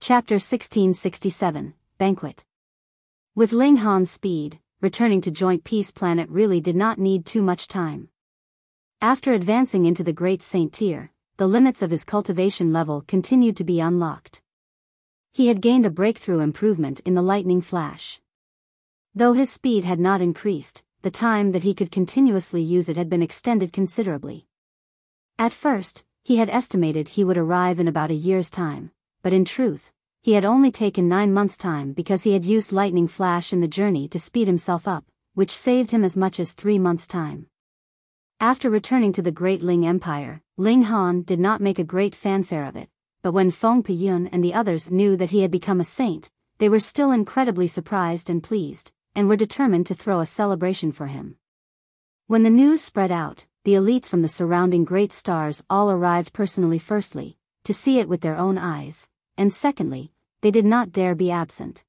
Chapter 1667, Banquet. With Ling Han's speed, returning to Joint Peace Planet really did not need too much time. After advancing into the Great Saint tier, the limits of his cultivation level continued to be unlocked. He had gained a breakthrough improvement in the lightning flash. Though his speed had not increased, the time that he could continuously use it had been extended considerably. At first, he had estimated he would arrive in about a year's time, but in truth, he had only taken 9 months' time because he had used lightning flash in the journey to speed himself up, which saved him as much as 3 months' time. After returning to the Great Ling Empire, Ling Han did not make a great fanfare of it, but when Feng Piyun and the others knew that he had become a saint, they were still incredibly surprised and pleased, and were determined to throw a celebration for him. When the news spread out, the elites from the surrounding great stars all arrived personally firstly, to see it with their own eyes, and secondly, they did not dare be absent.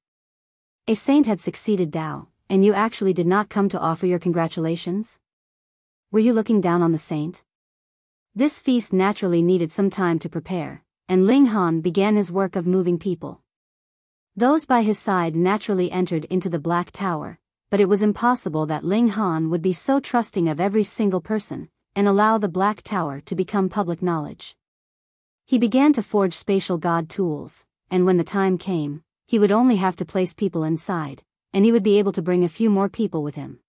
A saint had succeeded Dao, and you actually did not come to offer your congratulations? Were you looking down on the saint? This feast naturally needed some time to prepare, and Ling Han began his work of moving people. Those by his side naturally entered into the Black Tower, but it was impossible that Ling Han would be so trusting of every single person, and allow the Black Tower to become public knowledge. He began to forge spatial god tools, and when the time came, he would only have to place people inside, and he would be able to bring a few more people with him.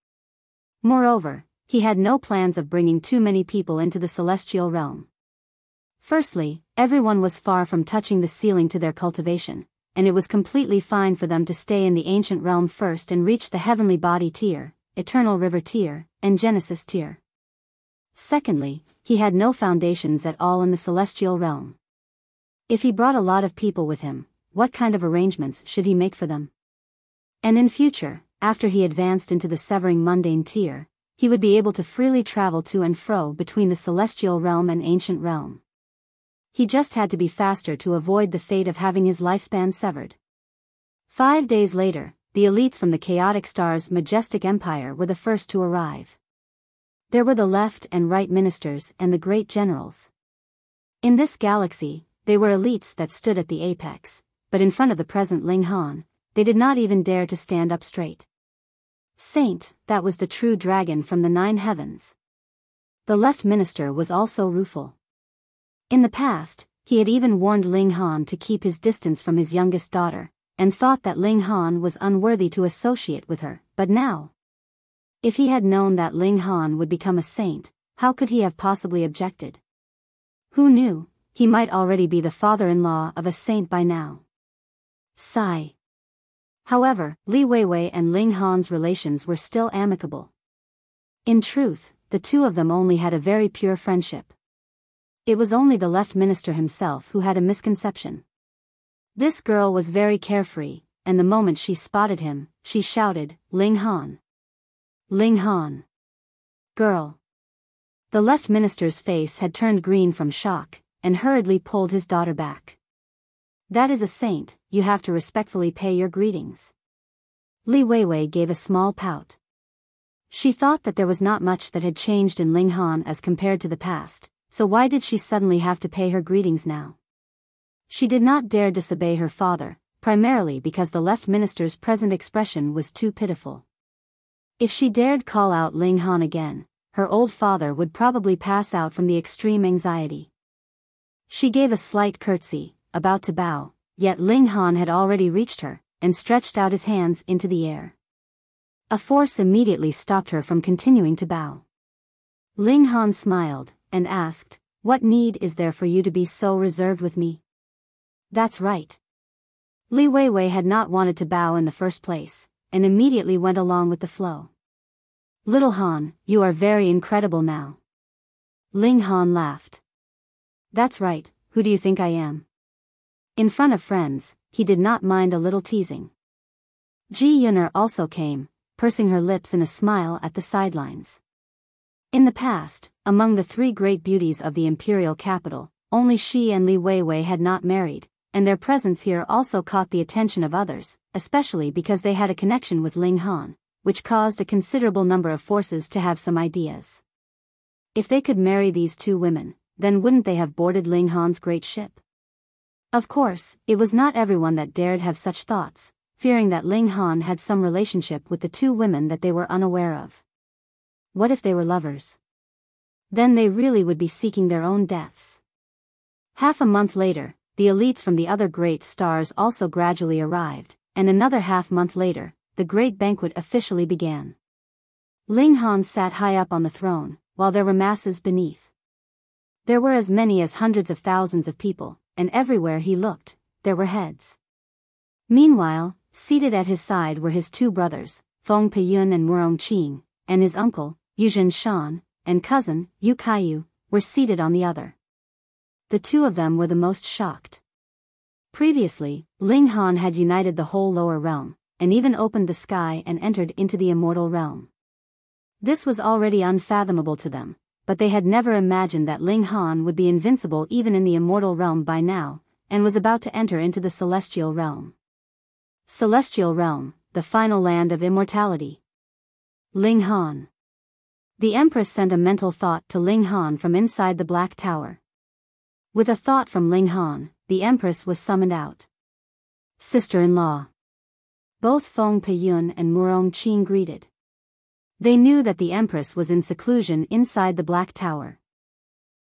Moreover, he had no plans of bringing too many people into the celestial realm. Firstly, everyone was far from touching the ceiling to their cultivation, and it was completely fine for them to stay in the ancient realm first and reach the heavenly body tier, eternal river tier, and Genesis tier. Secondly, he had no foundations at all in the celestial realm. If he brought a lot of people with him, what kind of arrangements should he make for them? And in future, after he advanced into the severing mundane tier, he would be able to freely travel to and fro between the celestial realm and ancient realm. He just had to be faster to avoid the fate of having his lifespan severed. 5 days later, the elites from the chaotic star's majestic empire were the first to arrive. There were the left and right ministers and the great generals. In this galaxy, they were elites that stood at the apex, but in front of the present Ling Han, they did not even dare to stand up straight. Saint, that was the true dragon from the 9 heavens. The left minister was also rueful. In the past, he had even warned Ling Han to keep his distance from his youngest daughter, and thought that Ling Han was unworthy to associate with her, but now, if he had known that Ling Han would become a saint, how could he have possibly objected? Who knew, he might already be the father-in-law of a saint by now. Sigh. However, Li Weiwei and Ling Han's relations were still amicable. In truth, the two of them only had a very pure friendship. It was only the left minister himself who had a misconception. This girl was very carefree, and the moment she spotted him, she shouted, "Ling Han! Ling Han! Girl!" The left minister's face had turned green from shock, and hurriedly pulled his daughter back. "That is a saint, you have to respectfully pay your greetings." Li Weiwei gave a small pout. She thought that there was not much that had changed in Ling Han as compared to the past, so why did she suddenly have to pay her greetings now? She did not dare disobey her father, primarily because the left minister's present expression was too pitiful. If she dared call out Ling Han again, her old father would probably pass out from the extreme anxiety. She gave a slight curtsy, about to bow, yet Ling Han had already reached her, and stretched out his hands into the air. A force immediately stopped her from continuing to bow. Ling Han smiled, and asked, "What need is there for you to be so reserved with me?" "That's right." Li Weiwei had not wanted to bow in the first place, and immediately went along with the flow. "Little Han, you are very incredible now." Ling Han laughed. "That's right, who do you think I am?" In front of friends, he did not mind a little teasing. Ji Yuner also came, pursing her lips in a smile at the sidelines. In the past, among the 3 great beauties of the imperial capital, only she and Li Weiwei had not married, and their presence here also caught the attention of others, especially because they had a connection with Ling Han, which caused a considerable number of forces to have some ideas. If they could marry these 2 women, then wouldn't they have boarded Ling Han's great ship? Of course, it was not everyone that dared have such thoughts, fearing that Ling Han had some relationship with the two women that they were unaware of. What if they were lovers? Then they really would be seeking their own deaths. Half a month later, the elites from the other great stars also gradually arrived, and another half-month later, the great banquet officially began. Ling Han sat high up on the throne, while there were masses beneath. There were as many as hundreds of thousands of people, and everywhere he looked, there were heads. Meanwhile, seated at his side were his two brothers, Feng Peiyun and Murong Qing, and his uncle, Yuzhen Shan, and cousin, Yu Kaiyu, were seated on the other. The two of them were the most shocked. Previously, Ling Han had united the whole lower realm, and even opened the sky and entered into the immortal realm. This was already unfathomable to them, but they had never imagined that Ling Han would be invincible even in the immortal realm by now, and was about to enter into the celestial realm. Celestial realm, the final land of immortality. Ling Han. The Empress sent a mental thought to Ling Han from inside the Black Tower. With a thought from Ling Han, the Empress was summoned out. Sister-in-law. Both Feng Peiyun and Murong Qing greeted. They knew that the Empress was in seclusion inside the Black Tower.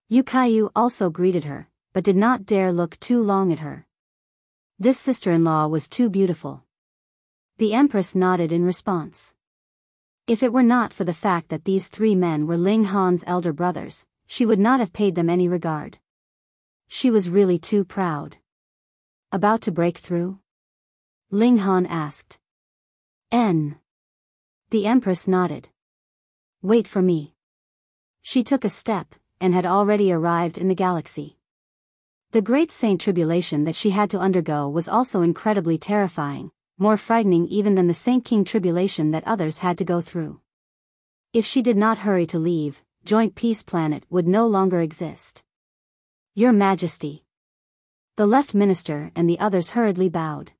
Yu Kaiyu also greeted her, but did not dare look too long at her. This sister-in-law was too beautiful. The Empress nodded in response. If it were not for the fact that these three men were Ling Han's elder brothers, she would not have paid them any regard. She was really too proud. About to break through? Ling Han asked. The Empress nodded. Wait for me. She took a step, and had already arrived in the galaxy. The great saint tribulation that she had to undergo was also incredibly terrifying, more frightening even than the Saint King tribulation that others had to go through. If she did not hurry to leave, Joint Peace Planet would no longer exist. Your Majesty. The left minister and the others hurriedly bowed.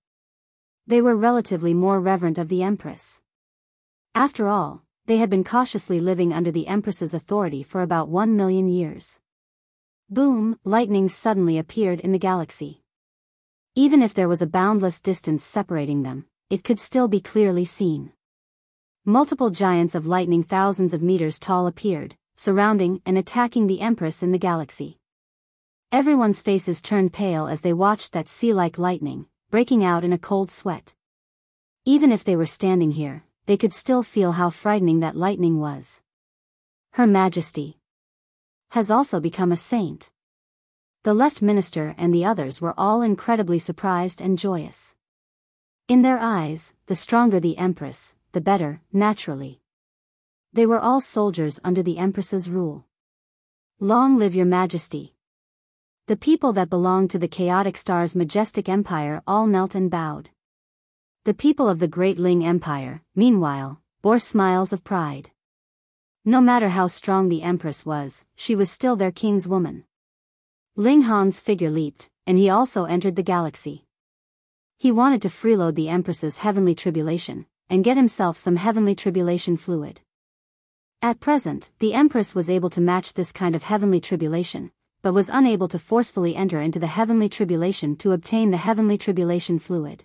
They were relatively more reverent of the Empress. After all, they had been cautiously living under the Empress's authority for about 1 million years. Boom! Lightning suddenly appeared in the galaxy. Even if there was a boundless distance separating them, it could still be clearly seen. Multiple giants of lightning thousands of meters tall appeared, surrounding and attacking the Empress in the galaxy. Everyone's faces turned pale as they watched that sea-like lightning, breaking out in a cold sweat. Even if they were standing here, they could still feel how frightening that lightning was. Her Majesty has also become a saint. The left minister and the others were all incredibly surprised and joyous. In their eyes, the stronger the Empress, the better, naturally. They were all soldiers under the Empress's rule. Long live your Majesty. The people that belonged to the chaotic star's majestic empire all knelt and bowed. The people of the Great Ling Empire, meanwhile, bore smiles of pride. No matter how strong the Empress was, she was still their king's woman. Ling Han's figure leaped, and he also entered the galaxy. He wanted to freeload the Empress's heavenly tribulation, and get himself some heavenly tribulation fluid. At present, the Empress was able to match this kind of heavenly tribulation, but was unable to forcefully enter into the heavenly tribulation to obtain the heavenly tribulation fluid.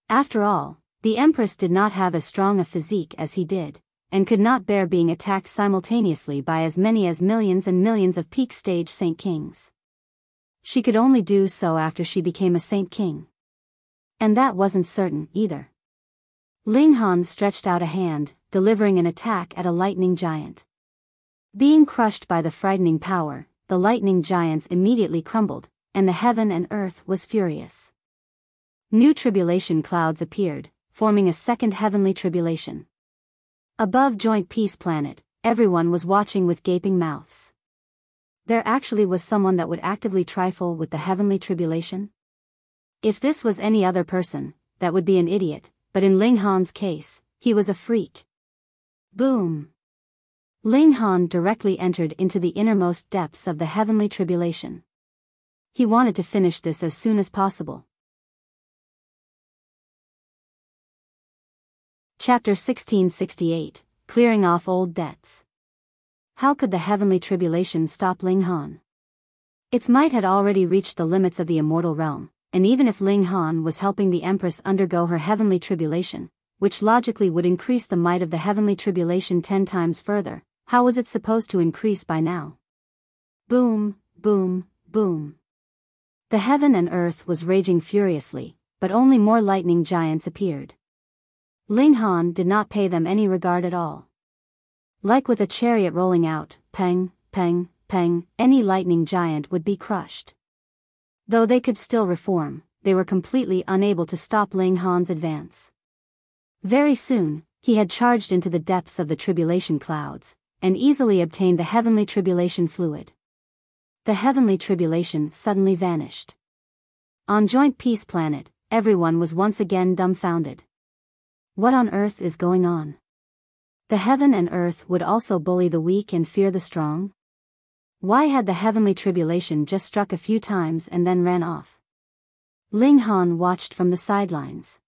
After all, the Empress did not have as strong a physique as he did, and could not bear being attacked simultaneously by as many as millions and millions of peak stage Saint Kings. She could only do so after she became a Saint King. And that wasn't certain, either. Ling Han stretched out a hand, delivering an attack at a lightning giant. Being crushed by the frightening power, the lightning giants immediately crumbled, and the heaven and earth was furious. New tribulation clouds appeared, forming a second heavenly tribulation. Above Joint Peace Planet, everyone was watching with gaping mouths. There actually was someone that would actively trifle with the heavenly tribulation? If this was any other person, that would be an idiot, but in Ling Han's case, he was a freak. Boom! Ling Han directly entered into the innermost depths of the heavenly tribulation. He wanted to finish this as soon as possible. Chapter 1668, Clearing Off Old Debts. How could the heavenly tribulation stop Ling Han? Its might had already reached the limits of the immortal realm, and even if Ling Han was helping the Empress undergo her heavenly tribulation, which logically would increase the might of the heavenly tribulation 10 times further, how was it supposed to increase by now? Boom, boom, boom. The heaven and earth was raging furiously, but only more lightning giants appeared. Ling Han did not pay them any regard at all. Like with a chariot rolling out, peng, peng, peng, any lightning giant would be crushed. Though they could still reform, they were completely unable to stop Ling Han's advance. Very soon, he had charged into the depths of the tribulation clouds, and easily obtained the heavenly tribulation fluid. The heavenly tribulation suddenly vanished. On Joint Peace Planet, everyone was once again dumbfounded. What on earth is going on? The heaven and earth would also bully the weak and fear the strong? Why had the heavenly tribulation just struck a few times and then ran off? Ling Han watched from the sidelines.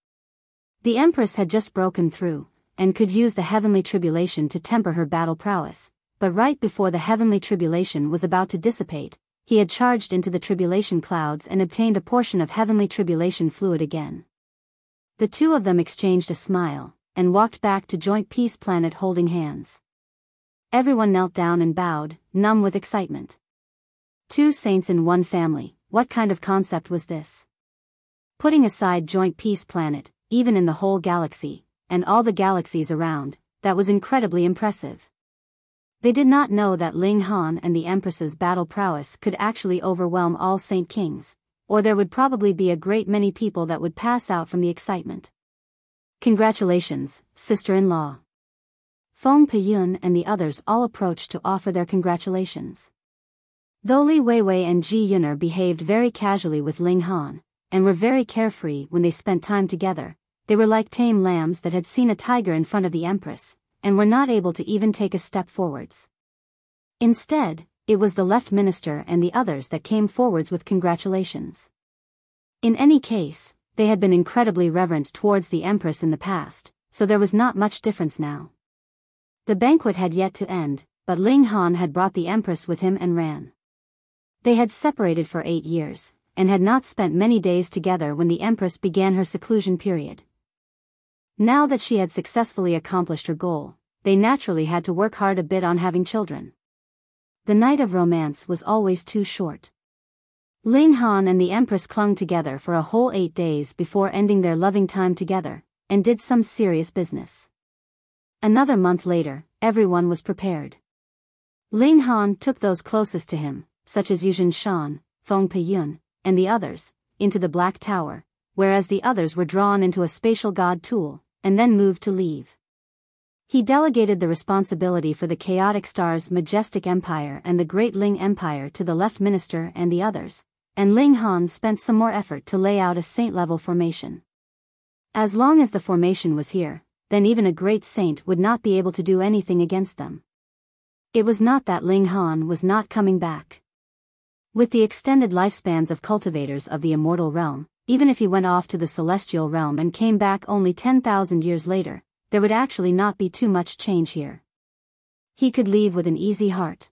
The Empress had just broken through, and could use the heavenly tribulation to temper her battle prowess, but right before the heavenly tribulation was about to dissipate, he had charged into the tribulation clouds and obtained a portion of heavenly tribulation fluid again. The two of them exchanged a smile, and walked back to Joint Peace Planet holding hands. Everyone knelt down and bowed, numb with excitement. Two saints in one family, what kind of concept was this? Putting aside Joint Peace Planet, even in the whole galaxy, and all the galaxies around, that was incredibly impressive. They did not know that Ling Han and the Empress's battle prowess could actually overwhelm all Saint Kings, or there would probably be a great many people that would pass out from the excitement. Congratulations, sister-in-law. Feng Peyun and the others all approached to offer their congratulations. Though Li Weiwei and Ji Yuner behaved very casually with Ling Han, and were very carefree when they spent time together, they were like tame lambs that had seen a tiger in front of the Empress, and were not able to even take a step forwards. Instead, it was the left minister and the others that came forwards with congratulations. In any case, they had been incredibly reverent towards the Empress in the past, so there was not much difference now. The banquet had yet to end, but Ling Han had brought the Empress with him and ran. They had separated for 8 years, and had not spent many days together when the Empress began her seclusion period. Now that she had successfully accomplished her goal, they naturally had to work hard a bit on having children. The night of romance was always too short. Ling Han and the Empress clung together for a whole 8 days before ending their loving time together, and did some serious business. Another month later, everyone was prepared. Ling Han took those closest to him, such as Yuzhen Shan, Feng Peyun, and the others, into the Black Tower, whereas the others were drawn into a spatial god tool, and then moved to leave. He delegated the responsibility for the Chaotic Star's majestic empire and the Great Ling Empire to the left minister and the others, and Ling Han spent some more effort to lay out a saint-level formation. As long as the formation was here, then even a great saint would not be able to do anything against them. It was not that Ling Han was not coming back. With the extended lifespans of cultivators of the immortal realm, even if he went off to the celestial realm and came back only 10,000 years later, there would actually not be too much change here. He could leave with an easy heart.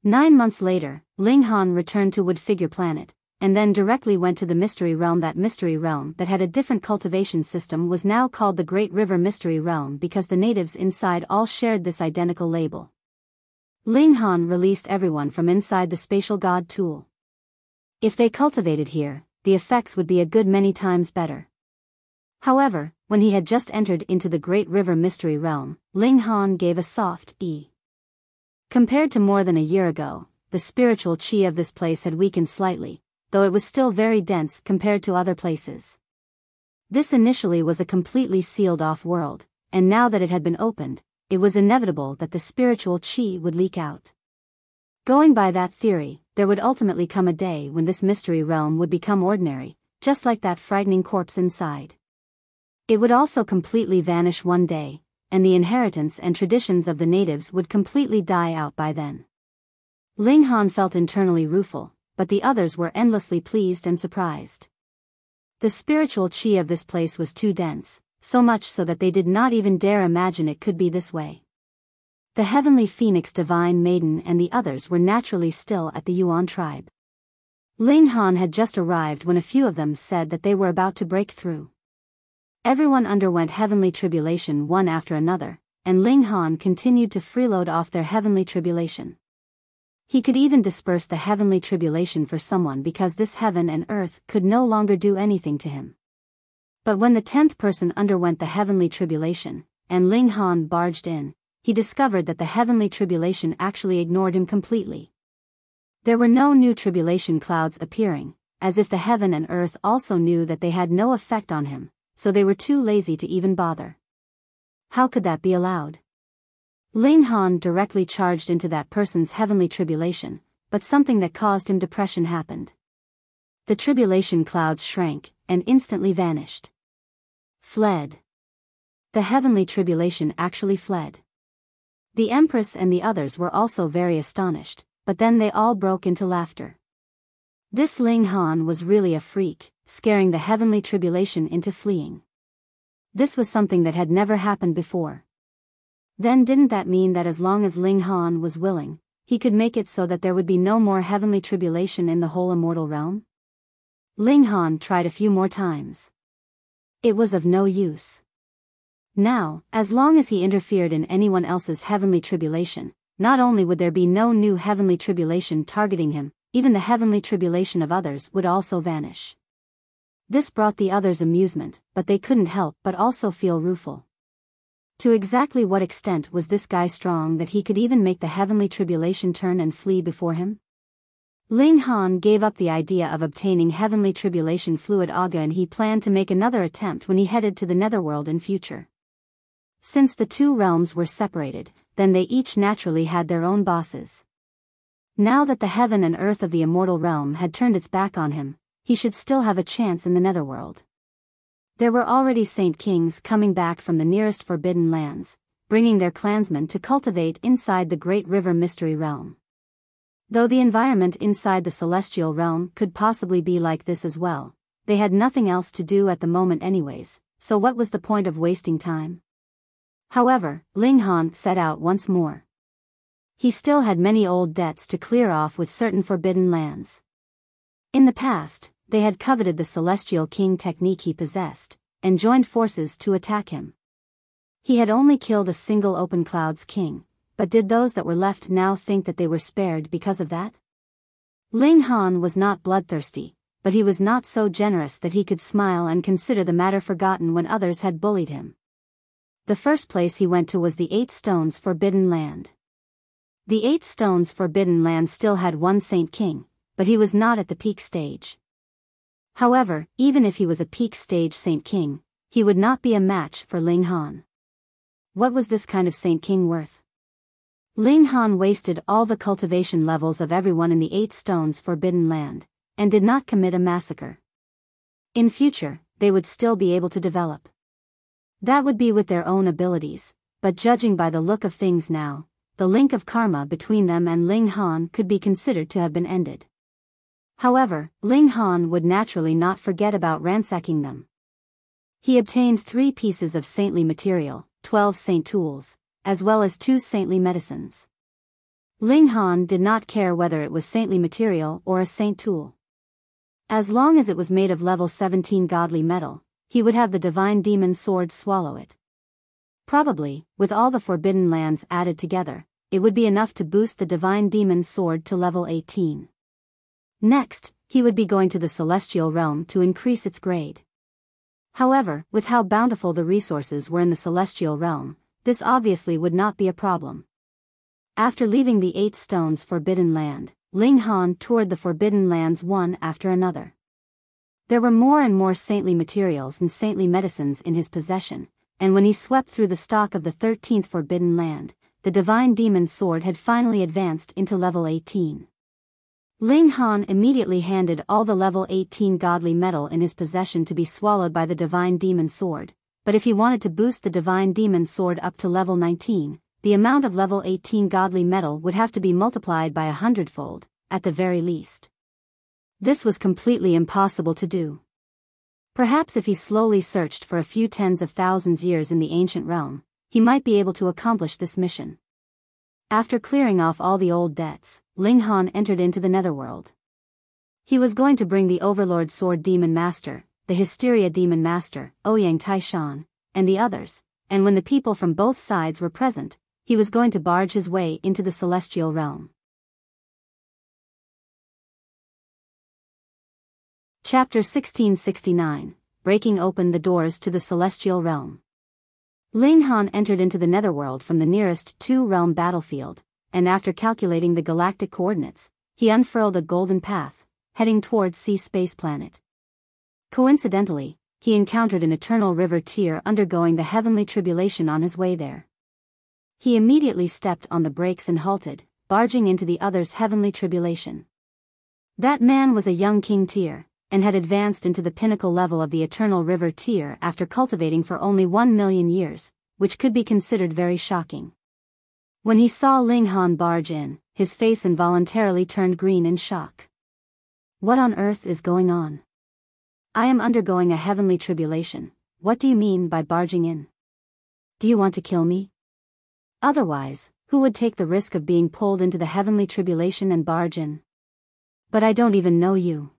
9 months later, Ling Han returned to Wood Figure Planet, and then directly went to the Mystery Realm. That Mystery Realm that had a different cultivation system was now called the Great River Mystery Realm because the natives inside all shared this identical label. Ling Han released everyone from inside the spatial god tool. If they cultivated here, the effects would be a good many times better. However, when he had just entered into the Great River Mystery Realm, Ling Han gave a soft "e." Compared to more than a year ago, the spiritual qi of this place had weakened slightly, though it was still very dense compared to other places. This initially was a completely sealed-off world, and now that it had been opened, it was inevitable that the spiritual qi would leak out. Going by that theory, there would ultimately come a day when this mystery realm would become ordinary, just like that frightening corpse inside. It would also completely vanish one day, and the inheritance and traditions of the natives would completely die out by then. Ling Han felt internally rueful, but the others were endlessly pleased and surprised. The spiritual qi of this place was too dense, so much so that they did not even dare imagine it could be this way. The heavenly phoenix divine maiden and the others were naturally still at the Yuan tribe. Ling Han had just arrived when a few of them said that they were about to break through. Everyone underwent heavenly tribulation one after another, and Ling Han continued to freeload off their heavenly tribulation. He could even disperse the heavenly tribulation for someone because this heaven and earth could no longer do anything to him. But when the 10th person underwent the heavenly tribulation, and Ling Han barged in, he discovered that the heavenly tribulation actually ignored him completely. There were no new tribulation clouds appearing, as if the heaven and earth also knew that they had no effect on him, so they were too lazy to even bother. How could that be allowed? Ling Han directly charged into that person's heavenly tribulation, but something that caused him depression happened. The tribulation clouds shrank, and instantly vanished. Fled. The heavenly tribulation actually fled. The Empress and the others were also very astonished, but then they all broke into laughter. This Ling Han was really a freak, scaring the heavenly tribulation into fleeing. This was something that had never happened before. Then didn't that mean that as long as Ling Han was willing, he could make it so that there would be no more heavenly tribulation in the whole immortal realm? Ling Han tried a few more times. It was of no use. Now, as long as he interfered in anyone else's heavenly tribulation, not only would there be no new heavenly tribulation targeting him, even the heavenly tribulation of others would also vanish. This brought the others amusement, but they couldn't help but also feel rueful. To exactly what extent was this guy strong that he could even make the heavenly tribulation turn and flee before him? Ling Han gave up the idea of obtaining heavenly tribulation fluid Aga, and he planned to make another attempt when he headed to the netherworld in future. Since the two realms were separated, then they each naturally had their own bosses. Now that the heaven and earth of the immortal realm had turned its back on him, he should still have a chance in the netherworld. There were already Saint Kings coming back from the nearest forbidden lands, bringing their clansmen to cultivate inside the Great River Mystery Realm. Though the environment inside the celestial realm could possibly be like this as well, they had nothing else to do at the moment anyways, so what was the point of wasting time? However, Ling Han set out once more. He still had many old debts to clear off with certain forbidden lands. In the past, they had coveted the Celestial King technique he possessed, and joined forces to attack him. He had only killed a single Open Clouds king, but did those that were left now think that they were spared because of that? Ling Han was not bloodthirsty, but he was not so generous that he could smile and consider the matter forgotten when others had bullied him. The first place he went to was the 8 Stones Forbidden Land. The 8 Stones Forbidden Land still had one Saint King, but he was not at the peak stage. However, even if he was a peak stage Saint King, he would not be a match for Ling Han. What was this kind of Saint King worth? Ling Han wasted all the cultivation levels of everyone in the 8 Stones Forbidden Land, and did not commit a massacre. In future, they would still be able to develop. That would be with their own abilities, but judging by the look of things now, the link of karma between them and Ling Han could be considered to have been ended. However, Ling Han would naturally not forget about ransacking them. He obtained 3 pieces of saintly material, 12 saint tools, as well as 2 saintly medicines. Ling Han did not care whether it was saintly material or a saint tool. As long as it was made of level 17 godly metal, he would have the divine demon sword swallow it. Probably, with all the forbidden lands added together, it would be enough to boost the divine demon sword to level 18. Next, he would be going to the celestial realm to increase its grade. However, with how bountiful the resources were in the celestial realm, this obviously would not be a problem. After leaving the 8 Stones Forbidden Land, Ling Han toured the forbidden lands one after another. There were more and more saintly materials and saintly medicines in his possession, and when he swept through the stock of the 13th Forbidden Land, the divine demon sword had finally advanced into level 18. Ling Han immediately handed all the level 18 godly metal in his possession to be swallowed by the divine demon sword, but if he wanted to boost the divine demon sword up to level 19, the amount of level 18 godly metal would have to be multiplied by 100-fold, at the very least. This was completely impossible to do. Perhaps if he slowly searched for a few tens of thousands years in the ancient realm, he might be able to accomplish this mission. After clearing off all the old debts, Ling Han entered into the netherworld. He was going to bring the Overlord Sword Demon Master, the Hysteria Demon Master, Ouyang Taishan, and the others, and when the people from both sides were present, he was going to barge his way into the celestial realm. Chapter 1669, Breaking Open the Doors to the Celestial Realm. Ling Han entered into the netherworld from the nearest two-realm battlefield, and after calculating the galactic coordinates, he unfurled a golden path, heading towards Sea Space Planet. Coincidentally, he encountered an eternal river tear undergoing the heavenly tribulation on his way there. He immediately stepped on the brakes and halted, barging into the other's heavenly tribulation. That man was a young King Tier, and had advanced into the pinnacle level of the eternal river tier after cultivating for only 1,000,000 years, which could be considered very shocking. When he saw Ling Han barge in, his face involuntarily turned green in shock. What on earth is going on? I am undergoing a heavenly tribulation. What do you mean by barging in? Do you want to kill me? Otherwise, who would take the risk of being pulled into the heavenly tribulation and barge in? But I don't even know you.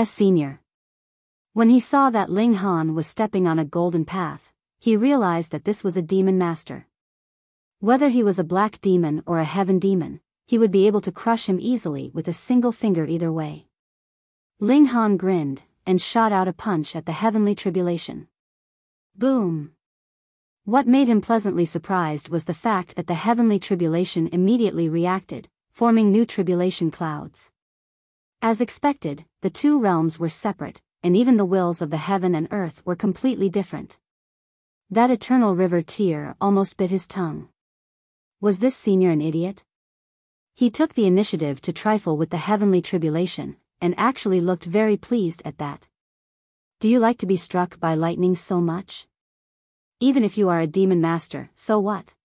Senior. When he saw that Ling Han was stepping on a golden path, he realized that this was a demon master. Whether he was a black demon or a heaven demon, he would be able to crush him easily with a single finger either way. Ling Han grinned, and shot out a punch at the heavenly tribulation. Boom! What made him pleasantly surprised was the fact that the heavenly tribulation immediately reacted, forming new tribulation clouds. As expected, the two realms were separate, and even the wills of the heaven and earth were completely different. That eternal river tear almost bit his tongue. Was this senior an idiot? He took the initiative to trifle with the heavenly tribulation, and actually looked very pleased at that. Do you like to be struck by lightning so much? Even if you are a demon master, so what?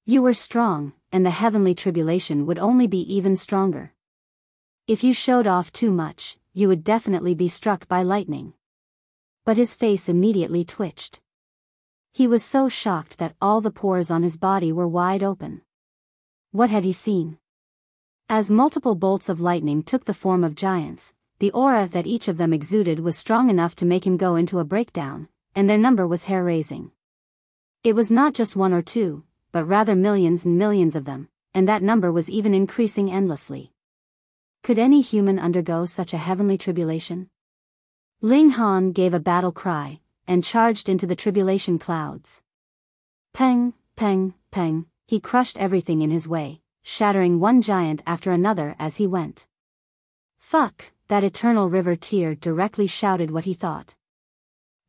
You were strong, and the heavenly tribulation would only be even stronger. If you showed off too much, you would definitely be struck by lightning. But his face immediately twitched. He was so shocked that all the pores on his body were wide open. What had he seen? As multiple bolts of lightning took the form of giants, the aura that each of them exuded was strong enough to make him go into a breakdown, and their number was hair-raising. It was not just one or two, but rather millions and millions of them, and that number was even increasing endlessly. Could any human undergo such a heavenly tribulation? Ling Han gave a battle cry, and charged into the tribulation clouds. Peng, peng, peng, he crushed everything in his way, shattering one giant after another as he went. Fuck, that eternal river tear directly shouted what he thought.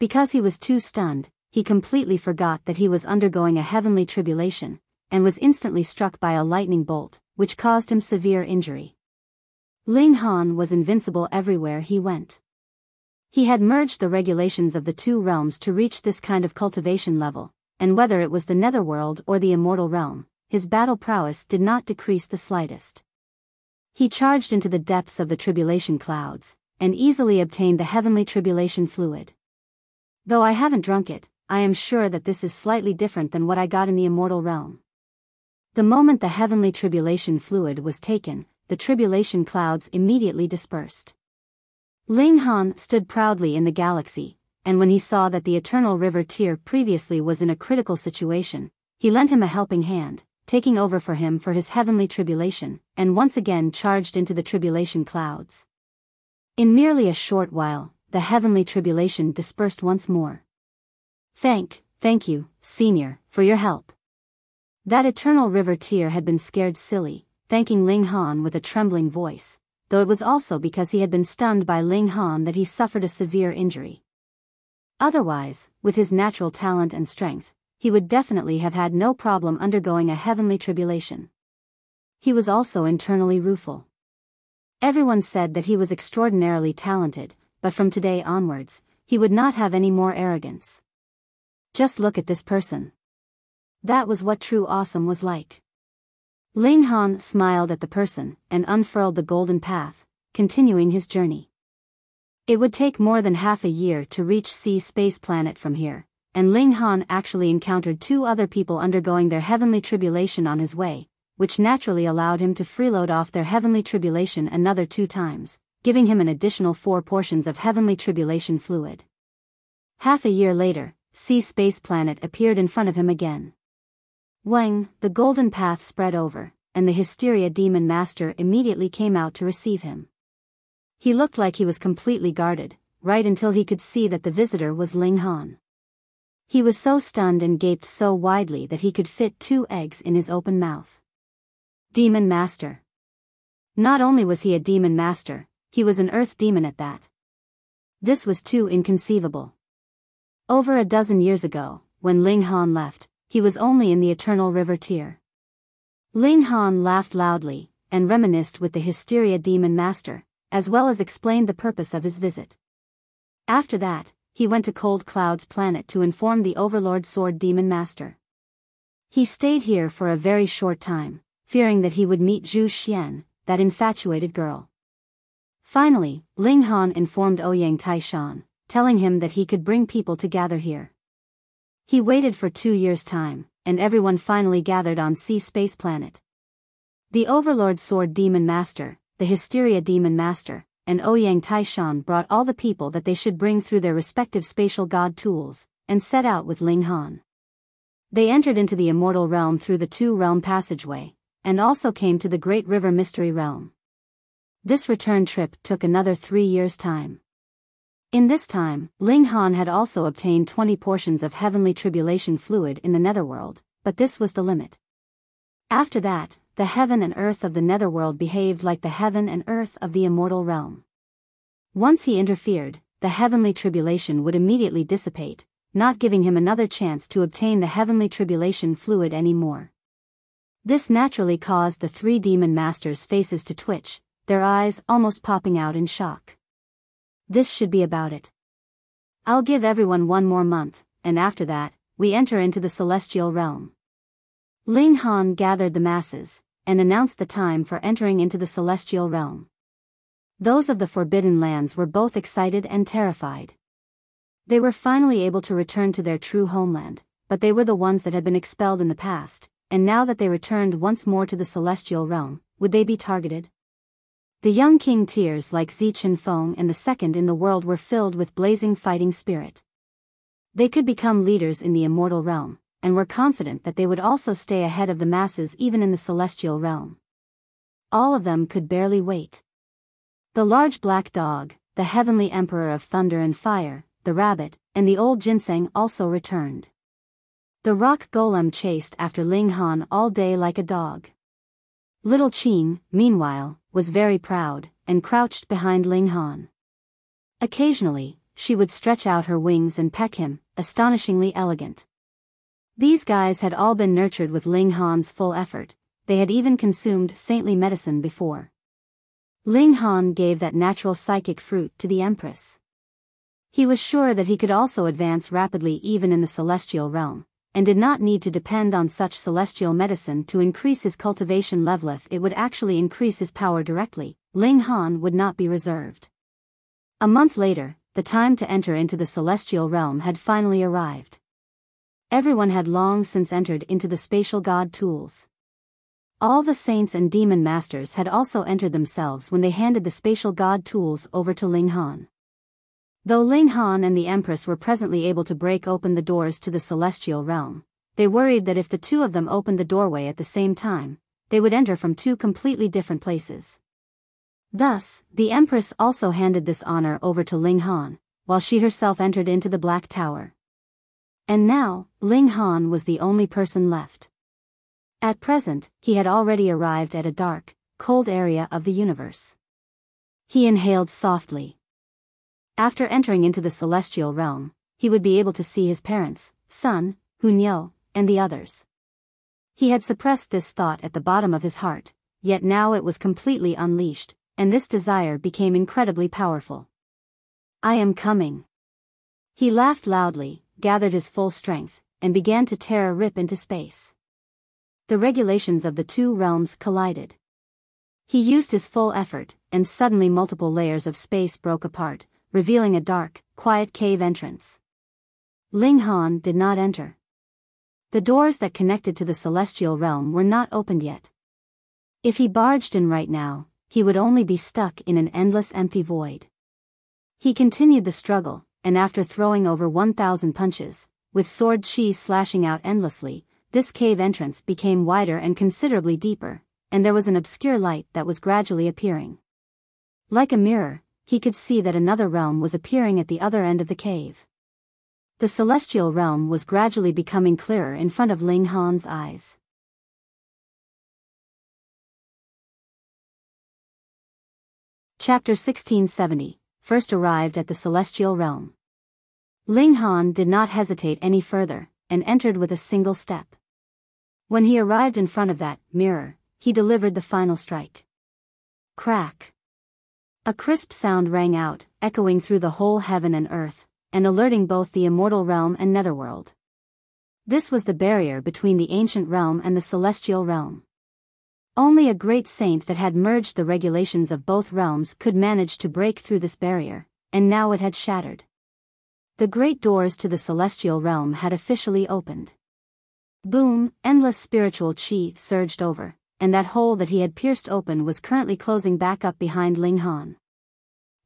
Because he was too stunned, he completely forgot that he was undergoing a heavenly tribulation, and was instantly struck by a lightning bolt, which caused him severe injury. Ling Han was invincible everywhere he went. He had merged the regulations of the two realms to reach this kind of cultivation level, and whether it was the netherworld or the immortal realm, his battle prowess did not decrease the slightest. He charged into the depths of the tribulation clouds, and easily obtained the heavenly tribulation fluid. Though I haven't drunk it, I am sure that this is slightly different than what I got in the immortal realm. The moment the heavenly tribulation fluid was taken, the tribulation clouds immediately dispersed. Ling Han stood proudly in the galaxy, and when he saw that the eternal river tear previously was in a critical situation, he lent him a helping hand, taking over for him for his heavenly tribulation, and once again charged into the tribulation clouds. In merely a short while, the heavenly tribulation dispersed once more. Thank you, Senior, for your help. That eternal river tear had been scared silly, thanking Ling Han with a trembling voice, though it was also because he had been stunned by Ling Han that he suffered a severe injury. Otherwise, with his natural talent and strength, he would definitely have had no problem undergoing a heavenly tribulation. He was also internally rueful. Everyone said that he was extraordinarily talented, but from today onwards, he would not have any more arrogance. Just look at this person. That was what true awesome was like. Ling Han smiled at the person, and unfurled the golden path, continuing his journey. It would take more than half a year to reach Sea Space Planet from here, and Ling Han actually encountered 2 other people undergoing their heavenly tribulation on his way, which naturally allowed him to freeload off their heavenly tribulation another 2 times, giving him an additional 4 portions of heavenly tribulation fluid. Half a year later, Sea Space Planet appeared in front of him again. Wang, the golden path spread over, and the Hysteria Demon Master immediately came out to receive him. He looked like he was completely guarded, right until he could see that the visitor was Ling Han. He was so stunned and gaped so widely that he could fit 2 eggs in his open mouth. Demon Master. Not only was he a demon master, he was an earth demon at that. This was too inconceivable. Over a dozen years ago, when Ling Han left, he was only in the Eternal River tier. Ling Han laughed loudly, and reminisced with the Hysteria Demon Master, as well as explained the purpose of his visit. After that, he went to Cold Cloud's planet to inform the Overlord Sword Demon Master. He stayed here for a very short time, fearing that he would meet Zhu Xian, that infatuated girl. Finally, Ling Han informed Ouyang Taishan, telling him that he could bring people to gather here. He waited for 2 years' time, and everyone finally gathered on Sea Space Planet. The Overlord Sword Demon Master, the Hysteria Demon Master, and Ouyang Taishan brought all the people that they should bring through their respective spatial god tools, and set out with Ling Han. They entered into the immortal realm through the 2-realm passageway, and also came to the Great River Mystery Realm. This return trip took another 3 years' time. In this time, Ling Han had also obtained 20 portions of heavenly tribulation fluid in the netherworld, but this was the limit. After that, the heaven and earth of the netherworld behaved like the heaven and earth of the immortal realm. Once he interfered, the heavenly tribulation would immediately dissipate, not giving him another chance to obtain the heavenly tribulation fluid anymore. This naturally caused the 3 demon masters' faces to twitch, their eyes almost popping out in shock. This should be about it. I'll give everyone 1 more month, and after that, we enter into the celestial realm. Ling Han gathered the masses, and announced the time for entering into the celestial realm. Those of the Forbidden Lands were both excited and terrified. They were finally able to return to their true homeland, but they were the ones that had been expelled in the past, and now that they returned once more to the celestial realm, would they be targeted? The young king tiers like Xiaochen Feng and the second in the world were filled with blazing fighting spirit. They could become leaders in the immortal realm, and were confident that they would also stay ahead of the masses even in the celestial realm. All of them could barely wait. The large black dog, the heavenly emperor of thunder and fire, the rabbit, and the old ginseng also returned. The rock golem chased after Ling Han all day like a dog. Little Qing, meanwhile, was very proud, and crouched behind Ling Han. Occasionally, she would stretch out her wings and peck him, astonishingly elegant. These guys had all been nurtured with Ling Han's full effort, they had even consumed saintly medicine before. Ling Han gave that natural psychic fruit to the Empress. He was sure that he could also advance rapidly even in the celestial realm, and did not need to depend on such celestial medicine to increase his cultivation level. If it would actually increase his power directly, Ling Han would not be reserved. A month later, the time to enter into the celestial realm had finally arrived. Everyone had long since entered into the spatial god tools. All the saints and demon masters had also entered themselves when they handed the spatial god tools over to Ling Han. Though Ling Han and the Empress were presently able to break open the doors to the celestial realm, they worried that if the 2 of them opened the doorway at the same time, they would enter from 2 completely different places. Thus, the Empress also handed this honor over to Ling Han, while she herself entered into the Black Tower. And now, Ling Han was the only person left. At present, he had already arrived at a dark, cold area of the universe. He inhaled softly. After entering into the celestial realm, he would be able to see his parents, Sun, Hunyo, and the others. He had suppressed this thought at the bottom of his heart, yet now it was completely unleashed, and this desire became incredibly powerful. I am coming. He laughed loudly, gathered his full strength, and began to tear a rip into space. The regulations of the 2 realms collided. He used his full effort, and suddenly multiple layers of space broke apart, revealing a dark, quiet cave entrance. Ling Han did not enter. The doors that connected to the celestial realm were not opened yet. If he barged in right now, he would only be stuck in an endless empty void. He continued the struggle, and after throwing over 1,000 punches, with sword chi slashing out endlessly, this cave entrance became wider and considerably deeper, and there was an obscure light that was gradually appearing. Like a mirror, he could see that another realm was appearing at the other end of the cave. The celestial realm was gradually becoming clearer in front of Ling Han's eyes. Chapter 1670, First arrived at the celestial realm. Ling Han did not hesitate any further, and entered with a single step. When he arrived in front of that mirror, he delivered the final strike. Crack! A crisp sound rang out, echoing through the whole heaven and earth, and alerting both the immortal realm and netherworld. This was the barrier between the ancient realm and the celestial realm. Only a great saint that had merged the regulations of both realms could manage to break through this barrier, and now it had shattered. The great doors to the celestial realm had officially opened. Boom! Endless spiritual chi surged over, and that hole that he had pierced open was currently closing back up behind Ling Han.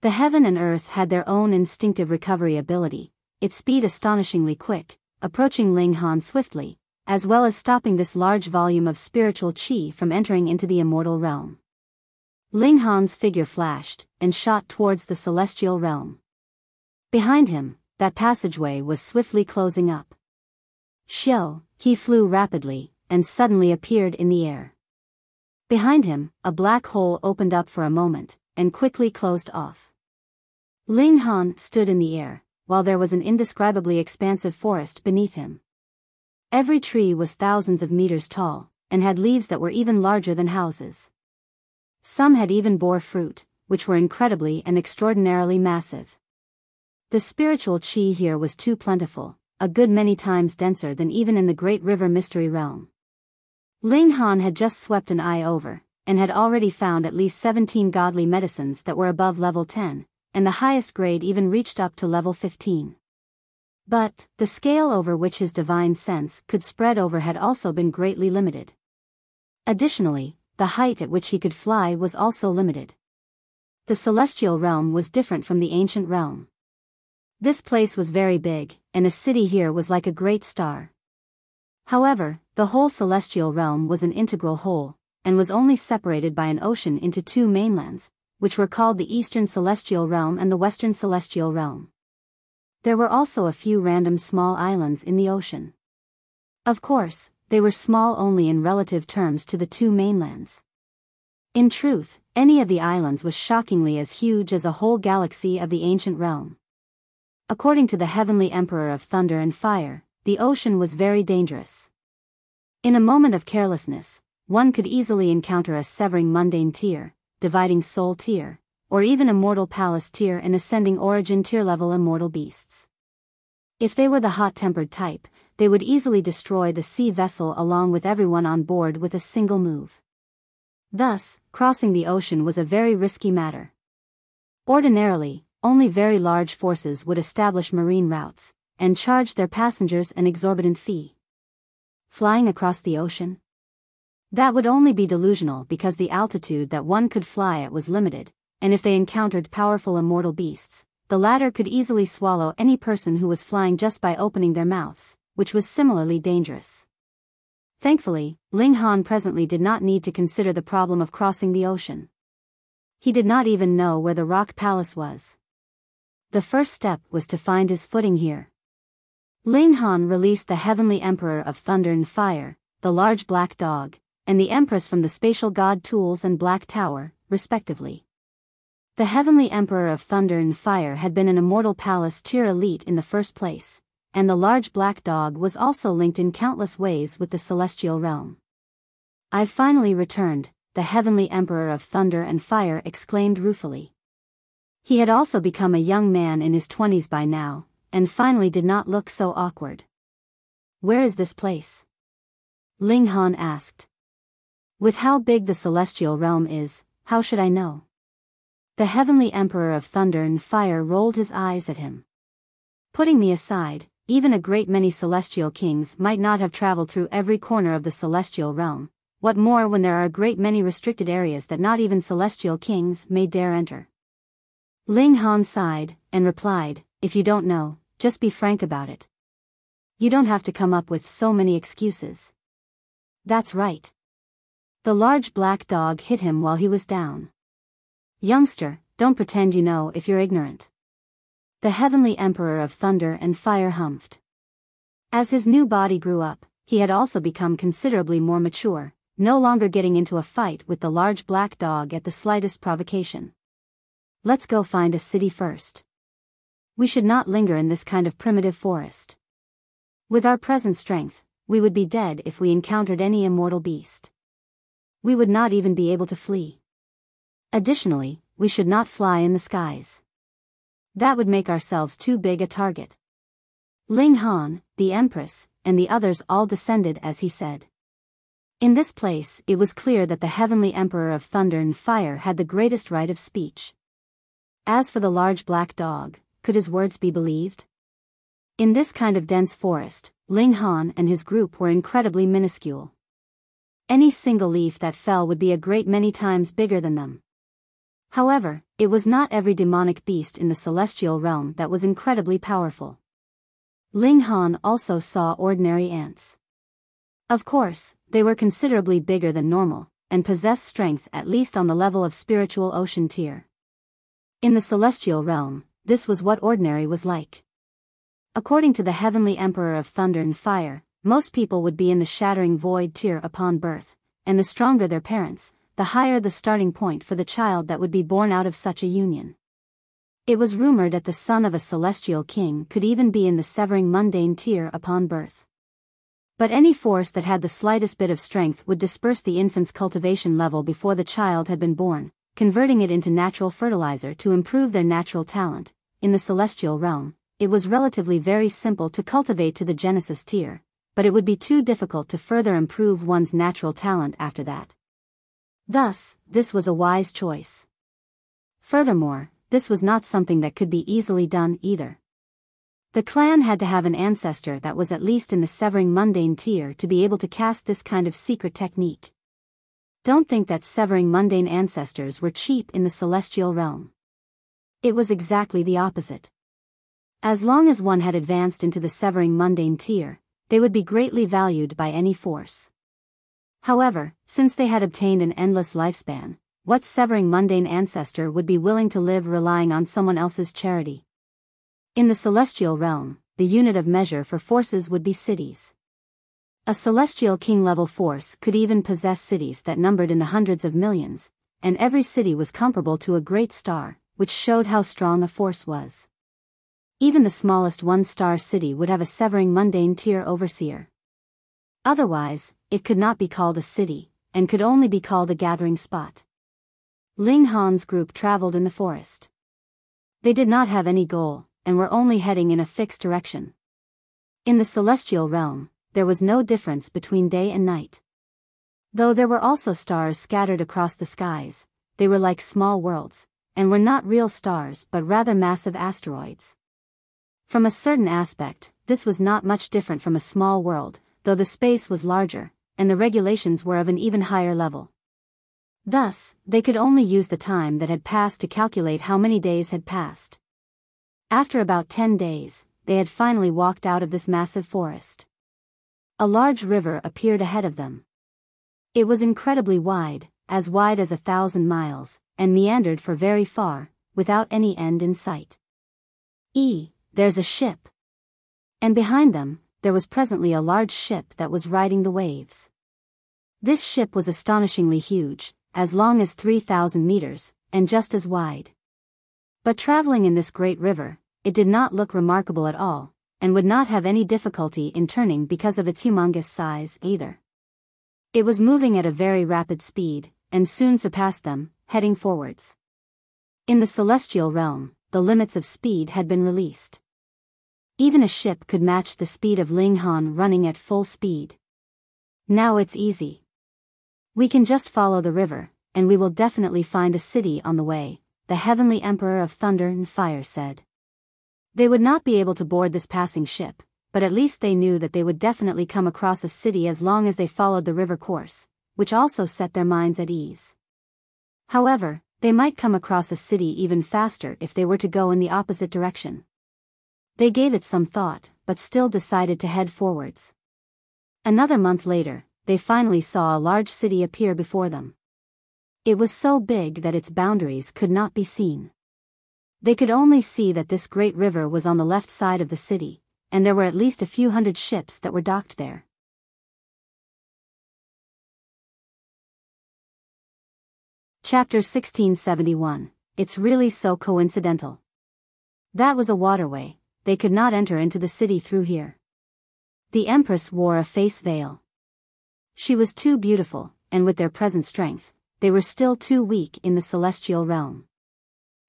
The heaven and earth had their own instinctive recovery ability, its speed astonishingly quick, approaching Ling Han swiftly, as well as stopping this large volume of spiritual chi from entering into the immortal realm. Ling Han's figure flashed, and shot towards the celestial realm. Behind him, that passageway was swiftly closing up. He flew rapidly, and suddenly appeared in the air. Behind him, a black hole opened up for a moment, and quickly closed off. Ling Han stood in the air, while there was an indescribably expansive forest beneath him. Every tree was thousands of meters tall, and had leaves that were even larger than houses. Some had even bore fruit, which were incredibly and extraordinarily massive. The spiritual chi here was too plentiful, a good many times denser than even in the Great River Mystery Realm. Ling Han had just swept an eye over, and had already found at least 17 godly medicines that were above level 10, and the highest grade even reached up to level 15. But, the scale over which his divine sense could spread over had also been greatly limited. Additionally, the height at which he could fly was also limited. The celestial realm was different from the ancient realm. This place was very big, and a city here was like a great star. However, the whole celestial realm was an integral whole, and was only separated by an ocean into two mainlands, which were called the Eastern Celestial Realm and the Western Celestial Realm. There were also a few random small islands in the ocean. Of course, they were small only in relative terms to the two mainlands. In truth, any of the islands was shockingly as huge as a whole galaxy of the ancient realm. According to the Heavenly Emperor of Thunder and Fire, the ocean was very dangerous. In a moment of carelessness, one could easily encounter a severing mundane tier, dividing soul tier, or even a mortal palace tier and ascending origin tier level immortal beasts. If they were the hot-tempered type, they would easily destroy the sea vessel along with everyone on board with a single move. Thus, crossing the ocean was a very risky matter. Ordinarily, only very large forces would establish marine routes, and charge their passengers an exorbitant fee. Flying across the ocean? That would only be delusional because the altitude that one could fly at was limited, and if they encountered powerful immortal beasts, the latter could easily swallow any person who was flying just by opening their mouths, which was similarly dangerous. Thankfully, Ling Han presently did not need to consider the problem of crossing the ocean. He did not even know where the rock palace was. The first step was to find his footing here. Ling Han released the Heavenly Emperor of Thunder and Fire, the large black dog, and the Empress from the Spatial God Tools and Black Tower, respectively. The Heavenly Emperor of Thunder and Fire had been an immortal palace tier elite in the first place, and the large black dog was also linked in countless ways with the celestial realm. "I've finally returned," the Heavenly Emperor of Thunder and Fire exclaimed ruefully. He had also become a young man in his 20s by now, and finally did not look so awkward. "Where is this place?" Ling Han asked. "With how big the celestial realm is, how should I know?" The Heavenly Emperor of Thunder and Fire rolled his eyes at him. "Putting me aside, even a great many celestial kings might not have traveled through every corner of the celestial realm. What more when there are a great many restricted areas that not even celestial kings may dare enter. Ling Han sighed, and replied, "If you don't know, just be frank about it. You don't have to come up with so many excuses." "That's right." The large black dog hit him while he was down. "Youngster, don't pretend you know if you're ignorant." The heavenly emperor of thunder and fire humphed. As his new body grew up, he had also become considerably more mature, no longer getting into a fight with the large black dog at the slightest provocation. "Let's go find a city first. We should not linger in this kind of primitive forest. With our present strength, we would be dead if we encountered any immortal beast. We would not even be able to flee. Additionally, we should not fly in the skies. That would make ourselves too big a target." Ling Han, the Empress, and the others all descended as he said. In this place, it was clear that the heavenly emperor of thunder and fire had the greatest right of speech. As for the large black dog, could his words be believed? In this kind of dense forest, Ling Han and his group were incredibly minuscule. Any single leaf that fell would be a great many times bigger than them. However, it was not every demonic beast in the celestial realm that was incredibly powerful. Ling Han also saw ordinary ants. Of course, they were considerably bigger than normal, and possessed strength at least on the level of spiritual ocean tier. In the celestial realm, this was what ordinary was like. According to the heavenly emperor of thunder and fire, most people would be in the shattering void tier upon birth, and the stronger their parents, the higher the starting point for the child that would be born out of such a union. It was rumored that the son of a celestial king could even be in the severing mundane tier upon birth. But any force that had the slightest bit of strength would disperse the infant's cultivation level before the child had been born, converting it into natural fertilizer to improve their natural talent. In the celestial realm, it was relatively very simple to cultivate to the Genesis tier, but it would be too difficult to further improve one's natural talent after that. Thus, this was a wise choice. Furthermore, this was not something that could be easily done either. The clan had to have an ancestor that was at least in the severing mundane tier to be able to cast this kind of secret technique. Don't think that severing mundane ancestors were cheap in the celestial realm. It was exactly the opposite. As long as one had advanced into the severing mundane tier, they would be greatly valued by any force. However, since they had obtained an endless lifespan, what severing mundane ancestor would be willing to live relying on someone else's charity? In the celestial realm, the unit of measure for forces would be cities. A celestial king-level force could even possess cities that numbered in the hundreds of millions, and every city was comparable to a great star, which showed how strong a force was. Even the smallest one-star city would have a severing mundane tier overseer. Otherwise, it could not be called a city, and could only be called a gathering spot. Ling Han's group traveled in the forest. They did not have any goal, and were only heading in a fixed direction. In the celestial realm, there was no difference between day and night. Though there were also stars scattered across the skies, they were like small worlds, and were not real stars but rather massive asteroids. From a certain aspect, this was not much different from a small world, though the space was larger, and the regulations were of an even higher level. Thus, they could only use the time that had passed to calculate how many days had passed. After about 10 days, they had finally walked out of this massive forest. A large river appeared ahead of them. It was incredibly wide as 1,000 miles, and meandered for very far, without any end in sight. There's a ship. And behind them, there was presently a large ship that was riding the waves. This ship was astonishingly huge, as long as 3,000 meters, and just as wide. But traveling in this great river, it did not look remarkable at all, and would not have any difficulty in turning because of its humongous size either. It was moving at a very rapid speed, and soon surpassed them, heading forwards. In the celestial realm, the limits of speed had been released. Even a ship could match the speed of Ling Han running at full speed. Now it's easy. We can just follow the river, and we will definitely find a city on the way, the heavenly emperor of thunder and fire said. They would not be able to board this passing ship, but at least they knew that they would definitely come across a city as long as they followed the river course, which also set their minds at ease. However, they might come across a city even faster if they were to go in the opposite direction. They gave it some thought, but still decided to head forwards. Another month later, they finally saw a large city appear before them. It was so big that its boundaries could not be seen. They could only see that this great river was on the left side of the city, and there were at least a few hundred ships that were docked there. Chapter 1671. It's really so coincidental. That was a waterway. They could not enter into the city through here. The Empress wore a face veil. She was too beautiful, and with their present strength, they were still too weak in the celestial realm.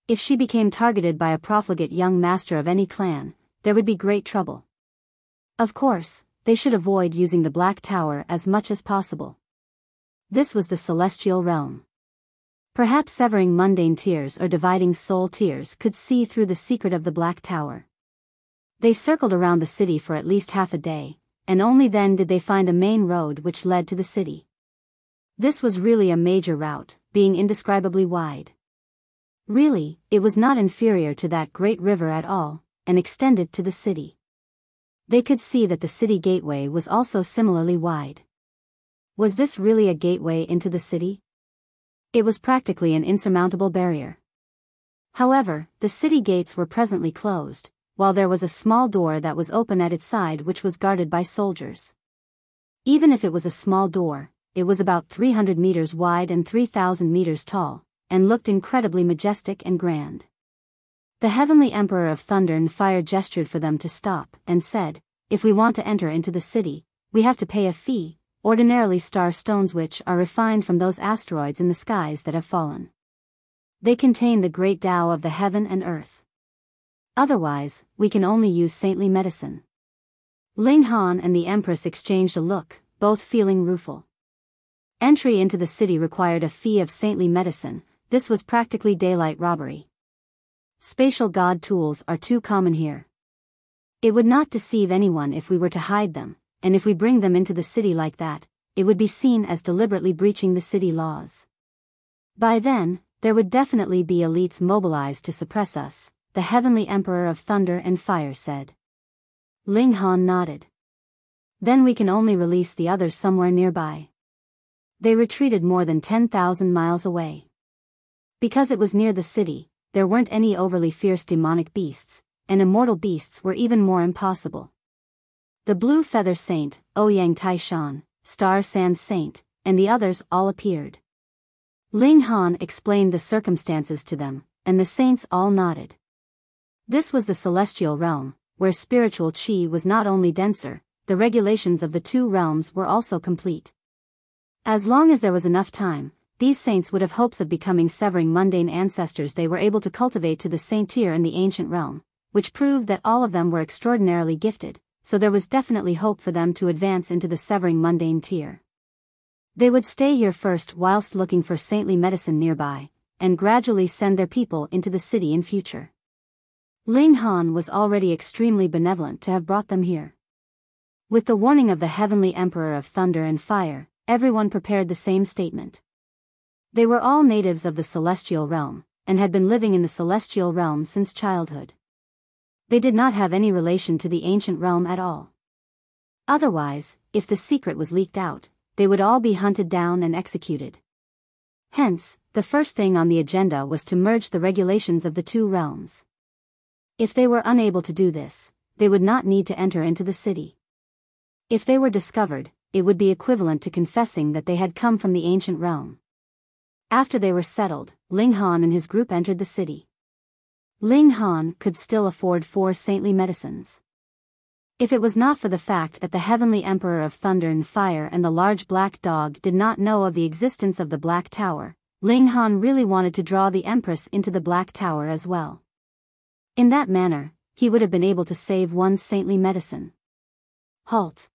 If she became targeted by a profligate young master of any clan, there would be great trouble. Of course, they should avoid using the Black Tower as much as possible. This was the celestial realm. Perhaps severing mundane tears or dividing soul tears could see through the secret of the Black Tower. They circled around the city for at least half a day, and only then did they find a main road which led to the city. This was really a major route, being indescribably wide. Really, it was not inferior to that great river at all, and extended to the city. They could see that the city gateway was also similarly wide. Was this really a gateway into the city? It was practically an insurmountable barrier. However, the city gates were presently closed, while there was a small door that was open at its side which was guarded by soldiers. Even if it was a small door, it was about 300 meters wide and 3,000 meters tall, and looked incredibly majestic and grand. The Heavenly Emperor of Thunder and Fire gestured for them to stop, and said, "If we want to enter into the city, we have to pay a fee, ordinarily star stones which are refined from those asteroids in the skies that have fallen. They contain the great Tao of the heaven and earth. Otherwise, we can only use saintly medicine." Ling Han and the Empress exchanged a look, both feeling rueful. Entry into the city required a fee of saintly medicine. This was practically daylight robbery. Spatial god tools are too common here. It would not deceive anyone if we were to hide them, and if we bring them into the city like that, it would be seen as deliberately breaching the city laws. By then, there would definitely be elites mobilized to suppress us, the Heavenly Emperor of Thunder and Fire said. Ling Han nodded. Then we can only release the others somewhere nearby. They retreated more than 10,000 miles away. Because it was near the city, there weren't any overly fierce demonic beasts, and immortal beasts were even more impossible. The Blue Feather Saint, Ouyang Taishan, Star Sand Saint, and the others all appeared. Ling Han explained the circumstances to them, and the saints all nodded. This was the celestial realm, where spiritual chi was not only denser, the regulations of the two realms were also complete. As long as there was enough time, these saints would have hopes of becoming severing mundane ancestors they were able to cultivate to the saint tier in the ancient realm, which proved that all of them were extraordinarily gifted, so there was definitely hope for them to advance into the severing mundane tier. They would stay here first whilst looking for saintly medicine nearby, and gradually send their people into the city in future. Ling Han was already extremely benevolent to have brought them here. With the warning of the Heavenly Emperor of Thunder and Fire, everyone prepared the same statement. They were all natives of the celestial realm, and had been living in the celestial realm since childhood. They did not have any relation to the ancient realm at all. Otherwise, if the secret was leaked out, they would all be hunted down and executed. Hence, the first thing on the agenda was to merge the regulations of the two realms. If they were unable to do this, they would not need to enter into the city. If they were discovered, it would be equivalent to confessing that they had come from the ancient realm. After they were settled, Ling Han and his group entered the city. Ling Han could still afford 4 saintly medicines. If it was not for the fact that the Heavenly Emperor of Thunder and Fire and the large black dog did not know of the existence of the Black Tower, Ling Han really wanted to draw the Empress into the Black Tower as well. In that manner, he would have been able to save 1 saintly medicine. Halt.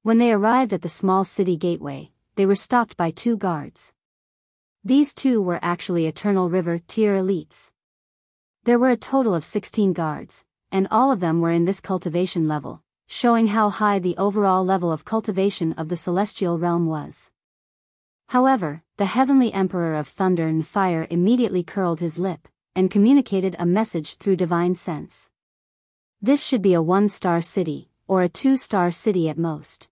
When they arrived at the small city gateway, they were stopped by 2 guards. These 2 were actually Eternal River tier elites. There were a total of 16 guards, and all of them were in this cultivation level, showing how high the overall level of cultivation of the celestial realm was. However, the heavenly Emperor of Thunder and Fire immediately curled his lip, and communicated a message through divine sense. This should be a 1-star city, or a 2-star city at most.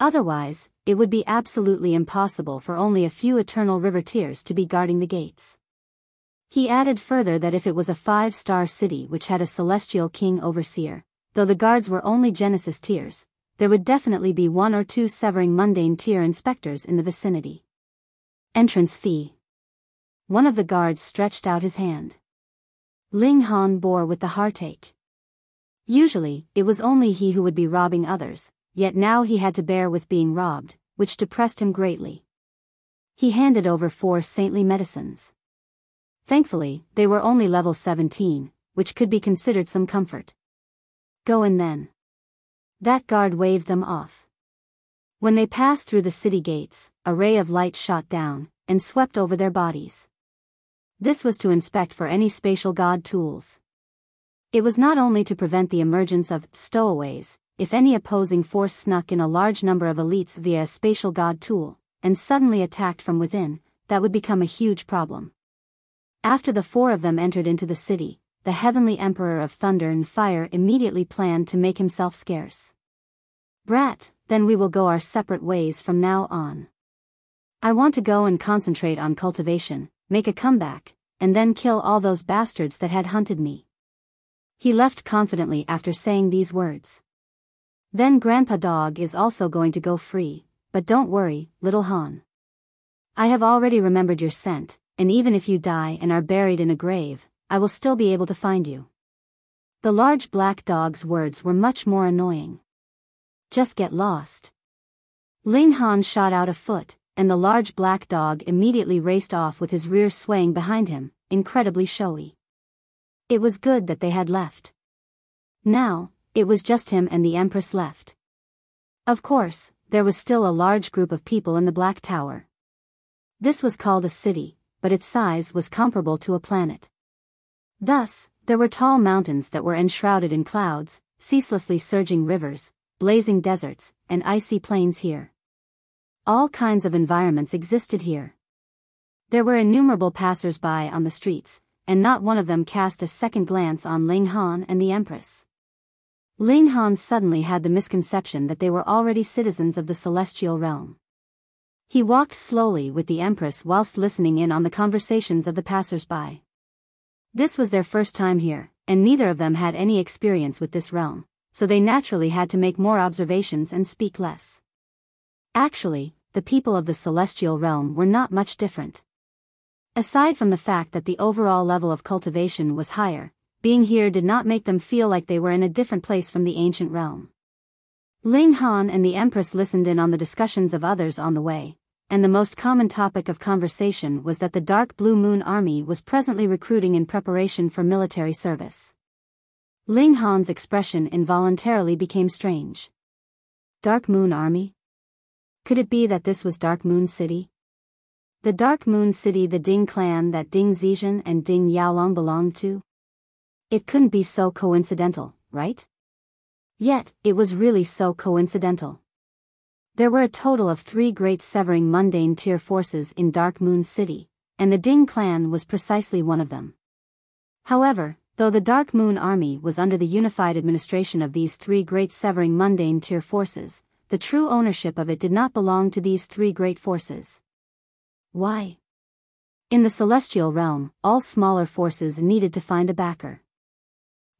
Otherwise, it would be absolutely impossible for only a few eternal river tiers to be guarding the gates. He added further that if it was a 5-star city which had a celestial king overseer, though the guards were only Genesis tiers, there would definitely be 1 or 2 severing mundane tier inspectors in the vicinity. Entrance fee. One of the guards stretched out his hand. Ling Han bore with the heartache. Usually, it was only he who would be robbing others, yet now he had to bear with being robbed, which depressed him greatly. He handed over 4 saintly medicines. Thankfully, they were only level 17, which could be considered some comfort. Go in then. That guard waved them off. When they passed through the city gates, a ray of light shot down, and swept over their bodies. This was to inspect for any spatial god tools. It was not only to prevent the emergence of stowaways, if any opposing force snuck in a large number of elites via a spatial god tool, and suddenly attacked from within, that would become a huge problem. After the 4 of them entered into the city, the heavenly Emperor of Thunder and Fire immediately planned to make himself scarce. Brat, then we will go our separate ways from now on. I want to go and concentrate on cultivation, make a comeback, and then kill all those bastards that had hunted me. He left confidently after saying these words. Then Grandpa Dog is also going to go free, but don't worry, little Han. I have already remembered your scent, and even if you die and are buried in a grave, I will still be able to find you. The large black dog's words were much more annoying. Just get lost. Ling Han shot out a foot, and the large black dog immediately raced off with his rear swaying behind him, incredibly showy. It was good that they had left. Now, it was just him and the Empress left. Of course, there was still a large group of people in the Black Tower. This was called a city, but its size was comparable to a planet. Thus, there were tall mountains that were enshrouded in clouds, ceaselessly surging rivers, blazing deserts, and icy plains here. All kinds of environments existed here. There were innumerable passers-by on the streets, and not one of them cast a second glance on Ling Han and the Empress. Ling Han suddenly had the misconception that they were already citizens of the celestial realm. He walked slowly with the Empress whilst listening in on the conversations of the passers-by. This was their first time here, and neither of them had any experience with this realm, so they naturally had to make more observations and speak less. Actually, the people of the celestial realm were not much different. Aside from the fact that the overall level of cultivation was higher, being here did not make them feel like they were in a different place from the ancient realm. Ling Han and the Empress listened in on the discussions of others on the way, and the most common topic of conversation was that the Dark Blue Moon Army was presently recruiting in preparation for military service. Ling Han's expression involuntarily became strange. Dark Moon Army? Could it be that this was Dark Moon City? The Dark Moon City, the Ding clan that Ding Zijian and Ding Yaolong belonged to? It couldn't be so coincidental, right? Yet, it was really so coincidental. There were a total of 3 great severing mundane tier forces in Dark Moon City, and the Ding clan was precisely one of them. However, though the Dark Moon Army was under the unified administration of these 3 great severing mundane tier forces, the true ownership of it did not belong to these 3 great forces. Why? In the celestial realm, all smaller forces needed to find a backer.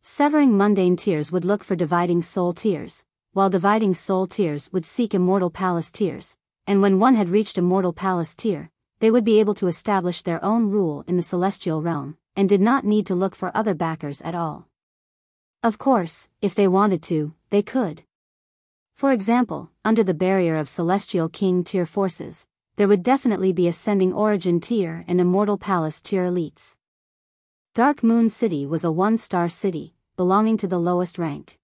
Severing mundane tiers would look for dividing soul tiers, while dividing soul tiers would seek immortal palace tiers, and when one had reached immortal palace tier, they would be able to establish their own rule in the celestial realm, and did not need to look for other backers at all. Of course, if they wanted to, they could. For example, under the barrier of celestial king tier forces, there would definitely be ascending origin tier and immortal palace tier elites. Dark Moon City was a 1-star city, belonging to the lowest rank.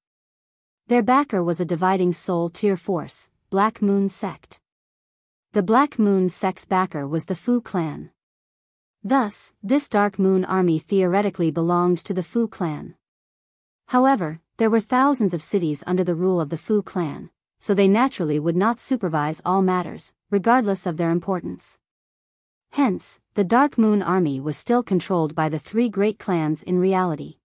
Their backer was a dividing soul tier force, Black Moon Sect. The Black Moon Sect's backer was the Fu clan. Thus, this Dark Moon Army theoretically belonged to the Fu clan. However, there were thousands of cities under the rule of the Fu clan, so they naturally would not supervise all matters, regardless of their importance. Hence, the Dark Moon Army was still controlled by the three great clans in reality.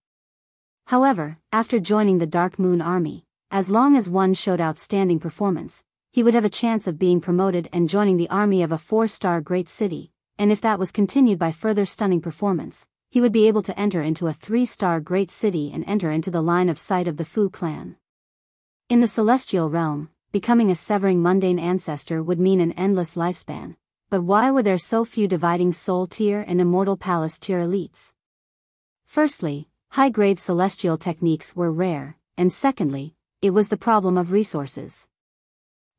However, after joining the Dark Moon Army, as long as one showed outstanding performance, he would have a chance of being promoted and joining the army of a 4-star great city, and if that was continued by further stunning performance, he would be able to enter into a 3-star great city and enter into the line of sight of the Fu clan. In the celestial realm, becoming a severing mundane ancestor would mean an endless lifespan, but why were there so few dividing soul tier and immortal palace tier elites? Firstly, high-grade celestial techniques were rare, and secondly, it was the problem of resources.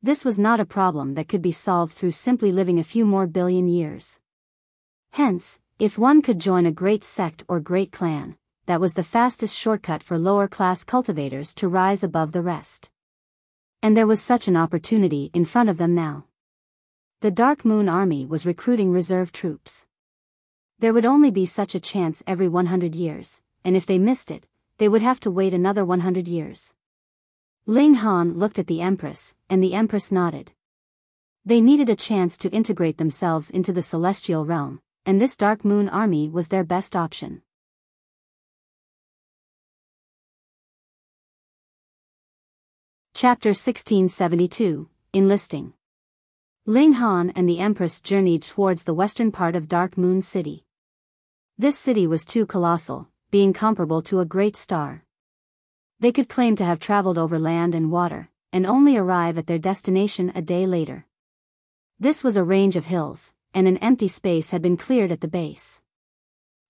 This was not a problem that could be solved through simply living a few more billion years. Hence, if one could join a great sect or great clan, that was the fastest shortcut for lower-class cultivators to rise above the rest. And there was such an opportunity in front of them now. The Dark Moon Army was recruiting reserve troops. There would only be such a chance every 100 years, and if they missed it, they would have to wait another 100 years. Ling Han looked at the Empress, and the Empress nodded. They needed a chance to integrate themselves into the celestial realm, and this Dark Moon Army was their best option. Chapter 1672, Enlisting. Ling Han and the Empress journeyed towards the western part of Dark Moon City. This city was too colossal, being comparable to a great star. They could claim to have traveled over land and water, and only arrive at their destination a day later. This was a range of hills, and an empty space had been cleared at the base.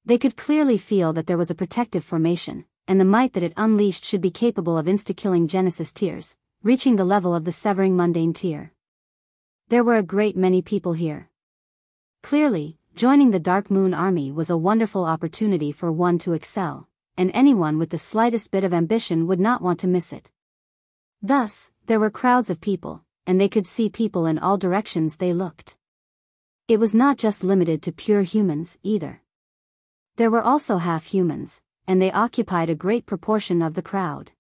They could clearly feel that there was a protective formation, and the might that it unleashed should be capable of insta-killing Genesis tiers, reaching the level of the severing mundane tier. There were a great many people here. Clearly, joining the Dark Moon Army was a wonderful opportunity for one to excel, and anyone with the slightest bit of ambition would not want to miss it. Thus, there were crowds of people, and they could see people in all directions they looked. It was not just limited to pure humans, either. There were also half-humans, and they occupied a great proportion of the crowd.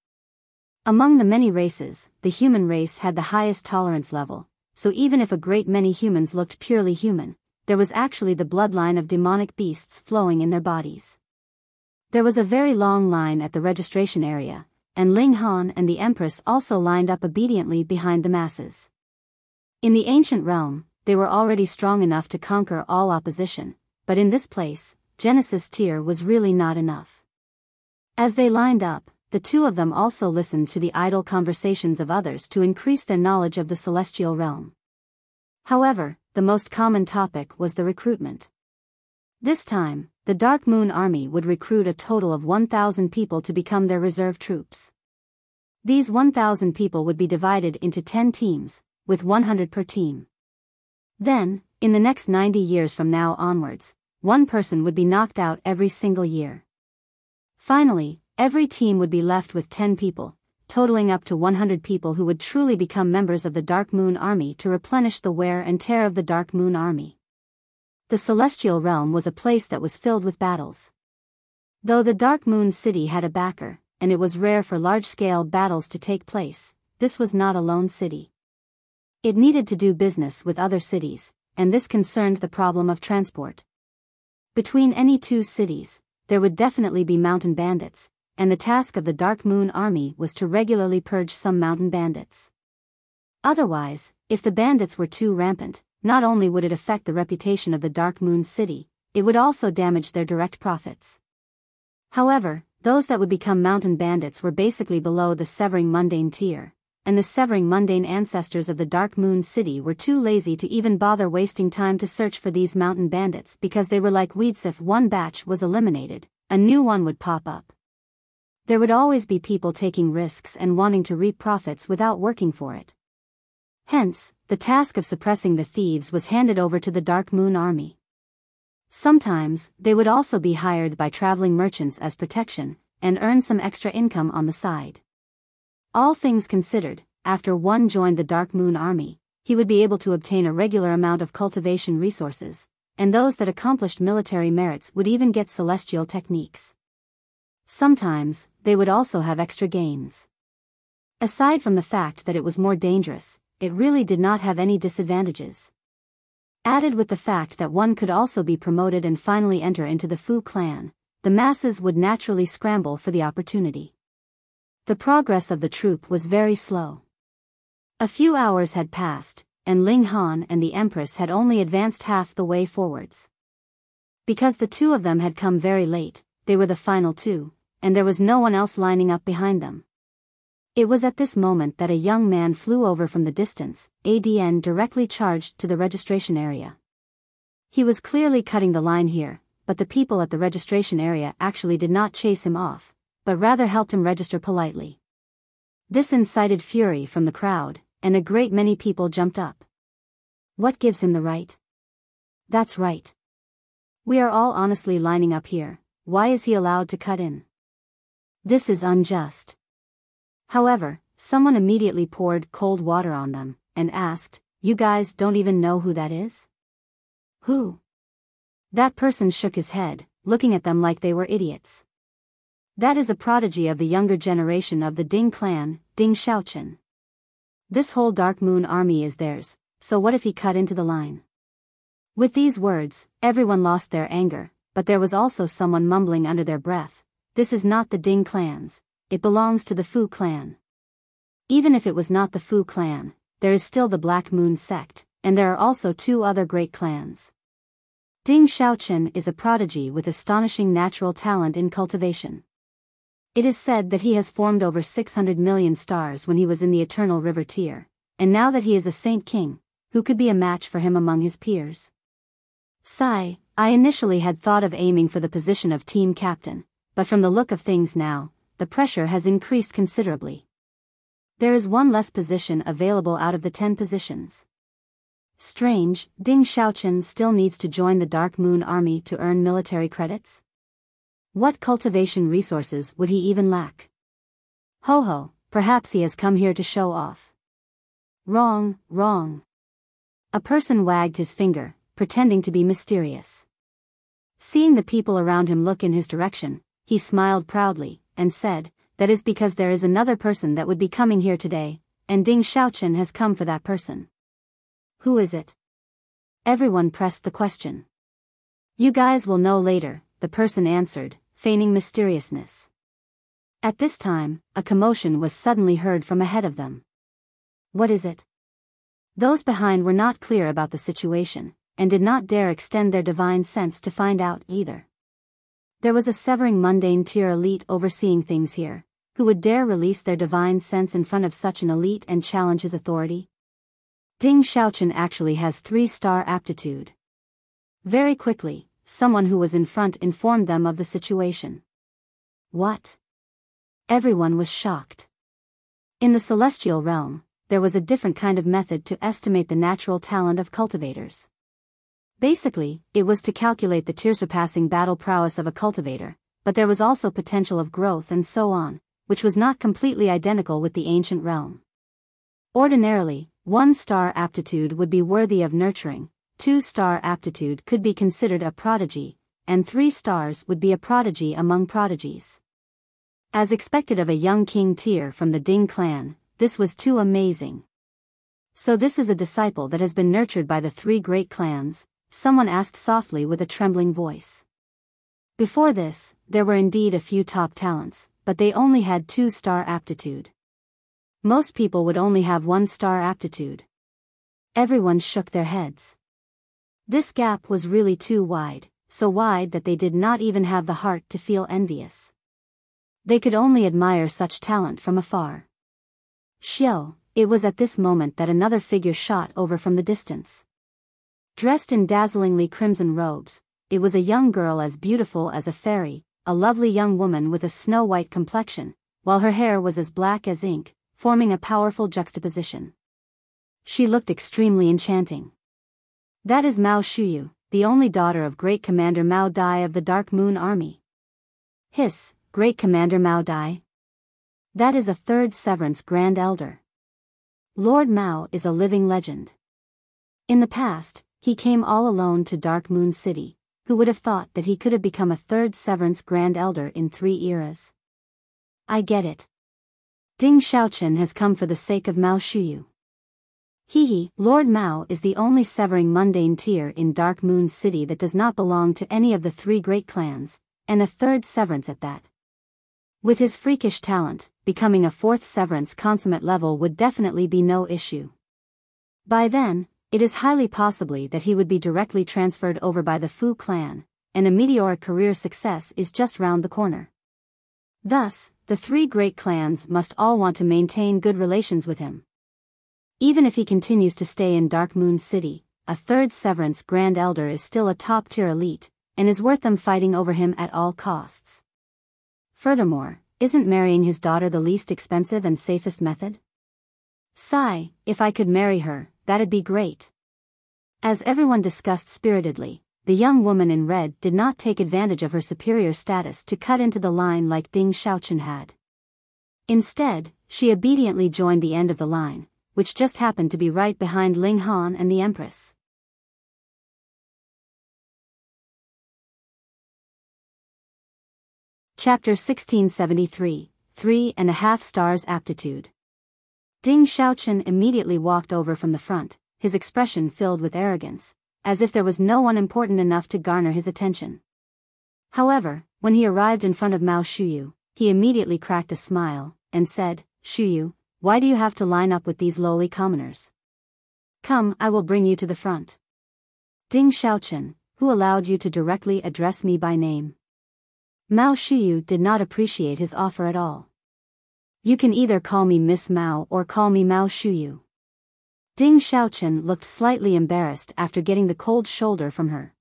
Among the many races, the human race had the highest tolerance level, so even if a great many humans looked purely human, there was actually the bloodline of demonic beasts flowing in their bodies. There was a very long line at the registration area, and Ling Han and the Empress also lined up obediently behind the masses. In the ancient realm, they were already strong enough to conquer all opposition, but in this place, Genesis tier was really not enough. As they lined up, the two of them also listened to the idle conversations of others to increase their knowledge of the celestial realm. However, the most common topic was the recruitment. This time, the Dark Moon Army would recruit a total of 1,000 people to become their reserve troops. These 1,000 people would be divided into 10 teams, with 100 per team. Then, in the next 90 years from now onwards, one person would be knocked out every single year. Finally, every team would be left with 10 people, totaling up to 100 people who would truly become members of the Dark Moon Army to replenish the wear and tear of the Dark Moon Army. The celestial realm was a place that was filled with battles. Though the Dark Moon City had a backer, and it was rare for large-scale battles to take place, this was not a lone city. It needed to do business with other cities, and this concerned the problem of transport. Between any two cities, there would definitely be mountain bandits, and the task of the Dark Moon Army was to regularly purge some mountain bandits. Otherwise, if the bandits were too rampant, not only would it affect the reputation of the Dark Moon City, it would also damage their direct profits. However, those that would become mountain bandits were basically below the severing mundane tier, and the severing mundane ancestors of the Dark Moon City were too lazy to even bother wasting time to search for these mountain bandits because they were like weeds. If one batch was eliminated, a new one would pop up. There would always be people taking risks and wanting to reap profits without working for it. Hence, the task of suppressing the thieves was handed over to the Dark Moon Army. Sometimes, they would also be hired by traveling merchants as protection, and earn some extra income on the side. All things considered, after one joined the Dark Moon Army, he would be able to obtain a regular amount of cultivation resources, and those that accomplished military merits would even get celestial techniques. Sometimes, they would also have extra gains. Aside from the fact that it was more dangerous, it really did not have any disadvantages. Added with the fact that one could also be promoted and finally enter into the Fu clan, the masses would naturally scramble for the opportunity. The progress of the troop was very slow. A few hours had passed, and Ling Han and the Empress had only advanced half the way forwards. Because the two of them had come very late, they were the final two, and there was no one else lining up behind them. It was at this moment that a young man flew over from the distance, ADN directly charged to the registration area. He was clearly cutting the line here, but the people at the registration area actually did not chase him off, but rather helped him register politely. This incited fury from the crowd, and a great many people jumped up. What gives him the right? That's right. We are all honestly lining up here, why is he allowed to cut in? This is unjust. However, someone immediately poured cold water on them, and asked, "You guys don't even know who that is?" Who? That person shook his head, looking at them like they were idiots. That is a prodigy of the younger generation of the Ding clan, Ding Xiaochen. This whole Dark Moon army is theirs, so what if he cut into the line? With these words, everyone lost their anger, but there was also someone mumbling under their breath, "This is not the Ding clans, it belongs to the Fu clan." Even if it was not the Fu clan, there is still the Black Moon sect, and there are also two other great clans. Ding Xiaochen is a prodigy with astonishing natural talent in cultivation. It is said that he has formed over 600 million stars when he was in the Eternal River tier, and now that he is a Saint King, who could be a match for him among his peers? Sigh, I initially had thought of aiming for the position of team captain, but from the look of things now, the pressure has increased considerably. There is one less position available out of the 10 positions. Strange, Ding Xiaochen still needs to join the Dark Moon army to earn military credits? What cultivation resources would he even lack? Ho ho, perhaps he has come here to show off. Wrong, wrong. A person wagged his finger, pretending to be mysterious. Seeing the people around him look in his direction, he smiled proudly, and said, "That is because there is another person that would be coming here today, and Ding Xiaochen has come for that person." Who is it? Everyone pressed the question. "You guys will know later," the person answered, feigning mysteriousness. At this time, a commotion was suddenly heard from ahead of them. What is it? Those behind were not clear about the situation, and did not dare extend their divine sense to find out either. There was a severing mundane tier elite overseeing things here, who would dare release their divine sense in front of such an elite and challenge his authority? Ding Xiaochen actually has 3-star aptitude. Very quickly, someone who was in front informed them of the situation. What? Everyone was shocked. In the celestial realm, there was a different kind of method to estimate the natural talent of cultivators. Basically, it was to calculate the tier-surpassing battle prowess of a cultivator, but there was also potential of growth and so on, which was not completely identical with the ancient realm. Ordinarily, 1-star aptitude would be worthy of nurturing, 2-star aptitude could be considered a prodigy, and 3 stars would be a prodigy among prodigies. As expected of a young king tier from the Ding clan, this was too amazing. So this is a disciple that has been nurtured by the 3 great clans, someone asked softly with a trembling voice. Before this, there were indeed a few top talents, but they only had 2-star aptitude. Most people would only have 1-star aptitude. Everyone shook their heads. This gap was really too wide, so wide that they did not even have the heart to feel envious. They could only admire such talent from afar. Xiao, it was at this moment that another figure shot over from the distance. Dressed in dazzlingly crimson robes, it was a young girl as beautiful as a fairy, a lovely young woman with a snow-white complexion, while her hair was as black as ink, forming a powerful juxtaposition. She looked extremely enchanting. That is Mao Shuyu, the only daughter of Great Commander Mao Dai of the Dark Moon Army. Hiss, Great Commander Mao Dai? That is a 3rd Severance Grand Elder. Lord Mao is a living legend. In the past, he came all alone to Dark Moon City, who would have thought that he could have become a third Severance Grand Elder in 3 eras? I get it. Ding Xiaochen has come for the sake of Mao Shuyu. Hehe, Lord Mao is the only severing mundane tier in Dark Moon City that does not belong to any of the 3 great clans, and a third severance at that. With his freakish talent, becoming a 4th severance consummate level would definitely be no issue. By then, it is highly possible that he would be directly transferred over by the Fu clan, and a meteoric career success is just round the corner. Thus, the 3 great clans must all want to maintain good relations with him. Even if he continues to stay in Dark Moon City, a third Severance Grand Elder is still a top-tier elite, and is worth them fighting over him at all costs. Furthermore, isn't marrying his daughter the least expensive and safest method? Sigh, if I could marry her, that'd be great. As everyone discussed spiritedly, the young woman in red did not take advantage of her superior status to cut into the line like Ding Xiaochen had. Instead, she obediently joined the end of the line, which just happened to be right behind Ling Han and the Empress. Chapter 1673, 3.5 stars aptitude. Ding Xiaochen immediately walked over from the front, his expression filled with arrogance, as if there was no one important enough to garner his attention. However, when he arrived in front of Mao Shuyu, he immediately cracked a smile, and said, "Shuyu, why do you have to line up with these lowly commoners? Come, I will bring you to the front." Ding Xiaochen, who allowed you to directly address me by name? Mao Shuyu did not appreciate his offer at all. You can either call me Miss Mao or call me Mao Shuyu. Ding Xiaochen looked slightly embarrassed after getting the cold shoulder from her.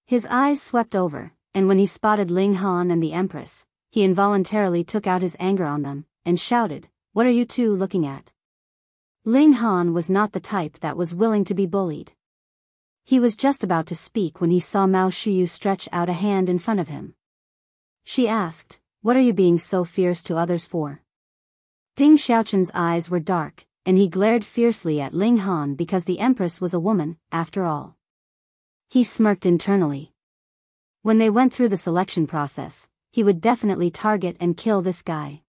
His eyes swept over, and when he spotted Ling Han and the Empress, he involuntarily took out his anger on them, and shouted, "What are you two looking at?" Ling Han was not the type that was willing to be bullied. He was just about to speak when he saw Mao Shuyu stretch out a hand in front of him. She asked, "What are you being so fierce to others for?" Ding Xiaochen's eyes were dark, and he glared fiercely at Ling Han because the Empress was a woman, after all. He smirked internally. When they went through the selection process, he would definitely target and kill this guy.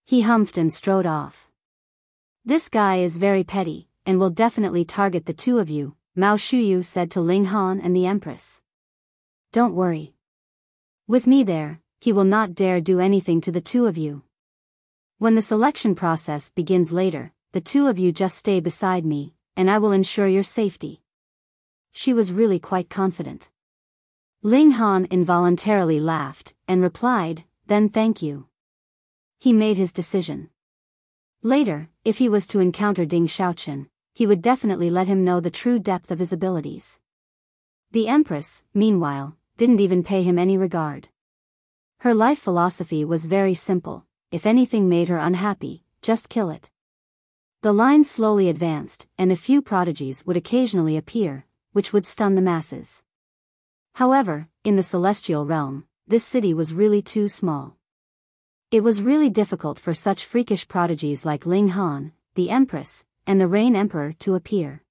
He humphed and strode off. "This guy is very petty, and will definitely target the 2 of you," Mao Shuyu said to Ling Han and the Empress. "Don't worry. With me there, he will not dare do anything to the 2 of you. When the selection process begins later, the 2 of you just stay beside me, and I will ensure your safety." She was really quite confident. Ling Han involuntarily laughed, and replied, "Then thank you." He made his decision. Later, if he was to encounter Ding Xiaochen, he would definitely let him know the true depth of his abilities. The Empress, meanwhile, didn't even pay him any regard. Her life philosophy was very simple: if anything made her unhappy, just kill it. The line slowly advanced, and a few prodigies would occasionally appear, which would stun the masses. However, in the celestial realm, this city was really too small. It was really difficult for such freakish prodigies like Ling Han, the Empress, and the Rain Emperor to appear.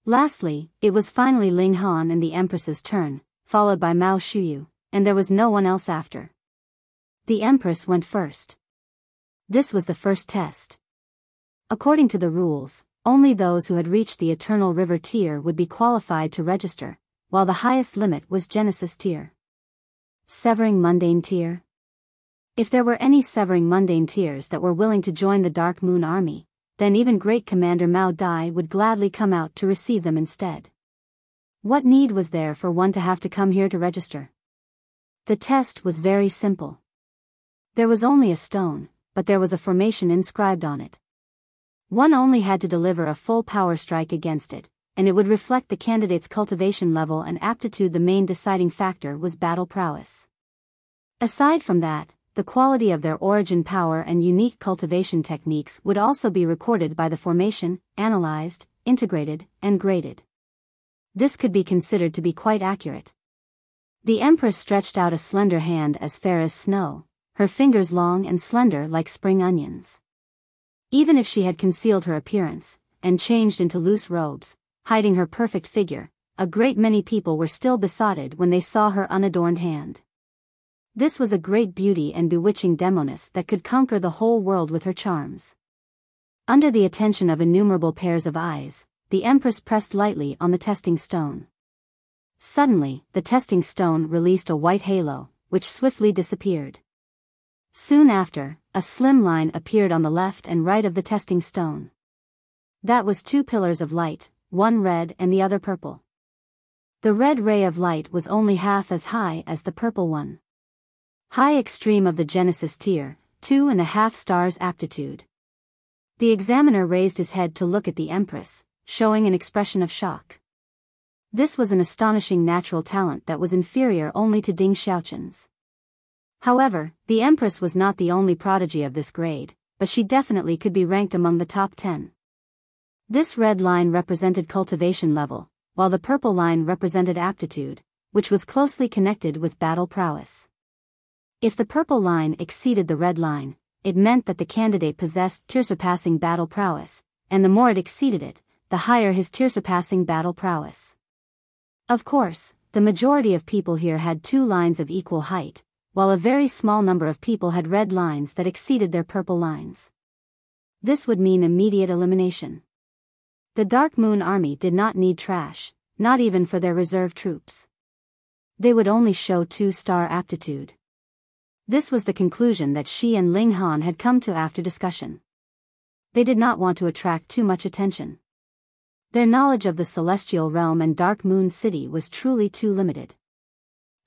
Lastly, it was finally Ling Han and the Empress's turn, followed by Mao Shuyu, and there was no one else after. The Empress went first. This was the first test. According to the rules, only those who had reached the Eternal River tier would be qualified to register, while the highest limit was Genesis tier. Severing Mundane tier? If there were any Severing Mundane tiers that were willing to join the Dark Moon Army, then even Great Commander Mao Dai would gladly come out to receive them instead. What need was there for one to have to come here to register? The test was very simple. There was only a stone, but there was a formation inscribed on it. One only had to deliver a full power strike against it, and it would reflect the candidate's cultivation level and aptitude. The main deciding factor was battle prowess. Aside from that, the quality of their origin power and unique cultivation techniques would also be recorded by the formation, analyzed, integrated, and graded. This could be considered to be quite accurate. The Empress stretched out a slender hand as fair as snow, her fingers long and slender like spring onions. Even if she had concealed her appearance, and changed into loose robes, hiding her perfect figure, a great many people were still besotted when they saw her unadorned hand. This was a great beauty and bewitching demoness that could conquer the whole world with her charms. Under the attention of innumerable pairs of eyes, the Empress pressed lightly on the testing stone. Suddenly, the testing stone released a white halo, which swiftly disappeared. Soon after, a slim line appeared on the left and right of the testing stone. That was 2 pillars of light, one red and the other purple. The red ray of light was only half as high as the purple one. High extreme of the Genesis tier, 2.5 stars aptitude. The examiner raised his head to look at the Empress, showing an expression of shock. This was an astonishing natural talent that was inferior only to Ding Xiaochen's. However, the Empress was not the only prodigy of this grade, but she definitely could be ranked among the top 10. This red line represented cultivation level, while the purple line represented aptitude, which was closely connected with battle prowess. If the purple line exceeded the red line, it meant that the candidate possessed tier-surpassing battle prowess, and the more it exceeded it, the higher his tier-surpassing battle prowess. Of course, the majority of people here had 2 lines of equal height, while a very small number of people had red lines that exceeded their purple lines. This would mean immediate elimination. The Dark Moon Army did not need trash, not even for their reserve troops. They would only show 2-star aptitude. This was the conclusion that she and Ling Han had come to after discussion. They did not want to attract too much attention. Their knowledge of the Celestial Realm and Dark Moon City was truly too limited.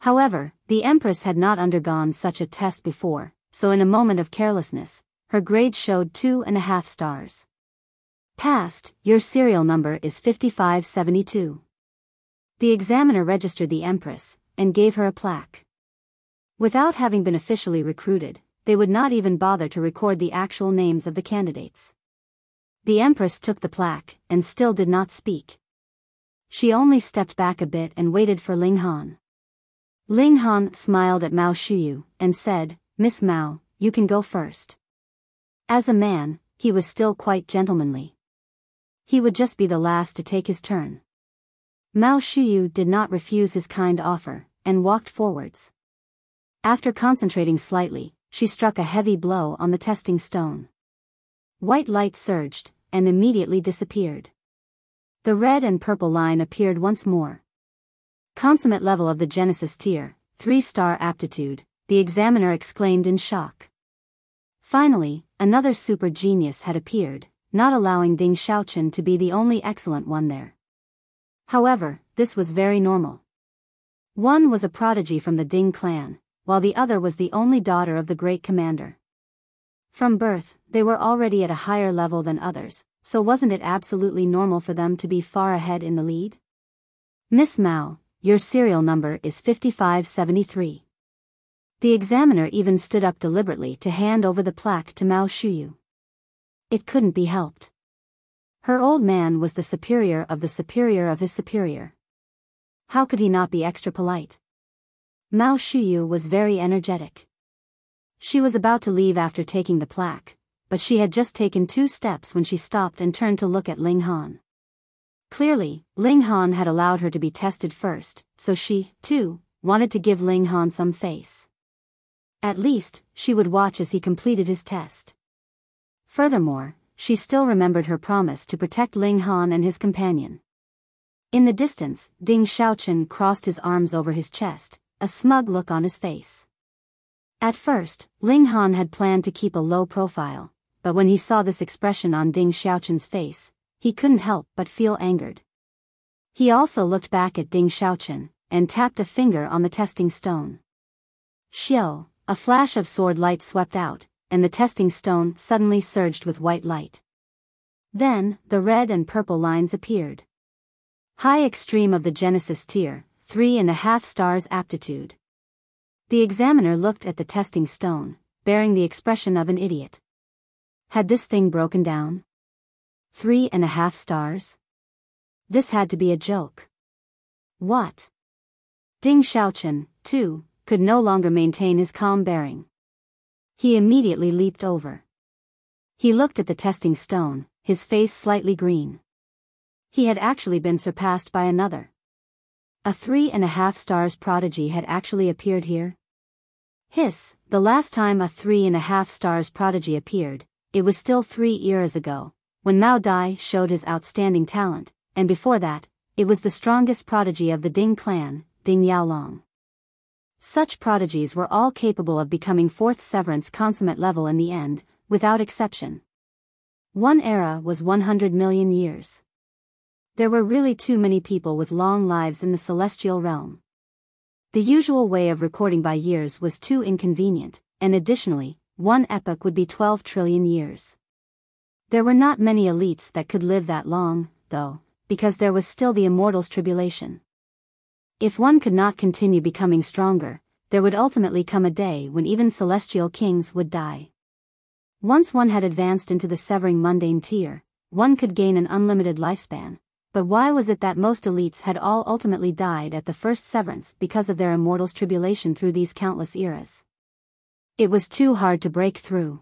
However, the Empress had not undergone such a test before, so in a moment of carelessness, her grade showed 2.5 stars. Passed, your serial number is 5572. The examiner registered the Empress, and gave her a plaque. Without having been officially recruited, they would not even bother to record the actual names of the candidates. The Empress took the plaque, and still did not speak. She only stepped back a bit and waited for Ling Han. Ling Han smiled at Mao Shuyu, and said, "Miss Mao, you can go first." As a man, he was still quite gentlemanly. He would just be the last to take his turn. Mao Shuyu did not refuse his kind offer, and walked forwards. After concentrating slightly, she struck a heavy blow on the testing stone. White light surged, and immediately disappeared. The red and purple line appeared once more. Consummate level of the Genesis tier, 3-star aptitude, the examiner exclaimed in shock. Finally, another super genius had appeared, not allowing Ding Xiaochen to be the only excellent one there. However, this was very normal. One was a prodigy from the Ding clan, while the other was the only daughter of the great commander. From birth, they were already at a higher level than others, so wasn't it absolutely normal for them to be far ahead in the lead? Miss Mao, your serial number is 5573. The examiner even stood up deliberately to hand over the plaque to Mao Shuyu. It couldn't be helped. Her old man was the superior of his superior. How could he not be extra polite? Mao Shuyu was very energetic. She was about to leave after taking the plaque, but she had just taken 2 steps when she stopped and turned to look at Ling Han. Clearly, Ling Han had allowed her to be tested first, so she, too, wanted to give Ling Han some face. At least, she would watch as he completed his test. Furthermore, she still remembered her promise to protect Ling Han and his companion. In the distance, Ding Xiaochen crossed his arms over his chest, a smug look on his face. At first, Ling Han had planned to keep a low profile, but when he saw this expression on Ding Xiaochen's face, he couldn't help but feel angered. He also looked back at Ding Xiaochen, and tapped a finger on the testing stone. Xiao, a flash of sword light swept out, and the testing stone suddenly surged with white light. Then, the red and purple lines appeared. High extreme of the Genesis tier, 3.5 stars aptitude. The examiner looked at the testing stone, bearing the expression of an idiot. Had this thing broken down? 3.5 stars? This had to be a joke. What? Ding Xiaochen, too, could no longer maintain his calm bearing. He immediately leaped over. He looked at the testing stone, his face slightly green. He had actually been surpassed by another. A 3.5 stars prodigy had actually appeared here? Hiss, the last time a 3.5 stars prodigy appeared, it was still 3 eras ago, when Mao Dai showed his outstanding talent, and before that, it was the strongest prodigy of the Ding clan, Ding Yaolong. Such prodigies were all capable of becoming 4th severance consummate level in the end, without exception. One era was 100 million years. There were really too many people with long lives in the celestial realm. The usual way of recording by years was too inconvenient, and additionally, one epoch would be 12 trillion years. There were not many elites that could live that long, though, because there was still the immortals' tribulation. If one could not continue becoming stronger, there would ultimately come a day when even celestial kings would die. Once one had advanced into the severing mundane tier, one could gain an unlimited lifespan. But why was it that most elites had all ultimately died at the first severance because of their immortals' tribulation through these countless eras? It was too hard to break through.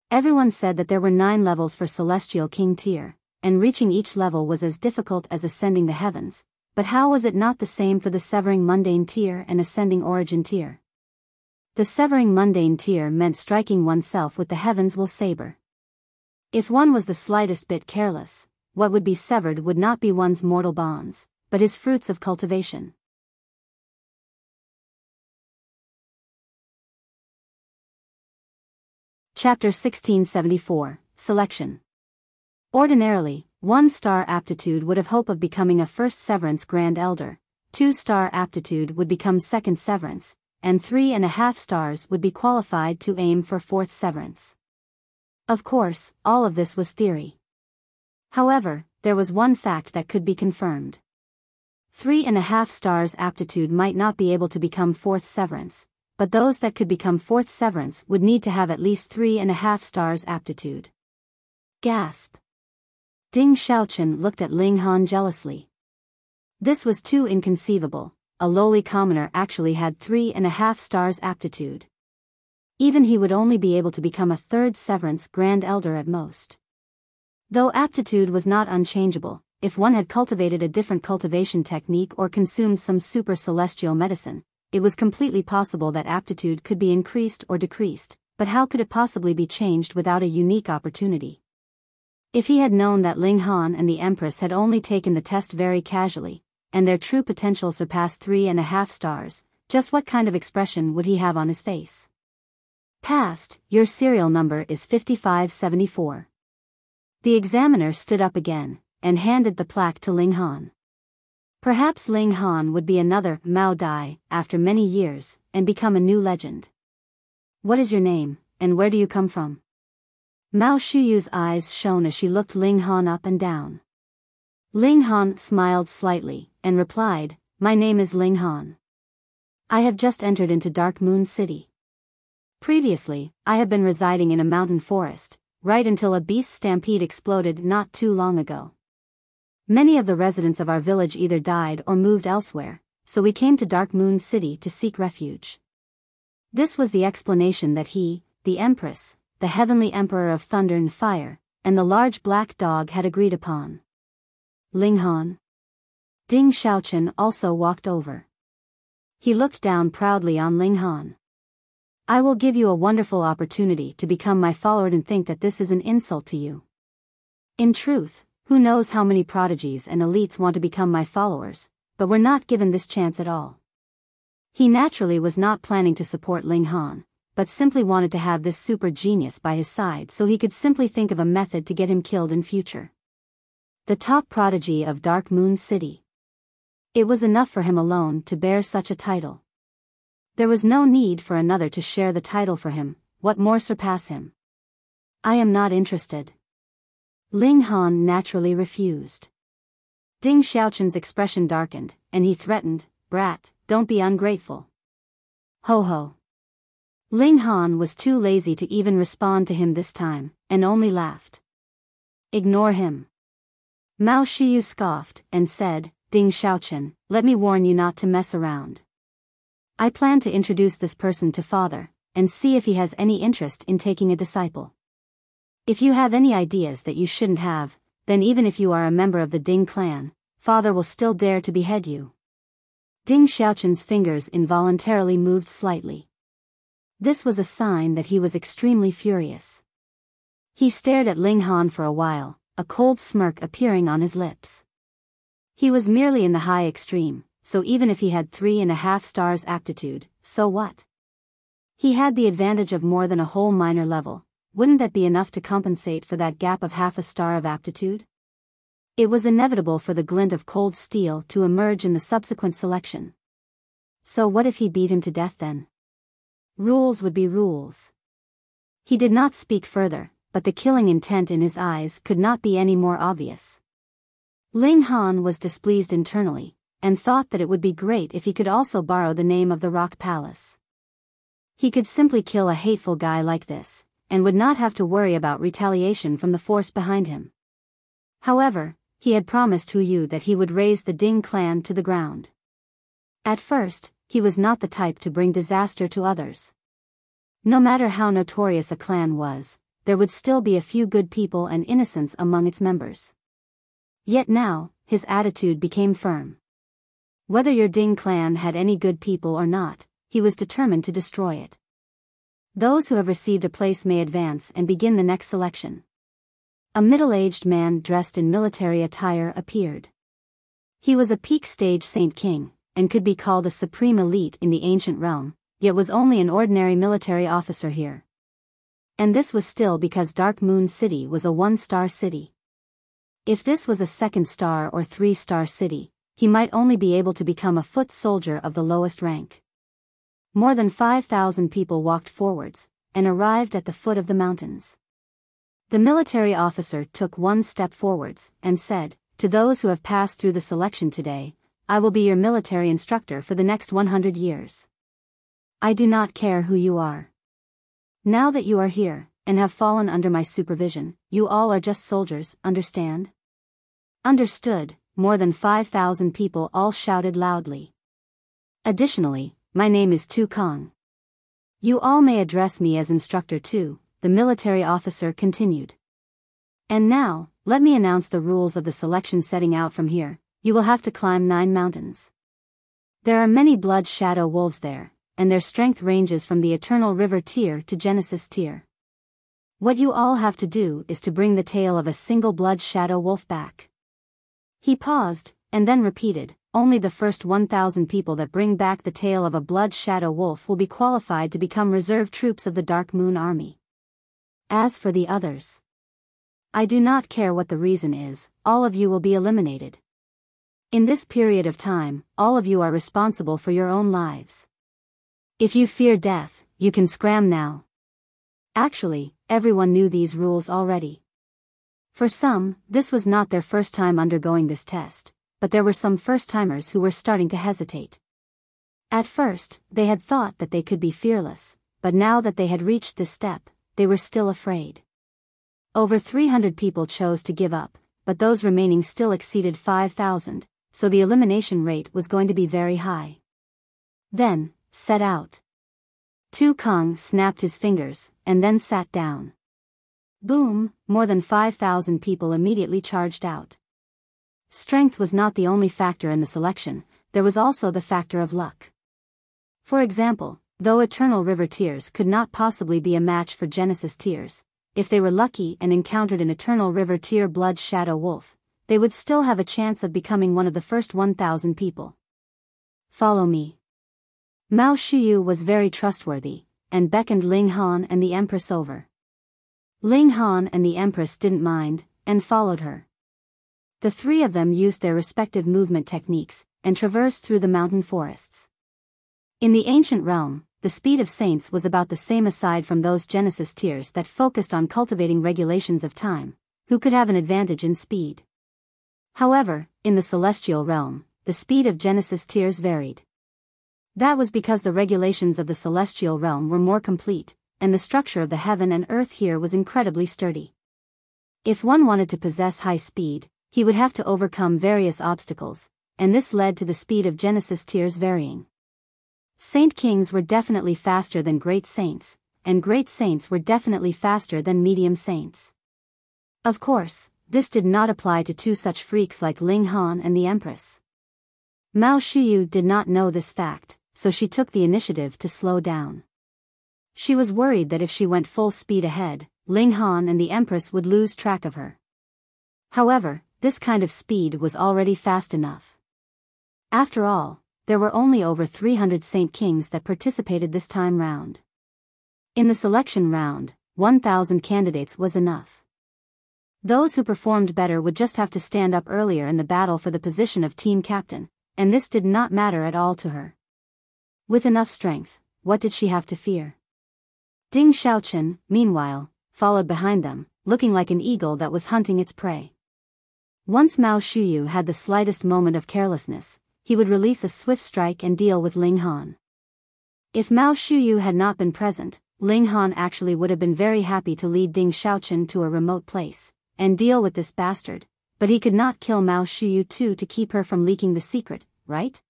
Everyone said that there were 9 levels for Celestial King tier, and reaching each level was as difficult as ascending the heavens, but how was it not the same for the Severing Mundane tier and Ascending Origin tier? The Severing Mundane tier meant striking oneself with the heavens will saber. If one was the slightest bit careless, what would be severed would not be one's mortal bonds, but his fruits of cultivation. Chapter 1674, Selection. Ordinarily, 1-star aptitude would have hope of becoming a first severance Grand Elder, 2-star aptitude would become second severance, and 3.5 stars would be qualified to aim for 4th severance. Of course, all of this was theory. However, there was one fact that could be confirmed. 3.5 stars aptitude might not be able to become 4th severance, but those that could become 4th severance would need to have at least 3.5 stars aptitude. Gasp. Ding Xiaochen looked at Ling Han jealously. This was too inconceivable. A lowly commoner actually had 3.5 stars aptitude. Even he would only be able to become a 3rd severance Grand Elder at most. Though aptitude was not unchangeable, if one had cultivated a different cultivation technique or consumed some super celestial medicine, it was completely possible that aptitude could be increased or decreased, but how could it possibly be changed without a unique opportunity? If he had known that Ling Han and the Empress had only taken the test very casually, and their true potential surpassed 3.5 stars, just what kind of expression would he have on his face? Passed, your serial number is 5574. The examiner stood up again, and handed the plaque to Ling Han. Perhaps Ling Han would be another Mao Dai after many years, and become a new legend. What is your name, and where do you come from? Mao Shuyu's eyes shone as she looked Ling Han up and down. Ling Han smiled slightly, and replied, my name is Ling Han. I have just entered into Dark Moon City. Previously, I have been residing in a mountain forest, right until a beast stampede exploded not too long ago. Many of the residents of our village either died or moved elsewhere, so we came to Dark Moon City to seek refuge. This was the explanation that he, the Empress, the Heavenly Emperor of Thunder and Fire, and the large black dog had agreed upon. Ling Han. Ding Xiaochen also walked over. He looked down proudly on Ling Han. I will give you a wonderful opportunity to become my follower and think that this is an insult to you. In truth, who knows how many prodigies and elites want to become my followers, but were not given this chance at all. He naturally was not planning to support Ling Han, but simply wanted to have this super genius by his side so he could simply think of a method to get him killed in future. The top prodigy of Dark Moon City. It was enough for him alone to bear such a title. There was no need for another to share the title for him, what more surpass him? I am not interested. Ling Han naturally refused. Ding Xiaochen's expression darkened, and he threatened, brat, don't be ungrateful. Ho ho. Ling Han was too lazy to even respond to him this time, and only laughed. Ignore him. Mao Shiyu scoffed, and said, Ding Xiaochen, let me warn you not to mess around. I plan to introduce this person to Father, and see if he has any interest in taking a disciple. If you have any ideas that you shouldn't have, then even if you are a member of the Ding clan, Father will still dare to behead you. Ding Xiaochen's fingers involuntarily moved slightly. This was a sign that he was extremely furious. He stared at Ling Han for a while, a cold smirk appearing on his lips. He was merely in the high extreme, so even if he had 3.5 stars aptitude, so what? He had the advantage of more than a whole minor level. Wouldn't that be enough to compensate for that gap of half a star of aptitude? It was inevitable for the glint of cold steel to emerge in the subsequent selection. So what if he beat him to death then? Rules would be rules. He did not speak further, but the killing intent in his eyes could not be any more obvious. Ling Han was displeased internally, and thought that it would be great if he could also borrow the name of the Rock Palace. He could simply kill a hateful guy like this, and would not have to worry about retaliation from the force behind him. However, he had promised Hu Yu that he would raze the Ding clan to the ground. At first, he was not the type to bring disaster to others. No matter how notorious a clan was, there would still be a few good people and innocents among its members. Yet now, his attitude became firm. Whether your Ding clan had any good people or not, he was determined to destroy it. Those who have received a place may advance and begin the next selection. A middle-aged man dressed in military attire appeared. He was a peak stage Saint King, and could be called a supreme elite in the ancient realm, yet was only an ordinary military officer here. And this was still because Dark Moon City was a 1-star city. If this was a 2-star or 3-star city, he might only be able to become a foot soldier of the lowest rank. More than 5,000 people walked forwards, and arrived at the foot of the mountains. The military officer took one step forwards, and said, "To those who have passed through the selection today, I will be your military instructor for the next 100 years. I do not care who you are. Now that you are here, and have fallen under my supervision, you all are just soldiers, understand?" Understood, more than 5,000 people all shouted loudly. Additionally, my name is Tu Kong. You all may address me as instructor too, the military officer continued. And now, let me announce the rules of the selection setting out from here. You will have to climb 9 mountains. There are many blood shadow wolves there, and their strength ranges from the Eternal River tier to Genesis tier. What you all have to do is to bring the tail of a single blood shadow wolf back. He paused, and then repeated, only the first 1,000 people that bring back the tail of a blood shadow wolf will be qualified to become reserve troops of the Dark Moon Army. As for the others, I do not care what the reason is, all of you will be eliminated. In this period of time, all of you are responsible for your own lives. If you fear death, you can scram now. Actually, everyone knew these rules already. For some, this was not their first time undergoing this test, but there were some first-timers who were starting to hesitate. At first, they had thought that they could be fearless, but now that they had reached this step, they were still afraid. Over 300 people chose to give up, but those remaining still exceeded 5,000, so the elimination rate was going to be very high. Then, set out. Tu Kong snapped his fingers, and then sat down. Boom, more than 5,000 people immediately charged out. Strength was not the only factor in the selection, there was also the factor of luck. For example, though Eternal River tiers could not possibly be a match for Genesis tiers, if they were lucky and encountered an Eternal River tier blood shadow wolf, they would still have a chance of becoming one of the first 1,000 people. Follow me. Mao Shuyu was very trustworthy, and beckoned Ling Han and the Empress over. Ling Han and the Empress didn't mind, and followed her. The three of them used their respective movement techniques, and traversed through the mountain forests. In the ancient realm, the speed of saints was about the same aside from those Genesis tiers that focused on cultivating regulations of time, who could have an advantage in speed. However, in the celestial realm, the speed of Genesis tiers varied. That was because the regulations of the celestial realm were more complete, and the structure of the heaven and earth here was incredibly sturdy. If one wanted to possess high speed, he would have to overcome various obstacles, and this led to the speed of Genesis tiers varying. Saint Kings were definitely faster than Great Saints, and Great Saints were definitely faster than Medium Saints. Of course, this did not apply to two such freaks like Ling Han and the Empress. Mao Shuyu did not know this fact, so she took the initiative to slow down. She was worried that if she went full speed ahead, Ling Han and the Empress would lose track of her. However, this kind of speed was already fast enough. After all, there were only over 300 Saint Kings that participated this time round. In the selection round, 1,000 candidates was enough. Those who performed better would just have to stand up earlier in the battle for the position of team captain, and this did not matter at all to her. With enough strength, what did she have to fear? Ding Xiaochen, meanwhile, followed behind them, looking like an eagle that was hunting its prey. Once Mao Shuyu had the slightest moment of carelessness, he would release a swift strike and deal with Ling Han. If Mao Shuyu had not been present, Ling Han actually would have been very happy to lead Ding Xiaochen to a remote place and deal with this bastard, but he could not kill Mao Shuyu too to keep her from leaking the secret, right?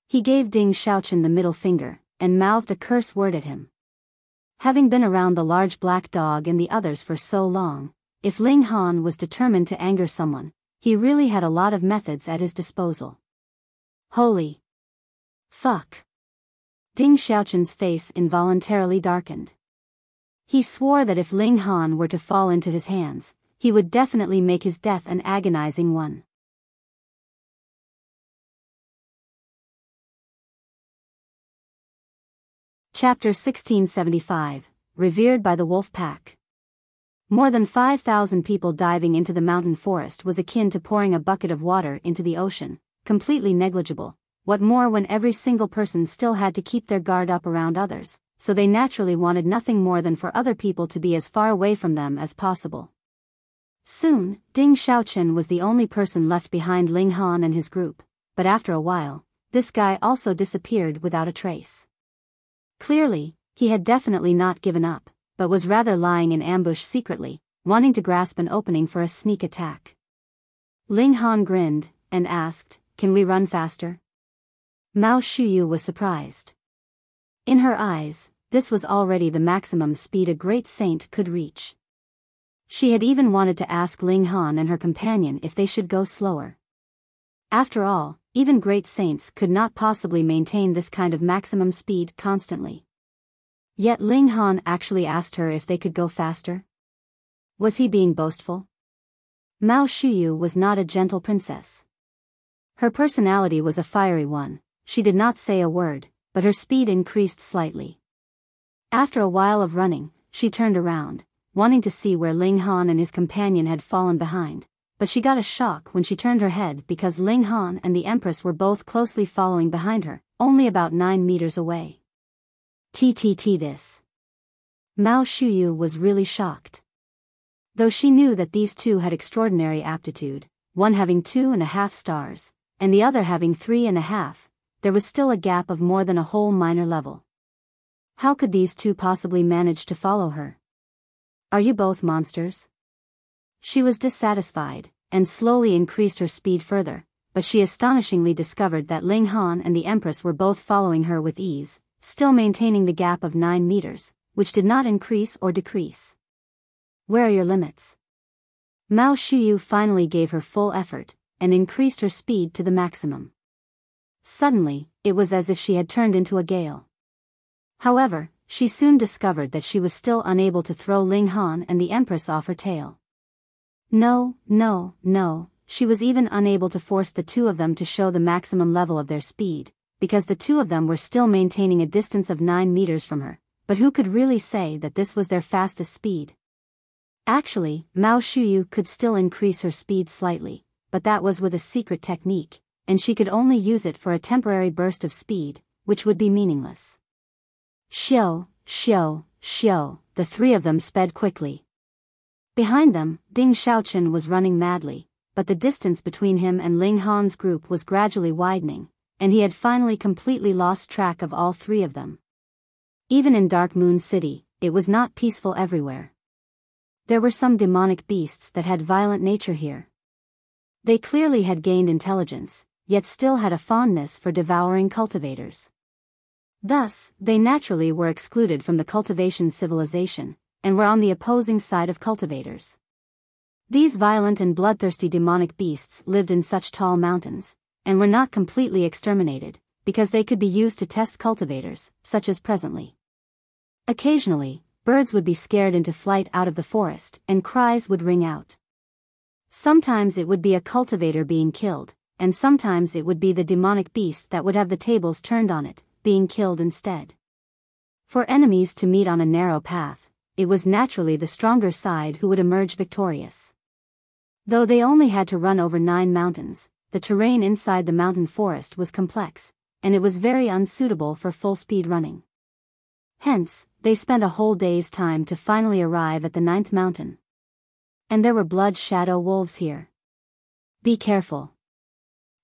He gave Ding Xiaochen the middle finger and mouthed a curse word at him. Having been around the large black dog and the others for so long, if Ling Han was determined to anger someone, he really had a lot of methods at his disposal. Holy fuck! Ding Xiaochen's face involuntarily darkened. He swore that if Ling Han were to fall into his hands, he would definitely make his death an agonizing one. Chapter 1675, Revered by the Wolf Pack. More than 5,000 people diving into the mountain forest was akin to pouring a bucket of water into the ocean, completely negligible. What more when every single person still had to keep their guard up around others, so they naturally wanted nothing more than for other people to be as far away from them as possible. Soon, Ding Xiaochen was the only person left behind Ling Han and his group, but after a while, this guy also disappeared without a trace. Clearly, he had definitely not given up, but was rather lying in ambush secretly, wanting to grasp an opening for a sneak attack. Ling Han grinned and asked, "Can we run faster?" Mao Shuyu was surprised. In her eyes, this was already the maximum speed a great saint could reach. She had even wanted to ask Ling Han and her companion if they should go slower. After all, even great saints could not possibly maintain this kind of maximum speed constantly. Yet Ling Han actually asked her if they could go faster. Was he being boastful? Mao Shuyu was not a gentle princess. Her personality was a fiery one. She did not say a word, but her speed increased slightly. After a while of running, she turned around, wanting to see where Ling Han and his companion had fallen behind, but she got a shock when she turned her head because Ling Han and the Empress were both closely following behind her, only about 9 meters away. This. Mao Shuyu was really shocked. Though she knew that these two had extraordinary aptitude, one having 2.5 stars, and the other having 3.5, there was still a gap of more than a whole minor level. How could these two possibly manage to follow her? Are you both monsters? She was dissatisfied, and slowly increased her speed further, but she astonishingly discovered that Ling Han and the Empress were both following her with ease, still maintaining the gap of 9 meters, which did not increase or decrease. Where are your limits? Mao Shuyu finally gave her full effort, and increased her speed to the maximum. Suddenly, it was as if she had turned into a gale. However, she soon discovered that she was still unable to throw Ling Han and the Empress off her tail. No, she was even unable to force the two of them to show the maximum level of their speed, because the two of them were still maintaining a distance of 9 meters from her, but who could really say that this was their fastest speed? Actually, Mao Shuyu could still increase her speed slightly, but that was with a secret technique, and she could only use it for a temporary burst of speed, which would be meaningless. Xiao, the three of them sped quickly. Behind them, Ding Xiaochen was running madly, but the distance between him and Ling Han's group was gradually widening, and he had finally completely lost track of all three of them. Even in Dark Moon City, it was not peaceful everywhere. There were some demonic beasts that had violent nature here. They clearly had gained intelligence, yet still had a fondness for devouring cultivators. Thus, they naturally were excluded from the cultivation civilization, and were on the opposing side of cultivators. These violent and bloodthirsty demonic beasts lived in such tall mountains, and were not completely exterminated, because they could be used to test cultivators, such as presently. Occasionally, birds would be scared into flight out of the forest, and cries would ring out. Sometimes it would be a cultivator being killed, and sometimes it would be the demonic beast that would have the tables turned on it, being killed instead. For enemies to meet on a narrow path, it was naturally the stronger side who would emerge victorious. Though they only had to run over 9 mountains, the terrain inside the mountain forest was complex, and it was very unsuitable for full-speed running. Hence, they spent a whole day's time to finally arrive at the 9th mountain. And there were blood shadow wolves here. Be careful.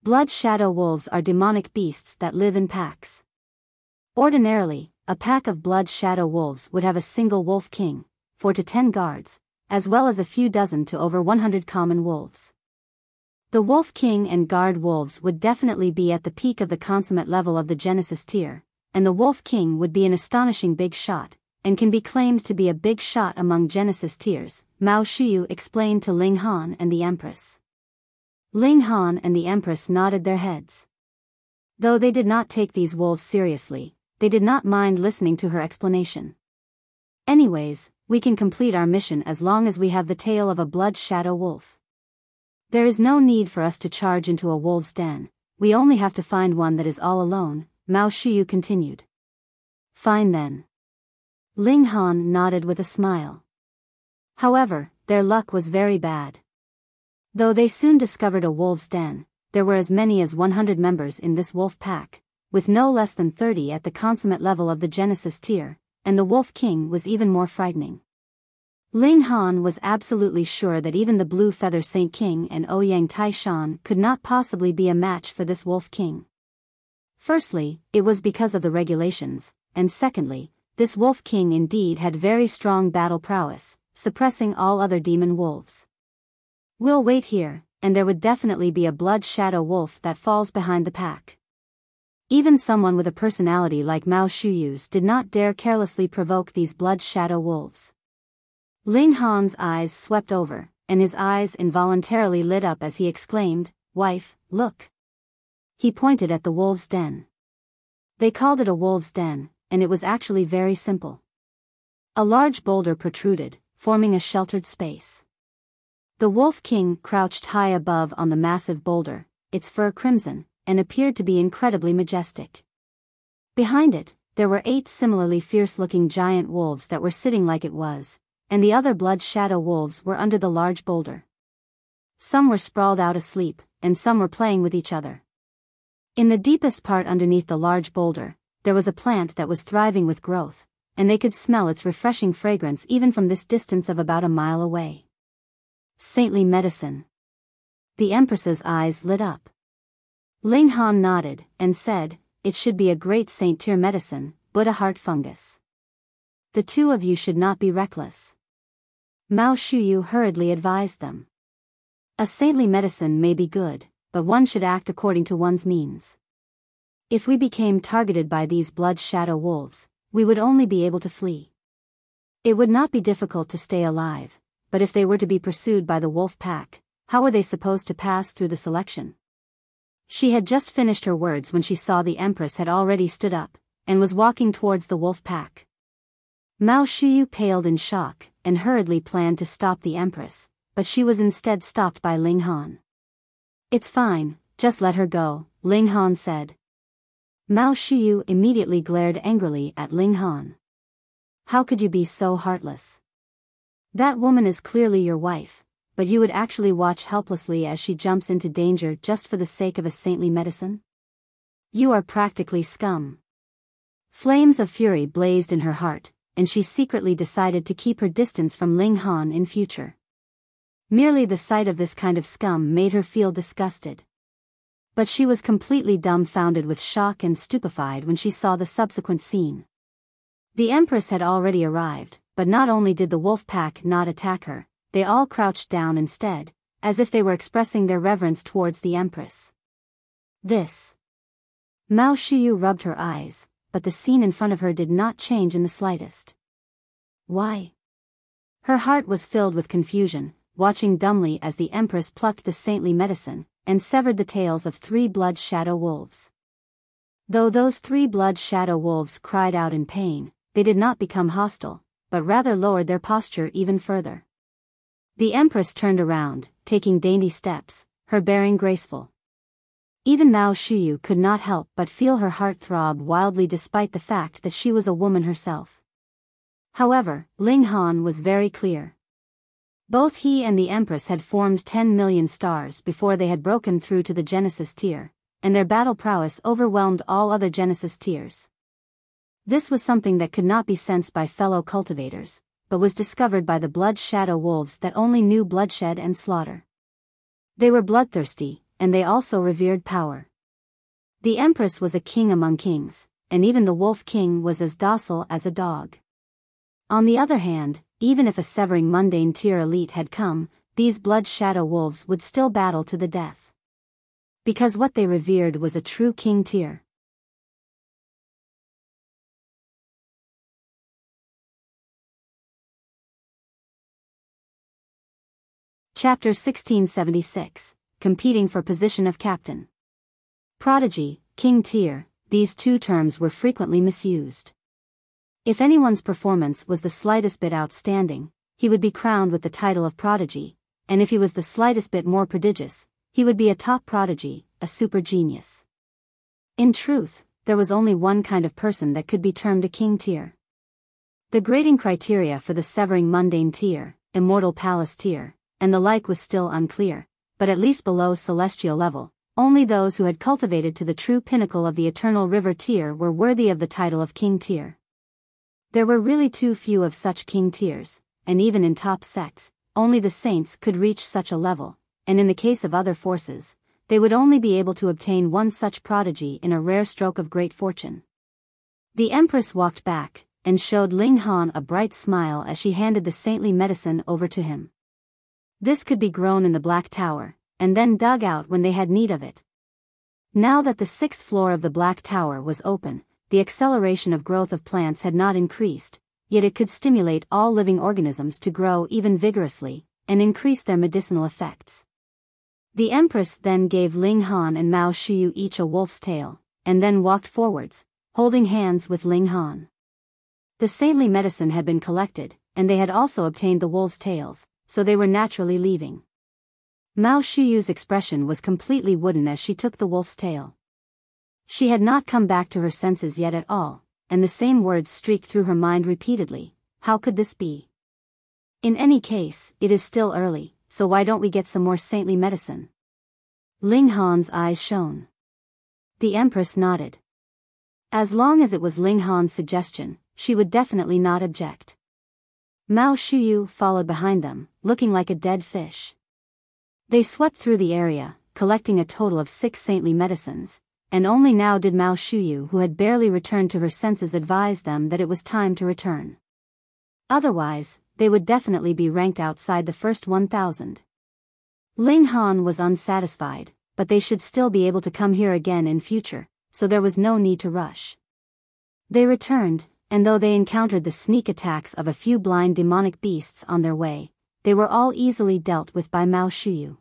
Blood shadow wolves are demonic beasts that live in packs. Ordinarily, a pack of blood shadow wolves would have a single wolf king, 4 to 10 guards, as well as a few dozen to over 100 common wolves. The wolf king and guard wolves would definitely be at the peak of the consummate level of the Genesis tier, and the wolf king would be an astonishing big shot, and can be claimed to be a big shot among Genesis tiers, Mao Shiyu explained to Ling Han and the Empress. Ling Han and the Empress nodded their heads. Though they did not take these wolves seriously, they did not mind listening to her explanation. Anyways, we can complete our mission as long as we have the tail of a blood shadow wolf. There is no need for us to charge into a wolf's den, we only have to find one that is all alone, Mao Shiyu continued. Fine then. Ling Han nodded with a smile. However, their luck was very bad. Though they soon discovered a wolf's den, there were as many as 100 members in this wolf pack, with no less than 30 at the consummate level of the Genesis tier, and the Wolf King was even more frightening. Ling Han was absolutely sure that even the Blue Feather Saint King and Ouyang Taishan could not possibly be a match for this Wolf King. Firstly, it was because of the regulations, and secondly, this Wolf King indeed had very strong battle prowess, suppressing all other demon wolves. We'll wait here, and there would definitely be a blood shadow wolf that falls behind the pack. Even someone with a personality like Mao Shiyu's did not dare carelessly provoke these blood shadow wolves. Ling Han's eyes swept over, and his eyes involuntarily lit up as he exclaimed, "Wife, look!" He pointed at the wolves' den. They called it a wolves' den, and it was actually very simple. A large boulder protruded, forming a sheltered space. The Wolf King crouched high above on the massive boulder, its fur crimson, and appeared to be incredibly majestic. Behind it, there were 8 similarly fierce-looking giant wolves that were sitting like it was, and the other blood shadow wolves were under the large boulder. Some were sprawled out asleep, and some were playing with each other. In the deepest part underneath the large boulder, there was a plant that was thriving with growth, and they could smell its refreshing fragrance even from this distance of about a mile away. Saintly medicine. The Empress's eyes lit up. Ling Han nodded, and said, "It should be a great saint-tier medicine, Buddha heart fungus. The 2 of you should not be reckless." Mao Shiyu hurriedly advised them. A saintly medicine may be good, but one should act according to one's means. If we became targeted by these blood shadow wolves, we would only be able to flee. It would not be difficult to stay alive, but if they were to be pursued by the wolf pack, how were they supposed to pass through the selection? She had just finished her words when she saw the Empress had already stood up, and was walking towards the wolf pack. Mao Shiyu paled in shock, and hurriedly planned to stop the Empress, but she was instead stopped by Ling Han. "It's fine, just let her go," Ling Han said. Mao Shiyu immediately glared angrily at Ling Han. "How could you be so heartless? That woman is clearly your wife, but you would actually watch helplessly as she jumps into danger just for the sake of a saintly medicine? You are practically scum." Flames of fury blazed in her heart, and she secretly decided to keep her distance from Ling Han in future. Merely the sight of this kind of scum made her feel disgusted. But she was completely dumbfounded with shock and stupefied when she saw the subsequent scene. The Empress had already arrived, but not only did the wolf pack not attack her, they all crouched down instead, as if they were expressing their reverence towards the Empress. This. Mao Shiyu rubbed her eyes, but the scene in front of her did not change in the slightest. Why? Her heart was filled with confusion, watching dumbly as the Empress plucked the saintly medicine, and severed the tails of 3 blood shadow wolves. Though those 3 blood shadow wolves cried out in pain, they did not become hostile, but rather lowered their posture even further. The Empress turned around, taking dainty steps, her bearing graceful. Even Mao Shuyu could not help but feel her heart throb wildly despite the fact that she was a woman herself. However, Ling Han was very clear. Both he and the Empress had formed 10 million stars before they had broken through to the Genesis tier, and their battle prowess overwhelmed all other Genesis tiers. This was something that could not be sensed by fellow cultivators, but was discovered by the blood shadow wolves that only knew bloodshed and slaughter. They were bloodthirsty, and they also revered power. The Empress was a king among kings, and even the Wolf King was as docile as a dog. On the other hand, even if a severing mundane tier elite had come, these blood shadow wolves would still battle to the death. Because what they revered was a true king tier. Chapter 1676, Competing for Position of Captain. Prodigy, King Tier, these two terms were frequently misused. If anyone's performance was the slightest bit outstanding, he would be crowned with the title of prodigy, and if he was the slightest bit more prodigious, he would be a top prodigy, a super genius. In truth, there was only one kind of person that could be termed a king tier. The grading criteria for the severing mundane tier, immortal palace tier, and the like was still unclear, but at least below celestial level, only those who had cultivated to the true pinnacle of the eternal river tier were worthy of the title of king tier. There were really too few of such king tiers, and even in top sects, only the saints could reach such a level, and in the case of other forces, they would only be able to obtain one such prodigy in a rare stroke of great fortune. The Empress walked back, and showed Ling Han a bright smile as she handed the saintly medicine over to him. This could be grown in the Black Tower, and then dug out when they had need of it. Now that the 6th floor of the Black Tower was open, the acceleration of growth of plants had not increased, yet it could stimulate all living organisms to grow even vigorously, and increase their medicinal effects. The Empress then gave Ling Han and Mao Shuyu each a wolf's tail, and then walked forwards, holding hands with Ling Han. The saintly medicine had been collected, and they had also obtained the wolves' tails, so they were naturally leaving. Mao Shuyu's expression was completely wooden as she took the wolf's tail. She had not come back to her senses yet at all, and the same words streaked through her mind repeatedly. How could this be? In any case, it is still early, so why don't we get some more saintly medicine? Ling Han's eyes shone. The Empress nodded. As long as it was Ling Han's suggestion, she would definitely not object. Mao Shuyu followed behind them, looking like a dead fish. They swept through the area, collecting a total of 6 saintly medicines, and only now did Mao Shuyu, who had barely returned to her senses, advise them that it was time to return. Otherwise, they would definitely be ranked outside the first 1,000. Ling Han was unsatisfied, but they should still be able to come here again in future, so there was no need to rush. They returned, and though they encountered the sneak attacks of a few blind demonic beasts on their way, they were all easily dealt with by Mao Shuyu.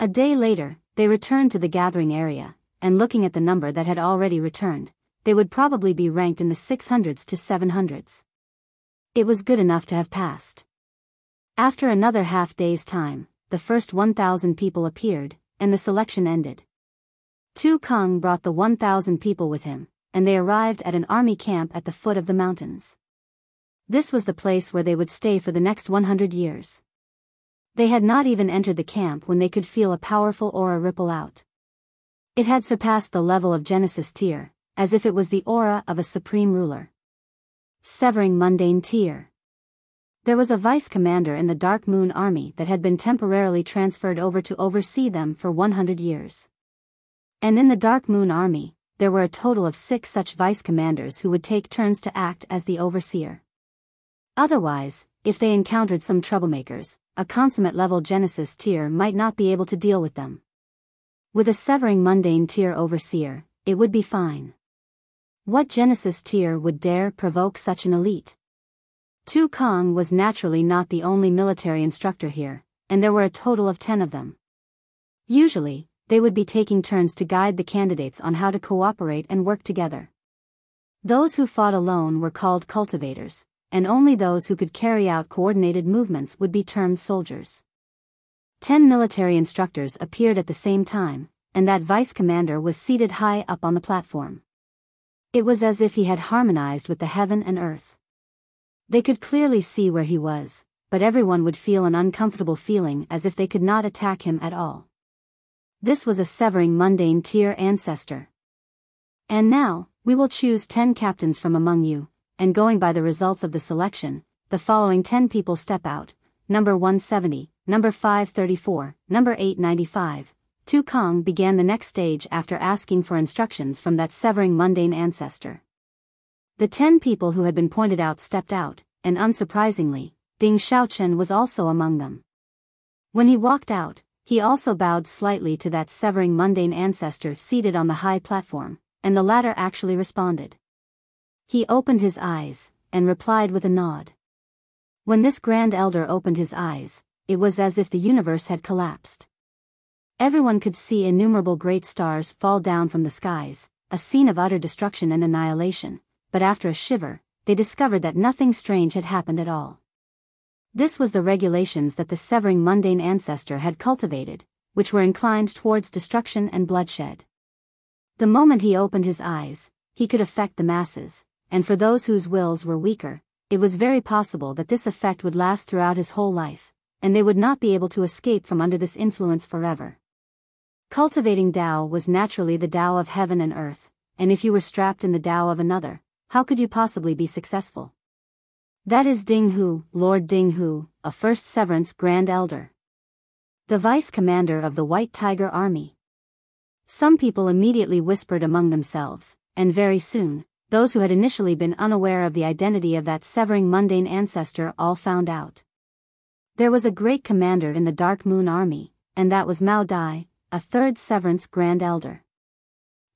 A day later, they returned to the gathering area, and looking at the number that had already returned, they would probably be ranked in the 600s to 700s. It was good enough to have passed. After another half-day's time, the first 1,000 people appeared, and the selection ended. Tu Kung brought the 1,000 people with him, and they arrived at an army camp at the foot of the mountains. This was the place where they would stay for the next 100 years. They had not even entered the camp when they could feel a powerful aura ripple out. It had surpassed the level of Genesis tier, as if it was the aura of a supreme ruler. Severing mundane tier. There was a vice commander in the Dark Moon Army that had been temporarily transferred over to oversee them for 100 years. And in the Dark Moon Army, there were a total of 6 such vice commanders who would take turns to act as the overseer. Otherwise, if they encountered some troublemakers, a consummate level Genesis tier might not be able to deal with them. With a severing mundane tier overseer, it would be fine. What Genesis tier would dare provoke such an elite? Tu Kong was naturally not the only military instructor here, and there were a total of 10 of them. Usually, they would be taking turns to guide the candidates on how to cooperate and work together. Those who fought alone were called cultivators, and only those who could carry out coordinated movements would be termed soldiers. 10 military instructors appeared at the same time, and that vice commander was seated high up on the platform. It was as if he had harmonized with the heaven and earth. They could clearly see where he was, but everyone would feel an uncomfortable feeling as if they could not attack him at all. This was a severing mundane tier ancestor. And now, we will choose 10 captains from among you, and going by the results of the selection, the following 10 people step out: number 170, number 534, number 895. Tu Kong began the next stage after asking for instructions from that severing mundane ancestor. The 10 people who had been pointed out stepped out, and unsurprisingly, Ding Xiaochen was also among them. When he walked out, he also bowed slightly to that severing mundane ancestor seated on the high platform, and the latter actually responded. He opened his eyes, and replied with a nod. When this grand elder opened his eyes, it was as if the universe had collapsed. Everyone could see innumerable great stars fall down from the skies, a scene of utter destruction and annihilation, but after a shiver, they discovered that nothing strange had happened at all. This was the regulations that the severing mundane ancestor had cultivated, which were inclined towards destruction and bloodshed. The moment he opened his eyes, he could affect the masses, and for those whose wills were weaker, it was very possible that this effect would last throughout his whole life, and they would not be able to escape from under this influence forever. Cultivating Tao was naturally the Tao of heaven and earth, and if you were strapped in the Tao of another, how could you possibly be successful? That is Ding Hu, Lord Ding Hu, a first severance Grand Elder. The vice commander of the White Tiger Army. Some people immediately whispered among themselves, and very soon, those who had initially been unaware of the identity of that severing mundane ancestor all found out. There was a great commander in the Dark Moon Army, and that was Mao Dai, a third severance Grand Elder.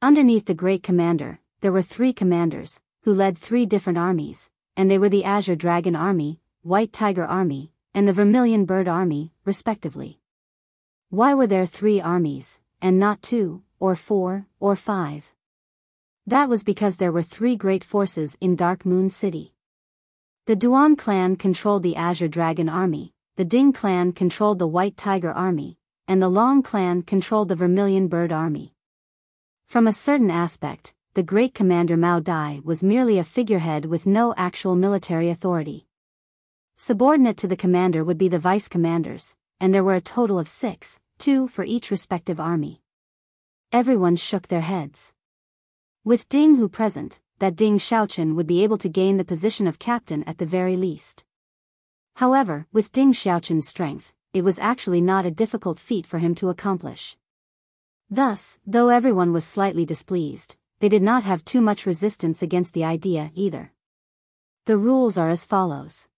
Underneath the great commander, there were 3 commanders, who led 3 different armies, and they were the Azure Dragon Army, White Tiger Army, and the Vermilion Bird Army, respectively. Why were there 3 armies, and not 2, or 4, or 5? That was because there were 3 great forces in Dark Moon City. The Duan clan controlled the Azure Dragon Army, the Ding clan controlled the White Tiger Army, and the Long clan controlled the Vermilion Bird Army. From a certain aspect, the great commander Mao Dai was merely a figurehead with no actual military authority. Subordinate to the commander would be the vice commanders, and there were a total of 6, 2 for each respective army. Everyone shook their heads. With Ding Hu present, that Ding Xiaochen would be able to gain the position of captain at the very least. However, with Ding Xiaochen's strength, it was actually not a difficult feat for him to accomplish. Thus, though everyone was slightly displeased, they did not have too much resistance against the idea either. The rules are as follows.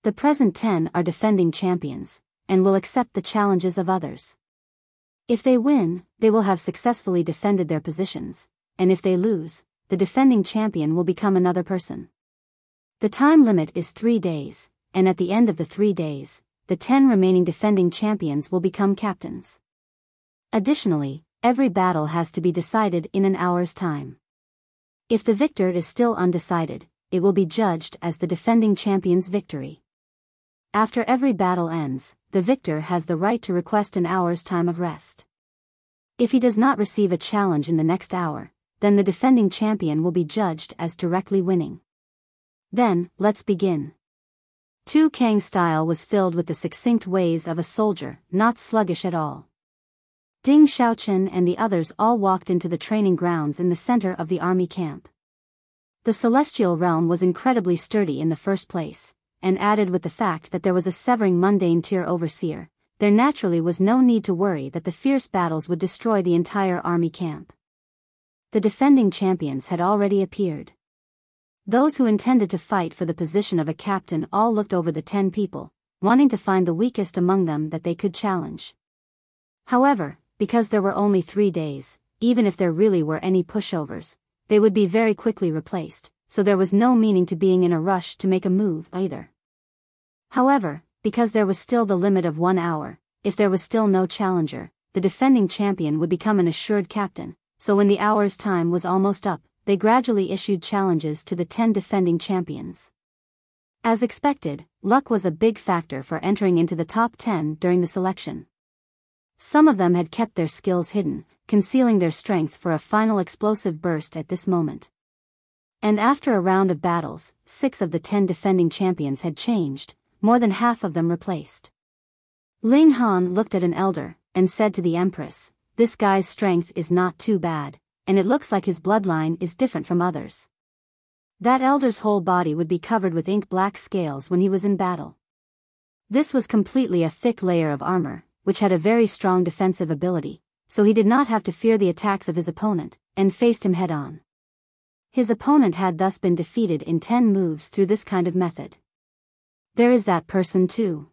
The present 10 are defending champions, and will accept the challenges of others. If they win, they will have successfully defended their positions, and if they lose, the defending champion will become another person. The time limit is 3 days, and at the end of the 3 days, the 10 remaining defending champions will become captains. Additionally, every battle has to be decided in an hour's time. If the victor is still undecided, it will be judged as the defending champion's victory. After every battle ends, the victor has the right to request an hour's time of rest. If he does not receive a challenge in the next hour, then the defending champion will be judged as directly winning. Then, let's begin. Tu Kang's style was filled with the succinct ways of a soldier, not sluggish at all. Ding Xiaochen and the others all walked into the training grounds in the center of the army camp. The celestial realm was incredibly sturdy in the first place, and added with the fact that there was a severing mundane tier overseer, there naturally was no need to worry that the fierce battles would destroy the entire army camp. The defending champions had already appeared. Those who intended to fight for the position of a captain all looked over the 10 people, wanting to find the weakest among them that they could challenge. However, because there were only 3 days, even if there really were any pushovers, they would be very quickly replaced, so there was no meaning to being in a rush to make a move either. However, because there was still the limit of 1 hour, if there was still no challenger, the defending champion would become an assured captain, so when the hour's time was almost up, they gradually issued challenges to the 10 defending champions. As expected, luck was a big factor for entering into the top 10 during the selection. Some of them had kept their skills hidden, concealing their strength for a final explosive burst at this moment. And after a round of battles, 6 of the 10 defending champions had changed, more than half of them replaced. Ling Han looked at an elder, and said to the Empress, "This guy's strength is not too bad, and it looks like his bloodline is different from others." That elder's whole body would be covered with ink-black scales when he was in battle. This was completely a thick layer of armor, which had a very strong defensive ability, so he did not have to fear the attacks of his opponent, and faced him head-on. His opponent had thus been defeated in 10 moves through this kind of method. There is that person too.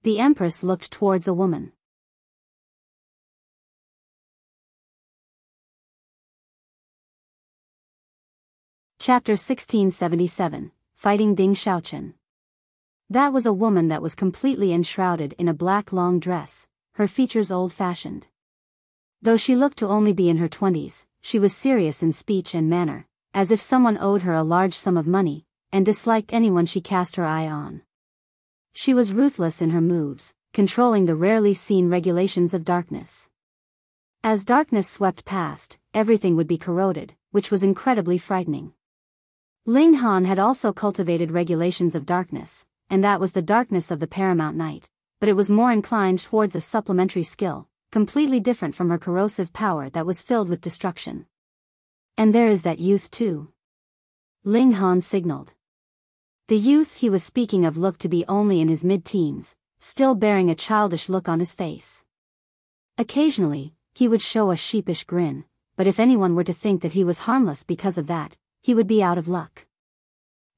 The Empress looked towards a woman. Chapter 1677, Fighting Ding Xiaochen. That was a woman that was completely enshrouded in a black long dress, her features old-fashioned. Though she looked to only be in her 20s, she was serious in speech and manner, as if someone owed her a large sum of money, and disliked anyone she cast her eye on. She was ruthless in her moves, controlling the rarely seen regulations of darkness. As darkness swept past, everything would be corroded, which was incredibly frightening. Ling Han had also cultivated regulations of darkness, and that was the darkness of the paramount night, but it was more inclined towards a supplementary skill, completely different from her corrosive power that was filled with destruction. "And there is that youth too," Ling Han signaled. The youth he was speaking of looked to be only in his mid-teens, still bearing a childish look on his face. Occasionally, he would show a sheepish grin, but if anyone were to think that he was harmless because of that, he would be out of luck.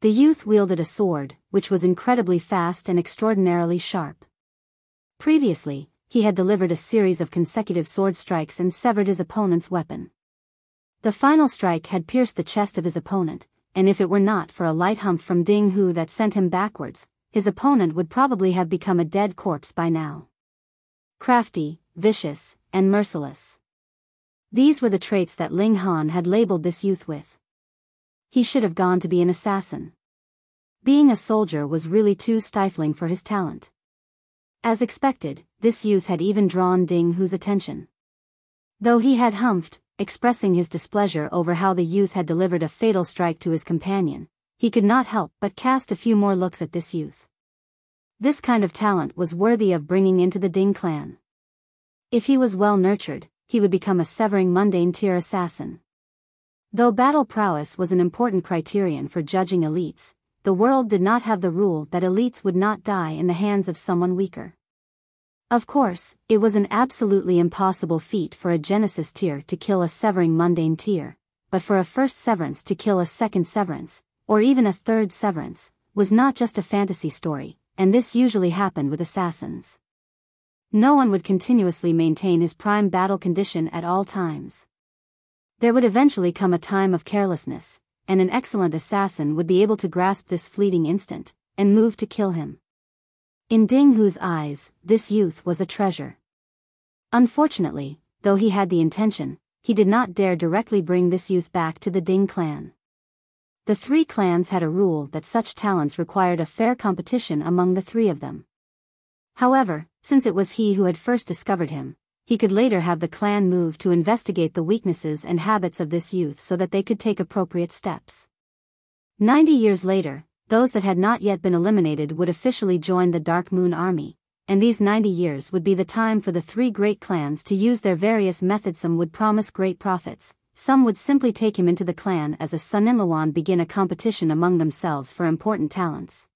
The youth wielded a sword, which was incredibly fast and extraordinarily sharp. Previously, he had delivered a series of consecutive sword strikes and severed his opponent's weapon. The final strike had pierced the chest of his opponent, and if it were not for a light hump from Ding Hu that sent him backwards, his opponent would probably have become a dead corpse by now. Crafty, vicious, and merciless. These were the traits that Ling Han had labeled this youth with. He should have gone to be an assassin. Being a soldier was really too stifling for his talent. As expected, this youth had even drawn Ding Hu's attention. Though he had humphed, expressing his displeasure over how the youth had delivered a fatal strike to his companion, he could not help but cast a few more looks at this youth. This kind of talent was worthy of bringing into the Ding clan. If he was well nurtured, he would become a severing Mundane tier assassin. Though battle prowess was an important criterion for judging elites, the world did not have the rule that elites would not die in the hands of someone weaker. Of course, it was an absolutely impossible feat for a Genesis tier to kill a severing Mundane tier, but for a first severance to kill a second severance, or even a third severance, was not just a fantasy story, and this usually happened with assassins. No one would continuously maintain his prime battle condition at all times. There would eventually come a time of carelessness, and an excellent assassin would be able to grasp this fleeting instant, and move to kill him. In Ding Hu's eyes, this youth was a treasure. Unfortunately, though he had the intention, he did not dare directly bring this youth back to the Ding clan. The 3 clans had a rule that such talents required a fair competition among the 3 of them. However, since it was he who had first discovered him, he could later have the clan move to investigate the weaknesses and habits of this youth so that they could take appropriate steps. 90 years later, those that had not yet been eliminated would officially join the Dark Moon Army, and these 90 years would be the time for the 3 great clans to use their various methods. Some would promise great profits, some would simply take him into the clan as a son-in-law, begin a competition among themselves for important talents.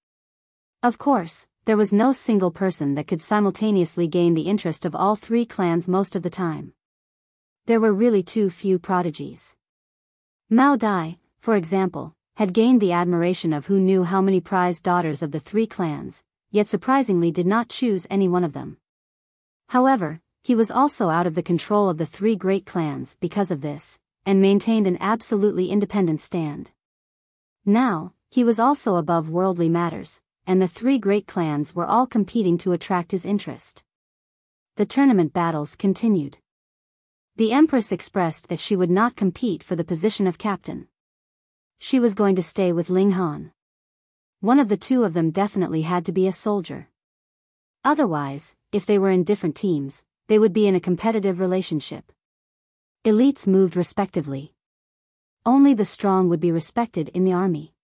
Of course, there was no single person that could simultaneously gain the interest of all 3 clans most of the time. There were really too few prodigies. Mao Dai, for example, had gained the admiration of who knew how many prized daughters of the 3 clans, yet surprisingly did not choose any one of them. However, he was also out of the control of the 3 great clans because of this, and maintained an absolutely independent stand. Now, he was also above worldly matters, and the 3 great clans were all competing to attract his interest. the tournament battles continued. The Empress expressed that she would not compete for the position of captain. She was going to stay with Ling Han. One of the two of them definitely had to be a soldier. Otherwise, if they were in different teams, they would be in a competitive relationship. Elites moved respectively. Only the strong would be respected in the army.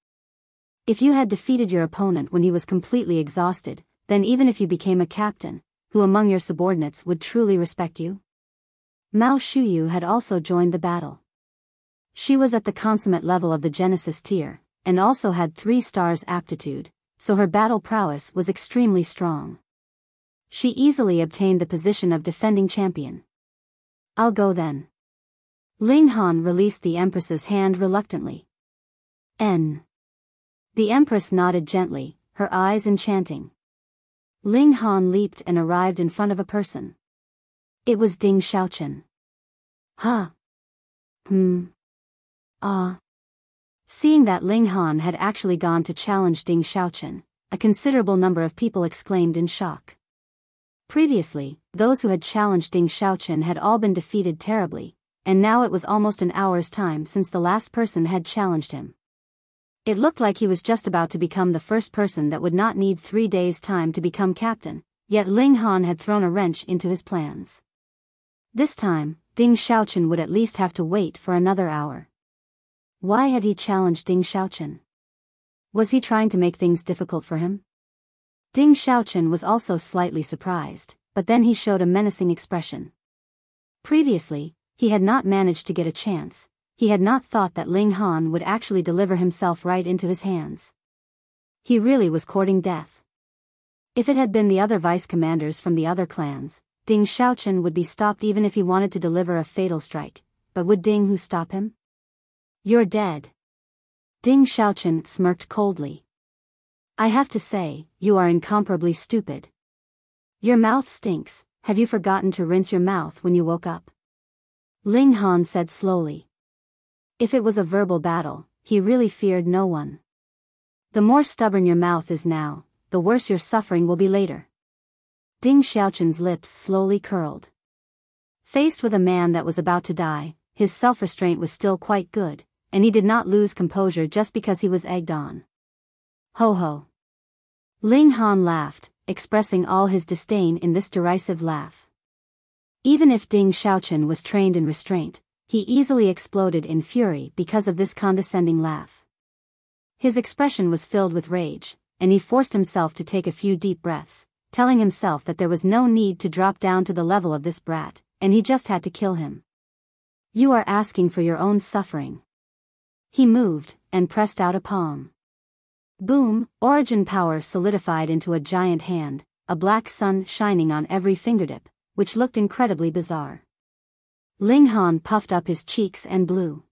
If you had defeated your opponent when he was completely exhausted, then even if you became a captain, who among your subordinates would truly respect you? Mao Shuyu had also joined the battle. She was at the consummate level of the Genesis tier, and also had 3 stars aptitude, so her battle prowess was extremely strong. She easily obtained the position of defending champion. I'll go then. Ling Han released the Empress's hand reluctantly. The Empress nodded gently, her eyes enchanting. Ling Han leaped and arrived in front of a person. It was Ding Xiaochen. Seeing that Ling Han had actually gone to challenge Ding Xiaochen, a considerable number of people exclaimed in shock. Previously, those who had challenged Ding Xiaochen had all been defeated terribly, and now it was almost an hour's time since the last person had challenged him. It looked like he was just about to become the first person that would not need 3 days' time to become captain, yet Ling Han had thrown a wrench into his plans. This time, Ding Xiaochen would at least have to wait for another hour. Why had he challenged Ding Xiaochen? Was he trying to make things difficult for him? Ding Xiaochen was also slightly surprised, but then he showed a menacing expression. Previously, he had not managed to get a chance. He had not thought that Ling Han would actually deliver himself right into his hands. He really was courting death. If it had been the other vice-commanders from the other clans, Ding Xiaochen would be stopped even if he wanted to deliver a fatal strike, but would Ding Hu stop him? You're dead. Ding Xiaochen smirked coldly. I have to say, you are incomparably stupid. Your mouth stinks. Have you forgotten to rinse your mouth when you woke up? Ling Han said slowly. If it was a verbal battle, he really feared no one. The more stubborn your mouth is now, the worse your suffering will be later. Ding Xiaochen's lips slowly curled. Faced with a man that was about to die, his self-restraint was still quite good, and he did not lose composure just because he was egged on. Ho ho. Ling Han laughed, expressing all his disdain in this derisive laugh. Even if Ding Xiaochen was trained in restraint, he easily exploded in fury because of this condescending laugh. His expression was filled with rage, and he forced himself to take a few deep breaths, telling himself that there was no need to drop down to the level of this brat, and he just had to kill him. You are asking for your own suffering. He moved, and pressed out a palm. Boom, origin power solidified into a giant hand, a black sun shining on every fingertip, which looked incredibly bizarre. Ling Han puffed up his cheeks and blew.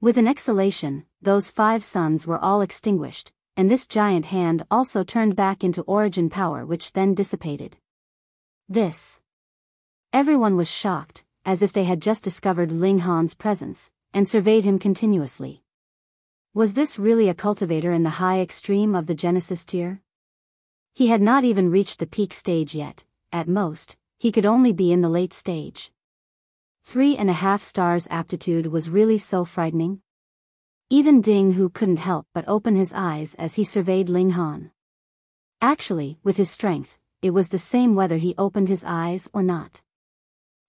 With an exhalation, those 5 suns were all extinguished, and this giant hand also turned back into origin power which then dissipated. Everyone was shocked, as if they had just discovered Ling Han's presence, and surveyed him continuously. Was this really a cultivator in the high extreme of the Genesis tier? He had not even reached the peak stage yet. At most, he could only be in the late stage. 3.5 stars aptitude was really so frightening? Even Ding Hu couldn't help but open his eyes as he surveyed Ling Han. Actually, with his strength, it was the same whether he opened his eyes or not.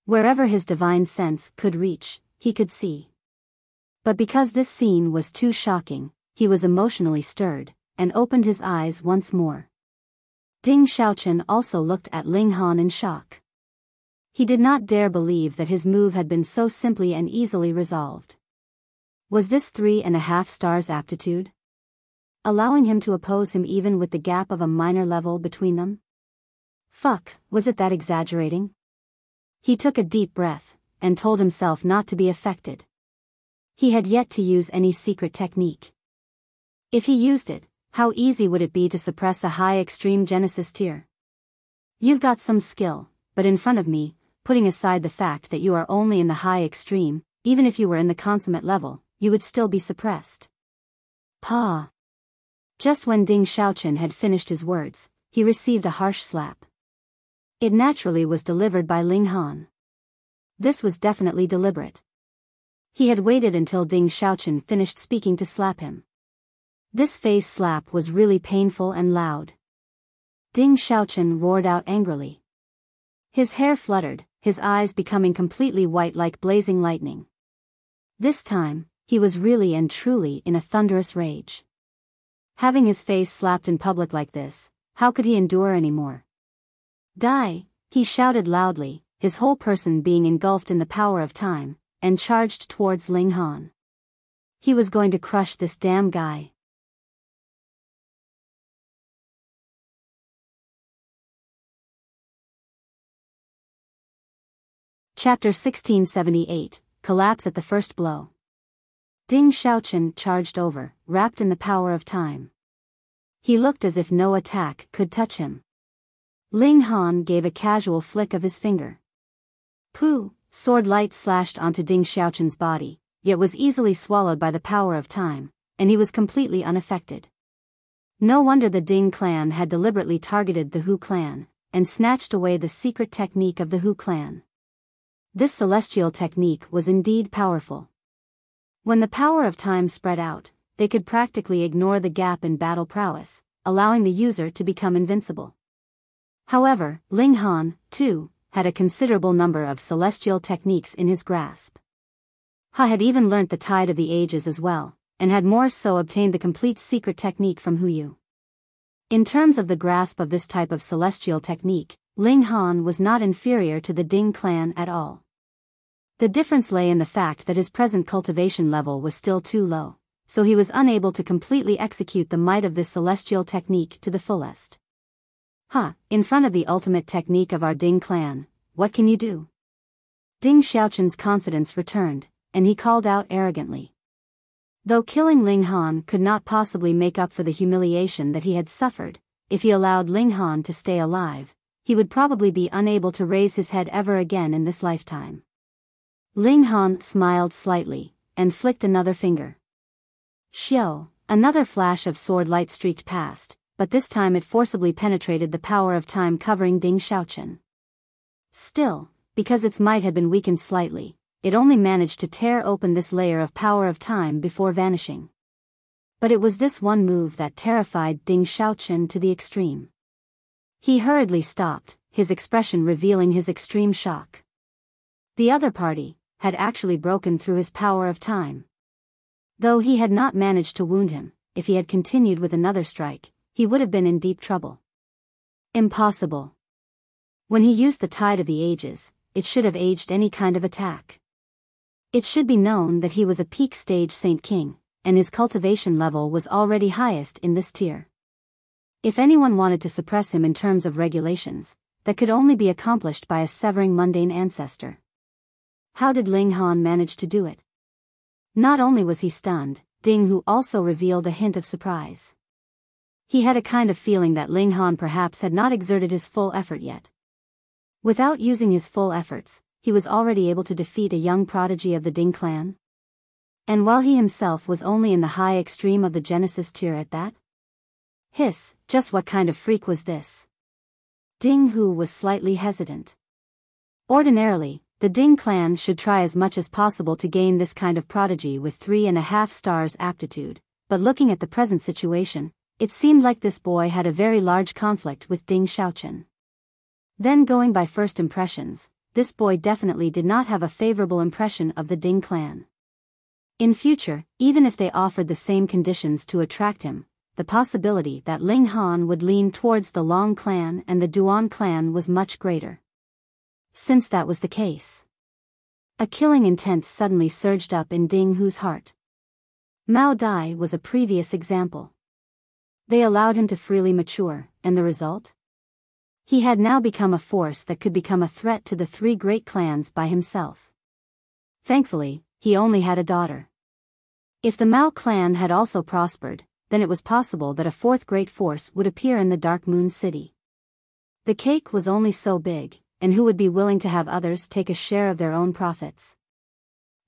Wherever his divine sense could reach, he could see. But because this scene was too shocking, he was emotionally stirred, and opened his eyes once more. Ding Xiaochen also looked at Ling Han in shock. He did not dare believe that his move had been so simply and easily resolved. Was this 3.5 stars aptitude? Allowing him to oppose him even with the gap of a minor level between them? Fuck, was it that exaggerating? He took a deep breath, and told himself not to be affected. He had yet to use any secret technique. If he used it, how easy would it be to suppress a high extreme Genesis tier? You've got some skill, but in front of me, putting aside the fact that you are only in the high extreme, even if you were in the consummate level, you would still be suppressed. Pa! Just when Ding Xiaochen had finished his words, he received a harsh slap. It naturally was delivered by Ling Han. This was definitely deliberate. He had waited until Ding Xiaochen finished speaking to slap him. This face slap was really painful and loud. Ding Xiaochen roared out angrily. His hair fluttered, his eyes becoming completely white like blazing lightning. This time, he was really and truly in a thunderous rage. Having his face slapped in public like this, how could he endure anymore? Die, he shouted loudly, his whole person being engulfed in the power of time, and charged towards Ling Han. He was going to crush this damn guy. Chapter 1678, Collapse at the First Blow. Ding Xiaochen charged over, wrapped in the power of time. He looked as if no attack could touch him. Ling Han gave a casual flick of his finger. Pooh! Sword light slashed onto Ding Xiaochen's body, yet was easily swallowed by the power of time, and he was completely unaffected. No wonder the Ding clan had deliberately targeted the Hu clan, and snatched away the secret technique of the Hu clan. This celestial technique was indeed powerful. When the power of time spread out, they could practically ignore the gap in battle prowess, allowing the user to become invincible. However, Ling Han, too, had a considerable number of celestial techniques in his grasp. Ha had even learnt the Tide of the Ages as well, and had more so obtained the complete secret technique from Hu Yu. In terms of the grasp of this type of celestial technique, Ling Han was not inferior to the Ding clan at all. The difference lay in the fact that his present cultivation level was still too low, so he was unable to completely execute the might of this celestial technique to the fullest. In front of the ultimate technique of our Ding clan, what can you do? Ding Xiaochen's confidence returned, and he called out arrogantly. Though killing Ling Han could not possibly make up for the humiliation that he had suffered, if he allowed Ling Han to stay alive, he would probably be unable to raise his head ever again in this lifetime. Ling Han smiled slightly, and flicked another finger. Xiao, another flash of sword light streaked past, but this time it forcibly penetrated the power of time covering Ding Xiaochen. Still, because its might had been weakened slightly, it only managed to tear open this layer of power of time before vanishing. But it was this one move that terrified Ding Xiaochen to the extreme. He hurriedly stopped, his expression revealing his extreme shock. The other party had actually broken through his power of time. Though he had not managed to wound him, if he had continued with another strike, he would have been in deep trouble. Impossible. When he used the Tide of the Ages, it should have aged any kind of attack. It should be known that he was a peak stage Saint King, and his cultivation level was already highest in this tier. If anyone wanted to suppress him in terms of regulations, that could only be accomplished by a severing mundane ancestor. How did Ling Han manage to do it? Not only was he stunned, Ding Hu also revealed a hint of surprise. He had a kind of feeling that Ling Han perhaps had not exerted his full effort yet. Without using his full efforts, he was already able to defeat a young prodigy of the Ding clan? And while he himself was only in the high extreme of the Genesis tier at that? Hiss, just what kind of freak was this? Ding Hu was slightly hesitant. Ordinarily, the Ding clan should try as much as possible to gain this kind of prodigy with 3.5 stars aptitude, but looking at the present situation, it seemed like this boy had a very large conflict with Ding Xiaochen. Then going by first impressions, this boy definitely did not have a favorable impression of the Ding clan. In future, even if they offered the same conditions to attract him, the possibility that Ling Han would lean towards the Long clan and the Duan clan was much greater. Since that was the case, a killing intent suddenly surged up in Ding Hu's heart. Mao Dai was a previous example. They allowed him to freely mature, and the result? He had now become a force that could become a threat to the 3 great clans by himself. Thankfully, he only had a daughter. If the Mao clan had also prospered, then it was possible that a 4th great force would appear in the Dark Moon City. The cake was only so big, and who would be willing to have others take a share of their own profits?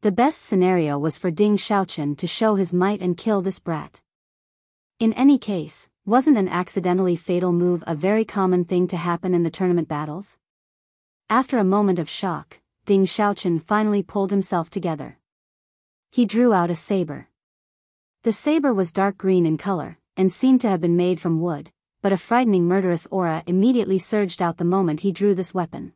The best scenario was for Ding Xiaochen to show his might and kill this brat. In any case, Wasn't an accidentally fatal move a very common thing to happen in the tournament battles? After a moment of shock, Xiaochen finally pulled himself together. He drew out a saber. The saber was dark green in color, and seemed to have been made from wood, but a frightening murderous aura immediately surged out the moment he drew this weapon.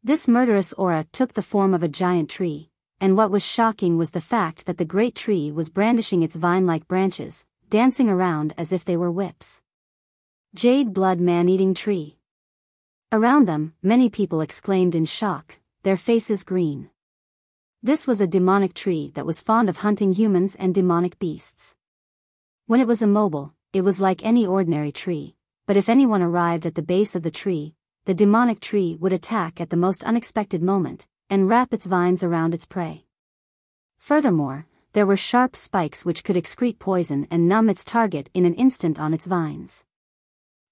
This murderous aura took the form of a giant tree, and what was shocking was the fact that the great tree was brandishing its vine-like branches, dancing around as if they were whips. Jade blood man-eating tree. Around them, many people exclaimed in shock, their faces green. This was a demonic tree that was fond of hunting humans and demonic beasts. When it was immobile, it was like any ordinary tree, but if anyone arrived at the base of the tree, the demonic tree would attack at the most unexpected moment, and wrap its vines around its prey. Furthermore, there were sharp spikes which could excrete poison and numb its target in an instant on its vines.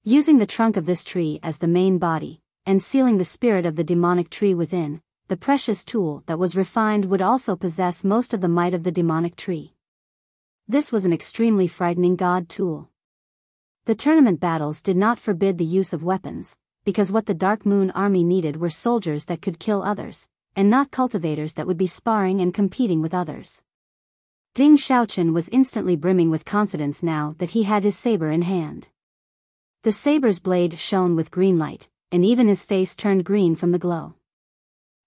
Using the trunk of this tree as the main body, and sealing the spirit of the demonic tree within, the precious tool that was refined would also possess most of the might of the demonic tree. This was an extremely frightening god tool. The tournament battles did not forbid the use of weapons, because what the Dark Moon Army needed were soldiers that could kill others, and not cultivators that would be sparring and competing with others. Xiaochen was instantly brimming with confidence now that he had his saber in hand. The saber's blade shone with green light, and even his face turned green from the glow.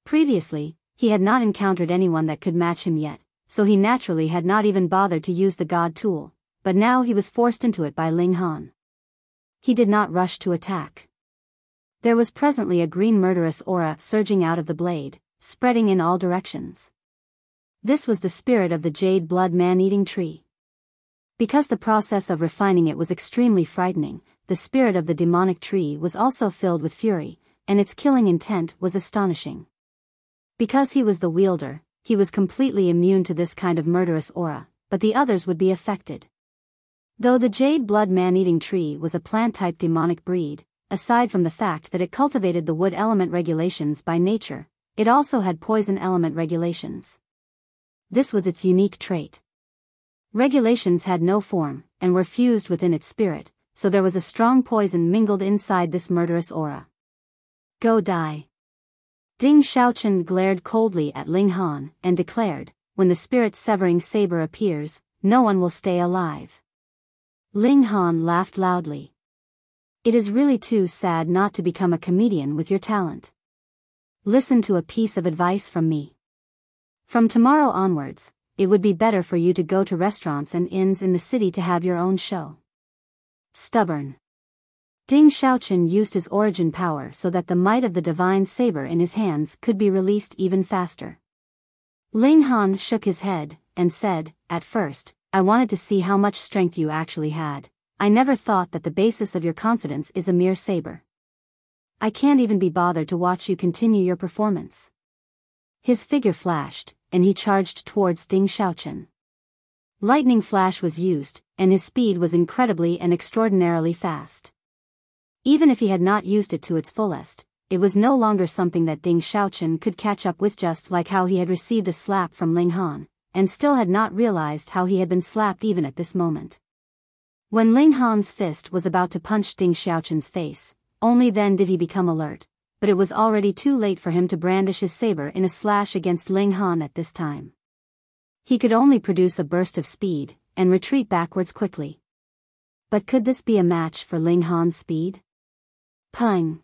Previously, he had not encountered anyone that could match him yet, so he naturally had not even bothered to use the god tool, but now he was forced into it by Ling Han. He did not rush to attack. There was presently a green murderous aura surging out of the blade, spreading in all directions. This was the spirit of the jade blood man-eating tree. Because the process of refining it was extremely frightening, the spirit of the demonic tree was also filled with fury, and its killing intent was astonishing. Because he was the wielder, he was completely immune to this kind of murderous aura, but the others would be affected. Though the jade blood man-eating tree was a plant-type demonic breed, aside from the fact that it cultivated the wood element regulations by nature, it also had poison element regulations. This was its unique trait. Regulations had no form, and were fused within its spirit, so there was a strong poison mingled inside this murderous aura. Go die. Xiaochen glared coldly at Ling Han, and declared, when the spirit-severing saber appears, no one will stay alive. Ling Han laughed loudly. It is really too sad not to become a comedian with your talent. Listen to a piece of advice from me. From tomorrow onwards, it would be better for you to go to restaurants and inns in the city to have your own show. Stubborn. Xiaochen used his origin power so that the might of the divine saber in his hands could be released even faster. Ling Han shook his head, and said, at first, I wanted to see how much strength you actually had. I never thought that the basis of your confidence is a mere saber. I can't even be bothered to watch you continue your performance. His figure flashed, and he charged towards Xiaochen. Lightning flash was used, and his speed was incredibly and extraordinarily fast. Even if he had not used it to its fullest, it was no longer something that Xiaochen could catch up with, just like how he had received a slap from Ling Han, and still had not realized how he had been slapped even at this moment. When Ling Han's fist was about to punch Xiaochen's face, only then did he become alert, but it was already too late for him to brandish his saber in a slash against Ling Han at this time. He could only produce a burst of speed, and retreat backwards quickly. But could this be a match for Ling Han's speed? Pung!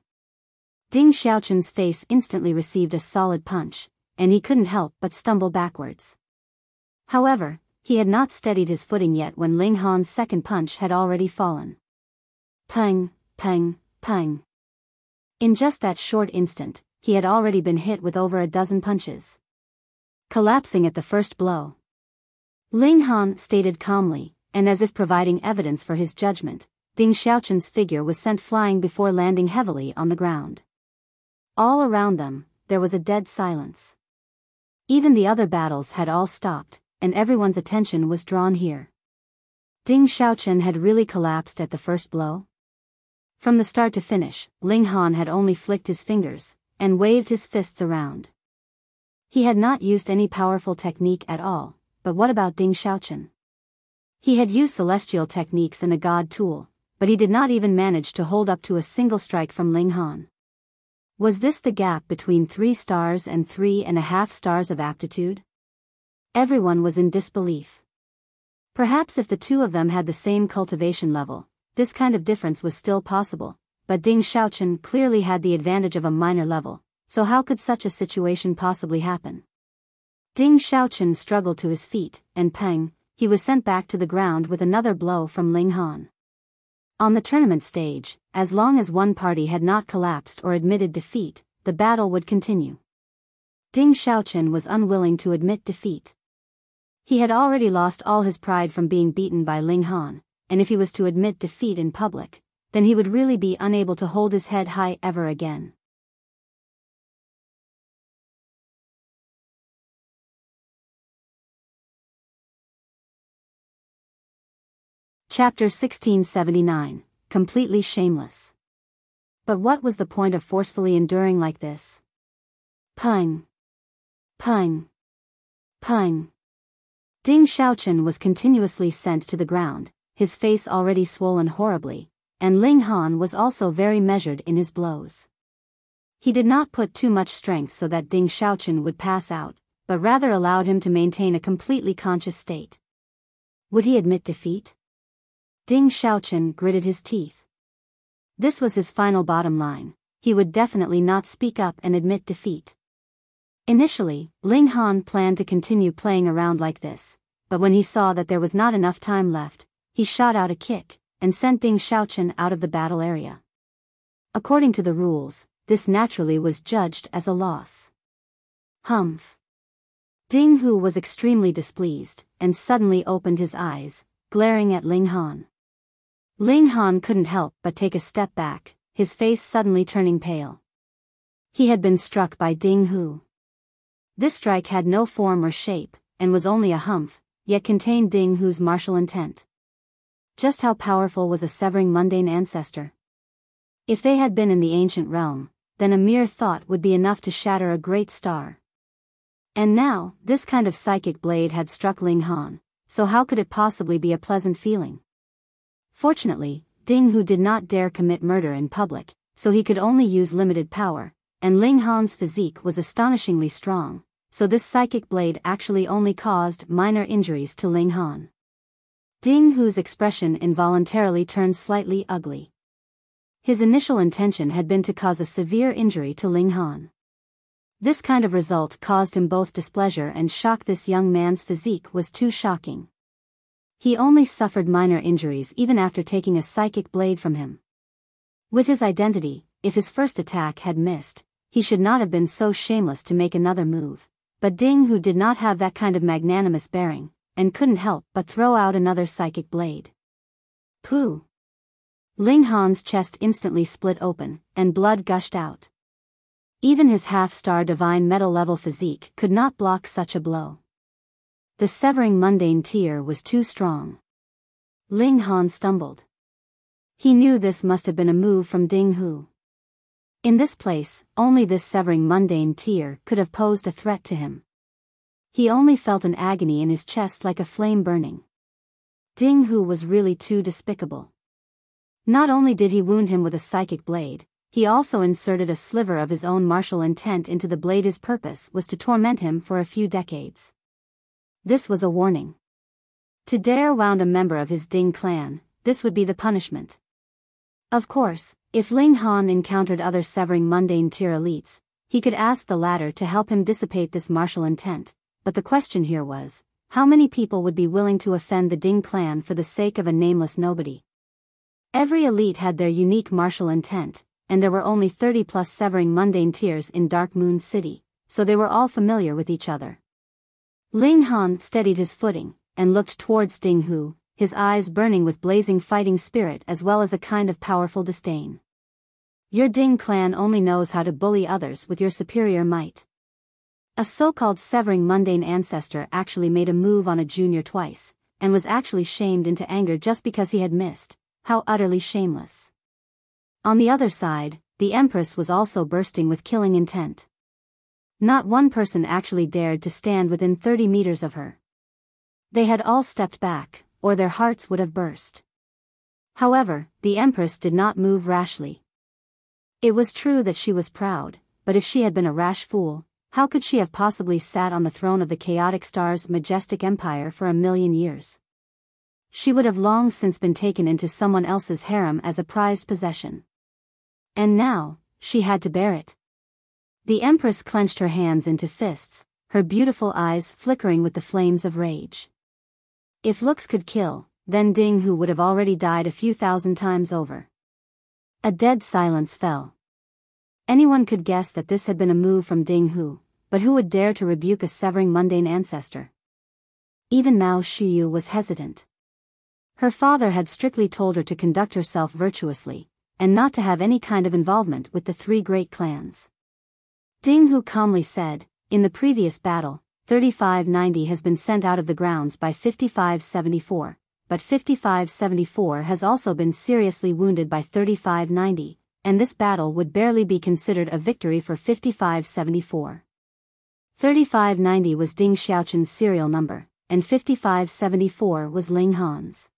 Xiaochen's face instantly received a solid punch, and he couldn't help but stumble backwards. However, he had not steadied his footing yet when Ling Han's second punch had already fallen. Pung, pung, pung. In just that short instant, he had already been hit with over a dozen punches. Collapsing at the first blow, Ling Han stated calmly, and as if providing evidence for his judgment, Xiaochen's figure was sent flying before landing heavily on the ground. All around them, there was a dead silence. Even the other battles had all stopped, and everyone's attention was drawn here. Xiaochen had really collapsed at the first blow? From the start to finish, Ling Han had only flicked his fingers, and waved his fists around. He had not used any powerful technique at all, but what about Xiaochen? He had used celestial techniques and a god tool, but he did not even manage to hold up to a single strike from Ling Han. Was this the gap between 3 stars and 3.5 stars of aptitude? Everyone was in disbelief. Perhaps if the two of them had the same cultivation level, this kind of difference was still possible, but Ding Xiaochen clearly had the advantage of a minor level, so how could such a situation possibly happen? Ding Xiaochen struggled to his feet, and pang, he was sent back to the ground with another blow from Ling Han. On the tournament stage, as long as one party had not collapsed or admitted defeat, the battle would continue. Ding Xiaochen was unwilling to admit defeat. He had already lost all his pride from being beaten by Ling Han, and if he was to admit defeat in public, then he would really be unable to hold his head high ever again. Chapter 1679, Completely Shameless. But what was the point of forcefully enduring like this? Pang! Pang! Pang! Ding Xiaochen was continuously sent to the ground, his face already swollen horribly, and Ling Han was also very measured in his blows. He did not put too much strength so that Ding Xiaochen would pass out, but rather allowed him to maintain a completely conscious state. Would he admit defeat? Ding Xiaochen gritted his teeth. This was his final bottom line. He would definitely not speak up and admit defeat. Initially, Ling Han planned to continue playing around like this, but when he saw that there was not enough time left, he shot out a kick, and sent Ding Xiaochen out of the battle area. According to the rules, this naturally was judged as a loss. Humph. Ding Hu was extremely displeased, and suddenly opened his eyes, glaring at Ling Han. Ling Han couldn't help but take a step back, his face suddenly turning pale. He had been struck by Ding Hu. This strike had no form or shape, and was only a humph, yet contained Ding Hu's martial intent. Just how powerful was a severing mundane ancestor? If they had been in the ancient realm, then a mere thought would be enough to shatter a great star. And now, this kind of psychic blade had struck Ling Han, so how could it possibly be a pleasant feeling? Fortunately, Ding Hu did not dare commit murder in public, so he could only use limited power, and Ling Han's physique was astonishingly strong, so this psychic blade actually only caused minor injuries to Ling Han. Ding Hu's expression involuntarily turned slightly ugly. His initial intention had been to cause a severe injury to Ling Han. This kind of result caused him both displeasure and shock. This young man's physique was too shocking. He only suffered minor injuries even after taking a psychic blade from him. With his identity, if his first attack had missed, he should not have been so shameless to make another move, but Ding Hu did not have that kind of magnanimous bearing, and couldn't help but throw out another psychic blade. Pooh! Ling Han's chest instantly split open, and blood gushed out. Even his half-star divine metal-level physique could not block such a blow. The severing mundane tear was too strong. Ling Han stumbled. He knew this must have been a move from Ding Hu. In this place, only this severing mundane tear could have posed a threat to him. He only felt an agony in his chest like a flame burning. Ding Hu was really too despicable. Not only did he wound him with a psychic blade, he also inserted a sliver of his own martial intent into the blade. His purpose was to torment him for a few decades. This was a warning. To dare wound a member of his Ding clan, this would be the punishment. Of course, if Ling Han encountered other severing mundane tier elites, he could ask the latter to help him dissipate this martial intent, but the question here was, how many people would be willing to offend the Ding clan for the sake of a nameless nobody? Every elite had their unique martial intent, and there were only 30+ severing mundane tiers in Dark Moon City, so they were all familiar with each other. Ling Han steadied his footing, and looked towards Ding Hu, his eyes burning with blazing fighting spirit as well as a kind of powerful disdain. Your Ding clan only knows how to bully others with your superior might. A so-called severing mundane ancestor actually made a move on a junior twice, and was actually shamed into anger just because he had missed. How utterly shameless. On the other side, the Empress was also bursting with killing intent. Not one person actually dared to stand within 30 meters of her. They had all stepped back, or their hearts would have burst. However, the Empress did not move rashly. It was true that she was proud, but if she had been a rash fool, how could she have possibly sat on the throne of the chaotic star's majestic empire for 1,000,000 years? She would have long since been taken into someone else's harem as a prized possession. And now, she had to bear it. The Empress clenched her hands into fists, her beautiful eyes flickering with the flames of rage. If looks could kill, then Ding Hu would have already died a few thousand times over. A dead silence fell. Anyone could guess that this had been a move from Ding Hu, but who would dare to rebuke a severing mundane ancestor? Even Mao Shuyu was hesitant. Her father had strictly told her to conduct herself virtuously, and not to have any kind of involvement with the three great clans. Ding Hu calmly said, "In the previous battle, 3590 has been sent out of the grounds by 5574, but 5574 has also been seriously wounded by 3590, and this battle would barely be considered a victory for 5574. 3590 was Ding Xiaochen's serial number, and 5574 was Ling Han's."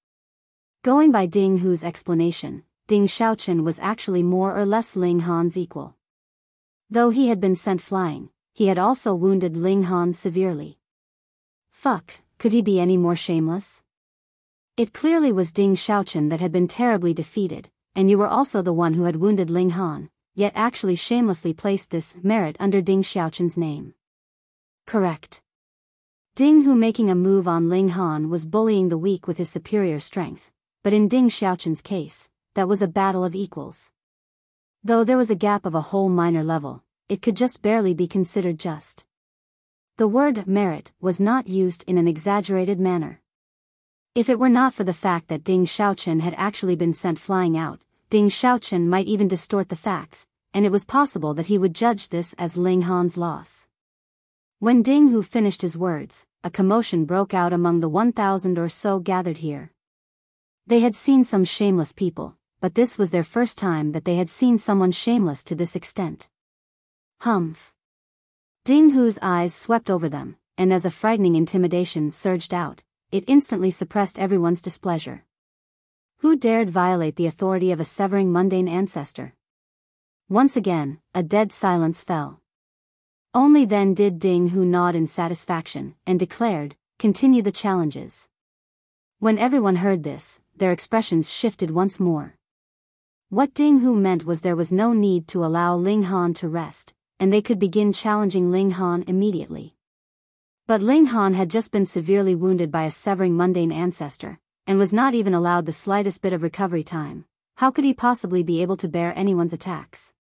Going by Ding Hu's explanation, Ding Xiaochen was actually more or less Ling Han's equal. Though he had been sent flying, he had also wounded Ling Han severely. Fuck, could he be any more shameless? It clearly was Ding Xiaochen that had been terribly defeated, and you were also the one who had wounded Ling Han, yet actually shamelessly placed this merit under Ding Xiaochen's name. Correct. Ding Hu making a move on Ling Han was bullying the weak with his superior strength, but in Ding Xiaochen's case, that was a battle of equals. Though there was a gap of a whole minor level, it could just barely be considered just. The word merit was not used in an exaggerated manner. If it were not for the fact that Ding Xiaochen had actually been sent flying out, Ding Xiaochen might even distort the facts, and it was possible that he would judge this as Ling Han's loss. When Ding Hu finished his words, a commotion broke out among the 1,000 or so gathered here. They had seen some shameless people, but this was their first time that they had seen someone shameless to this extent. Humph. Ding Hu's eyes swept over them, and as a frightening intimidation surged out, it instantly suppressed everyone's displeasure. Who dared violate the authority of a severing mundane ancestor? Once again, a dead silence fell. Only then did Ding Hu nod in satisfaction, and declared, "Continue the challenges." When everyone heard this, their expressions shifted once more. What Ding Hu meant was there was no need to allow Ling Han to rest, and they could begin challenging Ling Han immediately. But Ling Han had just been severely wounded by a severing mundane ancestor, and was not even allowed the slightest bit of recovery time. How could he possibly be able to bear anyone's attacks?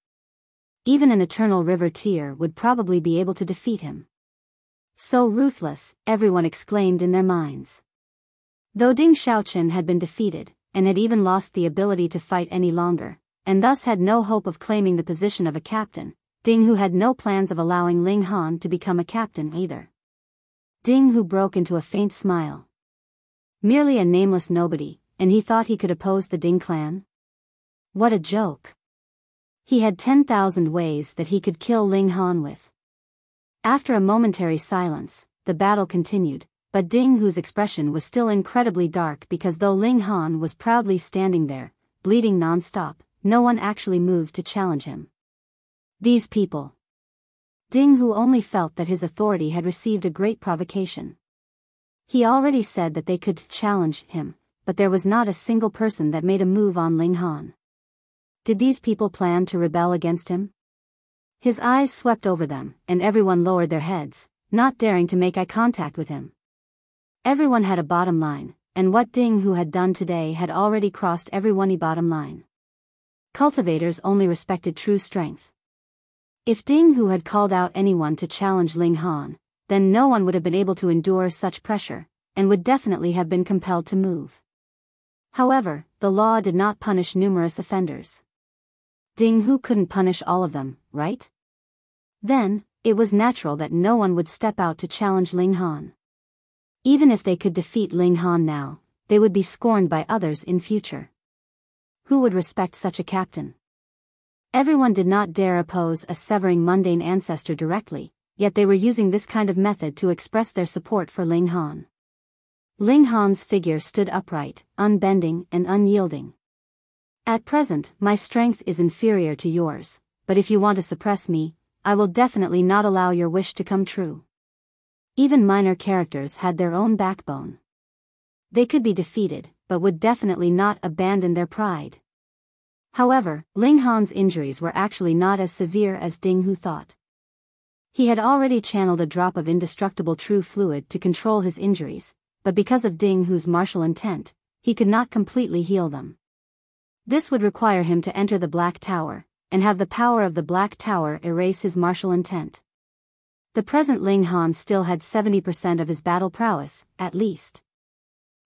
Even an eternal river tear would probably be able to defeat him. So ruthless, everyone exclaimed in their minds. Though Ding Xiaochen had been defeated, and had even lost the ability to fight any longer, and thus had no hope of claiming the position of a captain, Ding Hu had no plans of allowing Ling Han to become a captain either. Ding Hu broke into a faint smile. Merely a nameless nobody, and he thought he could oppose the Ding clan? What a joke. He had 10,000 ways that he could kill Ling Han with. After a momentary silence, the battle continued, but Ding Hu's expression was still incredibly dark because though Ling Han was proudly standing there, bleeding non-stop, no one actually moved to challenge him. These people. Ding Hu only felt that his authority had received a great provocation. He already said that they could challenge him, but there was not a single person that made a move on Ling Han. Did these people plan to rebel against him? His eyes swept over them, and everyone lowered their heads, not daring to make eye contact with him. Everyone had a bottom line, and what Ding Hu had done today had already crossed everyone's bottom line. Cultivators only respected true strength. If Ding Hu had called out anyone to challenge Ling Han, then no one would have been able to endure such pressure, and would definitely have been compelled to move. However, the law did not punish numerous offenders. Ding Hu couldn't punish all of them, right? Then, it was natural that no one would step out to challenge Ling Han. Even if they could defeat Ling Han now, they would be scorned by others in future. Who would respect such a captain? Everyone did not dare oppose a severing mundane ancestor directly, yet they were using this kind of method to express their support for Ling Han. Ling Han's figure stood upright, unbending and unyielding. At present, my strength is inferior to yours, but if you want to suppress me, I will definitely not allow your wish to come true. Even minor characters had their own backbone. They could be defeated, but would definitely not abandon their pride. However, Ling Han's injuries were actually not as severe as Ding Hu thought. He had already channeled a drop of indestructible true fluid to control his injuries, but because of Ding Hu's martial intent, he could not completely heal them. This would require him to enter the Black Tower, and have the power of the Black Tower erase his martial intent. The present Ling Han still had 70% of his battle prowess, at least.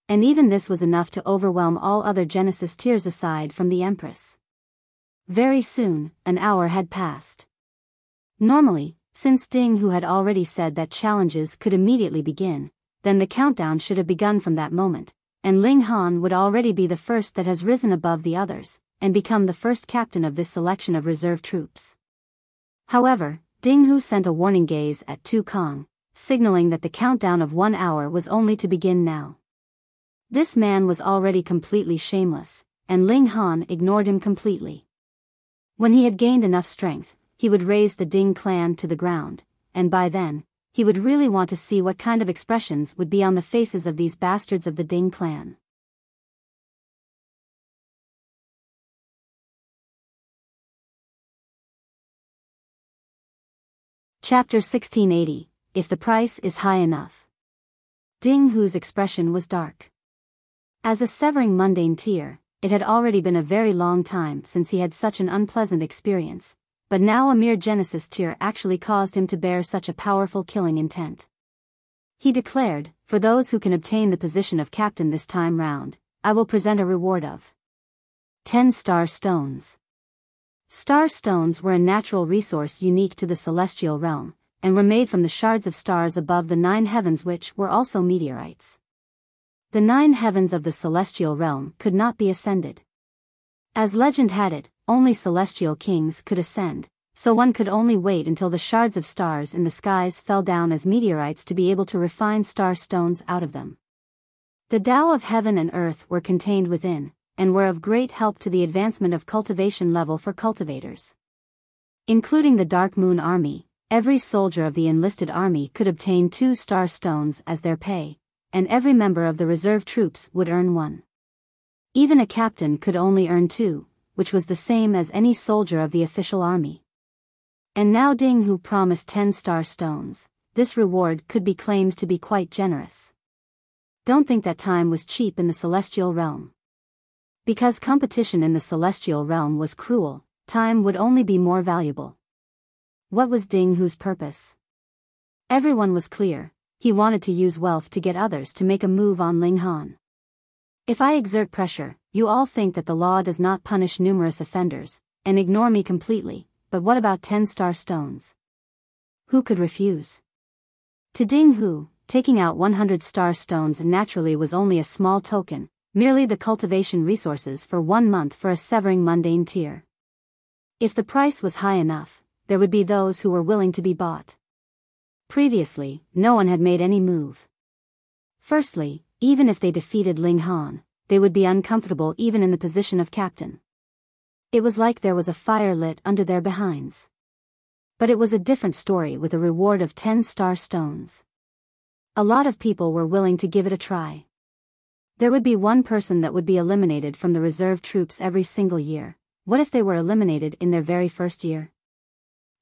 And even this was enough to overwhelm all other Genesis tiers aside from the Empress. Very soon, an hour had passed. Normally, since Ding Hu had already said that challenges could immediately begin, then the countdown should have begun from that moment, and Ling Han would already be the first that has risen above the others, and become the first captain of this selection of reserve troops. However, Ding Hu sent a warning gaze at Tu Kong, signaling that the countdown of 1 hour was only to begin now. This man was already completely shameless, and Ling Han ignored him completely. When he had gained enough strength, he would raise the Ding clan to the ground, and by then, he would really want to see what kind of expressions would be on the faces of these bastards of the Ding clan. Chapter 1680, If the Price is High Enough. Ding Hu's expression was dark. As a severing mundane tier, it had already been a very long time since he had such an unpleasant experience, but now a mere Genesis tier actually caused him to bear such a powerful killing intent. He declared, for those who can obtain the position of captain this time round, I will present a reward of 10 star stones. Star stones were a natural resource unique to the celestial realm, and were made from the shards of stars above the 9 heavens, which were also meteorites. The 9 heavens of the celestial realm could not be ascended. As legend had it, only celestial kings could ascend, so one could only wait until the shards of stars in the skies fell down as meteorites to be able to refine star stones out of them. The Tao of heaven and earth were contained within, and were of great help to the advancement of cultivation level for cultivators. Including the Dark Moon Army, every soldier of the enlisted army could obtain 2 star stones as their pay, and every member of the reserve troops would earn 1. Even a captain could only earn 2, which was the same as any soldier of the official army. And now Ding Hu promised 10 star stones. This reward could be claimed to be quite generous. Don't think that time was cheap in the celestial realm. Because competition in the celestial realm was cruel, time would only be more valuable. What was Ding Hu's purpose? Everyone was clear, he wanted to use wealth to get others to make a move on Ling Han. If I exert pressure, you all think that the law does not punish numerous offenders, and ignore me completely, but what about 10 star stones? Who could refuse? To Ding Hu, taking out 100 star stones naturally was only a small token, merely the cultivation resources for 1 month for a severing mundane tier. If the price was high enough, there would be those who were willing to be bought. Previously, no one had made any move. Firstly, even if they defeated Ling Han, they would be uncomfortable even in the position of captain. It was like there was a fire lit under their behinds. But it was a different story with a reward of 10 star stones. A lot of people were willing to give it a try. There would be one person that would be eliminated from the reserve troops every single year. What if they were eliminated in their very first year?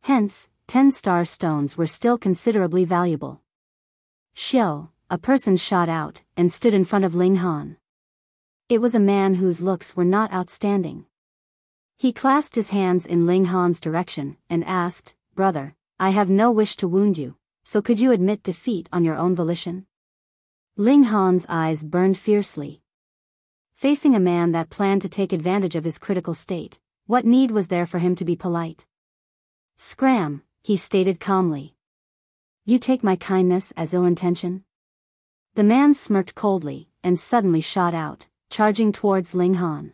Hence, 10 star stones were still considerably valuable. Xiao, a person shot out, and stood in front of Ling Han. It was a man whose looks were not outstanding. He clasped his hands in Ling Han's direction, and asked, Brother, I have no wish to wound you, so could you admit defeat on your own volition? Ling Han's eyes burned fiercely. Facing a man that planned to take advantage of his critical state, what need was there for him to be polite? Scram, he stated calmly. You take my kindness as ill intention? The man smirked coldly, and suddenly shot out, charging towards Ling Han.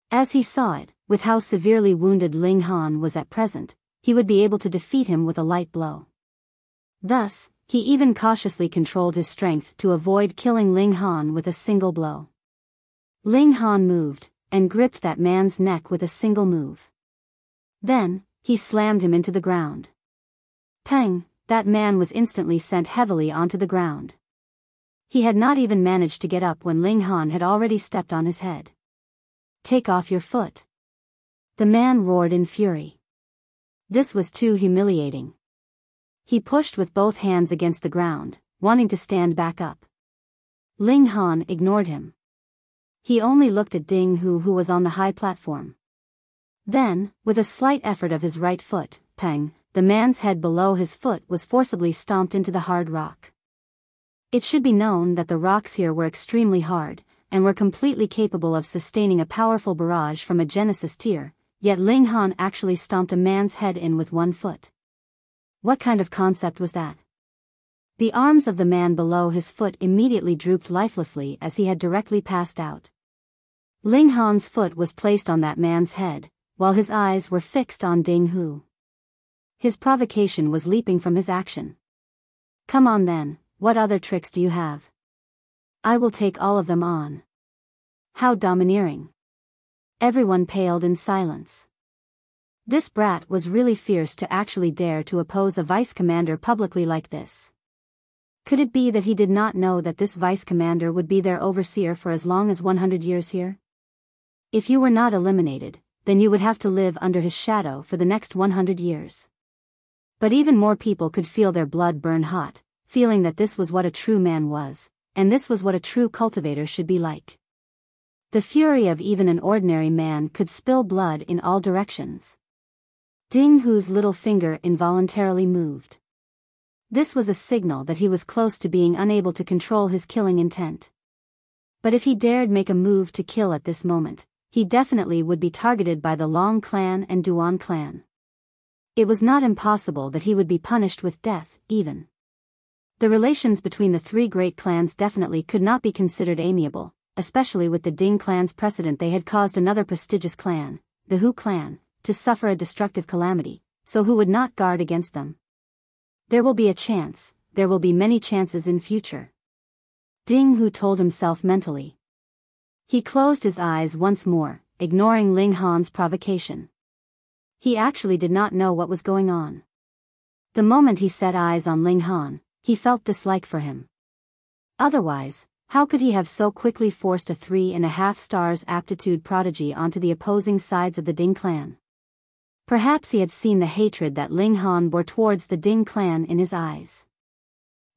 As he saw it, with how severely wounded Ling Han was at present, he would be able to defeat him with a light blow. Thus, He even cautiously controlled his strength to avoid killing Ling Han with a single blow. Ling Han moved, and gripped that man's neck with a single move. Then, he slammed him into the ground. Peng, that man was instantly sent heavily onto the ground. He had not even managed to get up when Ling Han had already stepped on his head. "Take off your foot." The man roared in fury. This was too humiliating. He pushed with both hands against the ground, wanting to stand back up. Ling Han ignored him. He only looked at Ding Hu, who was on the high platform. Then, with a slight effort of his right foot, Peng, the man's head below his foot was forcibly stomped into the hard rock. It should be known that the rocks here were extremely hard, and were completely capable of sustaining a powerful barrage from a Genesis tier, yet Ling Han actually stomped a man's head in with one foot. What kind of concept was that? The arms of the man below his foot immediately drooped lifelessly as he had directly passed out. Ling Han's foot was placed on that man's head, while his eyes were fixed on Ding Hu. His provocation was leaping from his action. "Come on then, what other tricks do you have? I will take all of them on." How domineering. Everyone paled in silence. This brat was really fierce to actually dare to oppose a vice commander publicly like this. Could it be that he did not know that this vice commander would be their overseer for as long as 100 years here? If you were not eliminated, then you would have to live under his shadow for the next 100 years. But even more people could feel their blood burn hot, feeling that this was what a true man was, and this was what a true cultivator should be like. The fury of even an ordinary man could spill blood in all directions. Ding Hu's little finger involuntarily moved. This was a signal that he was close to being unable to control his killing intent. But if he dared make a move to kill at this moment, he definitely would be targeted by the Long clan and Duan clan. It was not impossible that he would be punished with death, even. The relations between the three great clans definitely could not be considered amiable, especially with the Ding clan's precedent. They had caused another prestigious clan, the Hu clan, to suffer a destructive calamity, so who would not guard against them? There will be a chance, there will be many chances in future. Ding Hu told himself mentally. He closed his eyes once more, ignoring Ling Han's provocation. He actually did not know what was going on. The moment he set eyes on Ling Han, he felt dislike for him. Otherwise, how could he have so quickly forced a 3.5 stars aptitude prodigy onto the opposing sides of the Ding clan? Perhaps he had seen the hatred that Ling Han bore towards the Ding clan in his eyes.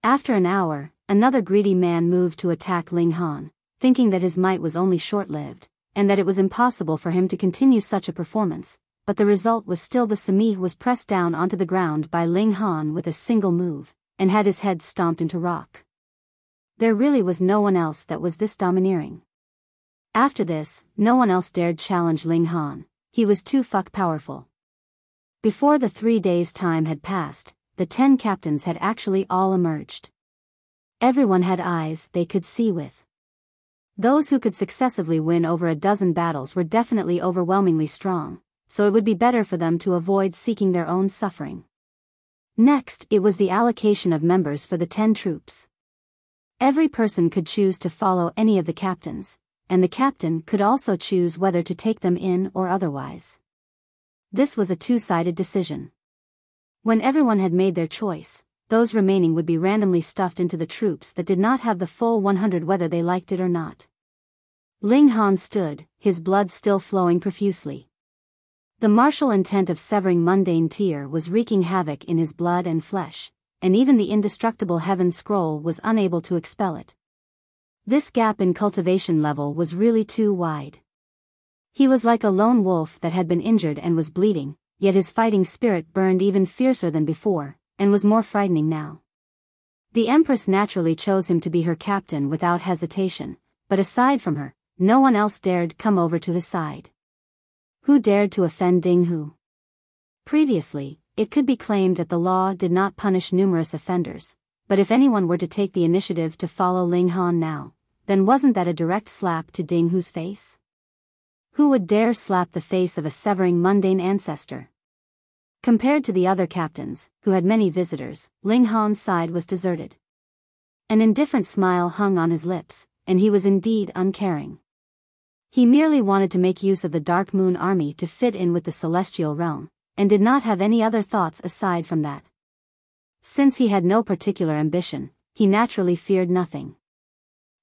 After an hour, another greedy man moved to attack Ling Han, thinking that his might was only short-lived, and that it was impossible for him to continue such a performance, but the result was still the Sami was pressed down onto the ground by Ling Han with a single move, and had his head stomped into rock. There really was no one else that was this domineering. After this, no one else dared challenge Ling Han, he was too powerful. Before the 3 days' time had passed, the 10 captains had actually all emerged. Everyone had eyes they could see with. Those who could successively win over a dozen battles were definitely overwhelmingly strong, so it would be better for them to avoid seeking their own suffering. Next, it was the allocation of members for the 10 troops. Every person could choose to follow any of the captains, and the captain could also choose whether to take them in or otherwise. This was a two-sided decision. When everyone had made their choice, those remaining would be randomly stuffed into the troops that did not have the full 100 whether they liked it or not. Ling Han stood, his blood still flowing profusely. The martial intent of severing Mundane tier was wreaking havoc in his blood and flesh, and even the indestructible Heaven Scroll was unable to expel it. This gap in cultivation level was really too wide. He was like a lone wolf that had been injured and was bleeding, yet his fighting spirit burned even fiercer than before, and was more frightening now. The Empress naturally chose him to be her captain without hesitation, but aside from her, no one else dared come over to his side. Who dared to offend Ding Hu? Previously, it could be claimed that the law did not punish numerous offenders, but if anyone were to take the initiative to follow Ling Han now, then wasn't that a direct slap to Ding Hu's face? Who would dare slap the face of a severing Mundane ancestor? Compared to the other captains, who had many visitors, Ling Han's side was deserted. An indifferent smile hung on his lips, and he was indeed uncaring. He merely wanted to make use of the Dark Moon army to fit in with the celestial realm, and did not have any other thoughts aside from that. Since he had no particular ambition, he naturally feared nothing.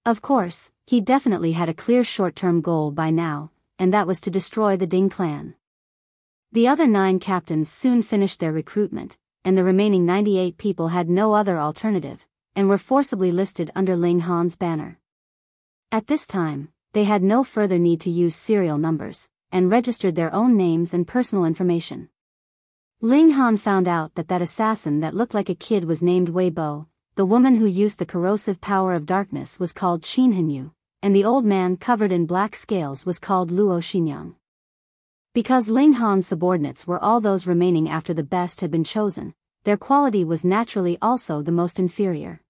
Of course, he definitely had a clear short-term goal by now, and that was to destroy the Ding clan. The other 9 captains soon finished their recruitment, and the remaining 98 people had no other alternative, and were forcibly listed under Ling Han's banner. At this time, they had no further need to use serial numbers, and registered their own names and personal information. Ling Han found out that that assassin that looked like a kid was named Wei Bo, the woman who used the corrosive power of darkness was called Qin Hanyu, and the old man covered in black scales was called Luo Xinyang. Because Ling Han's subordinates were all those remaining after the best had been chosen, their quality was naturally also the most inferior.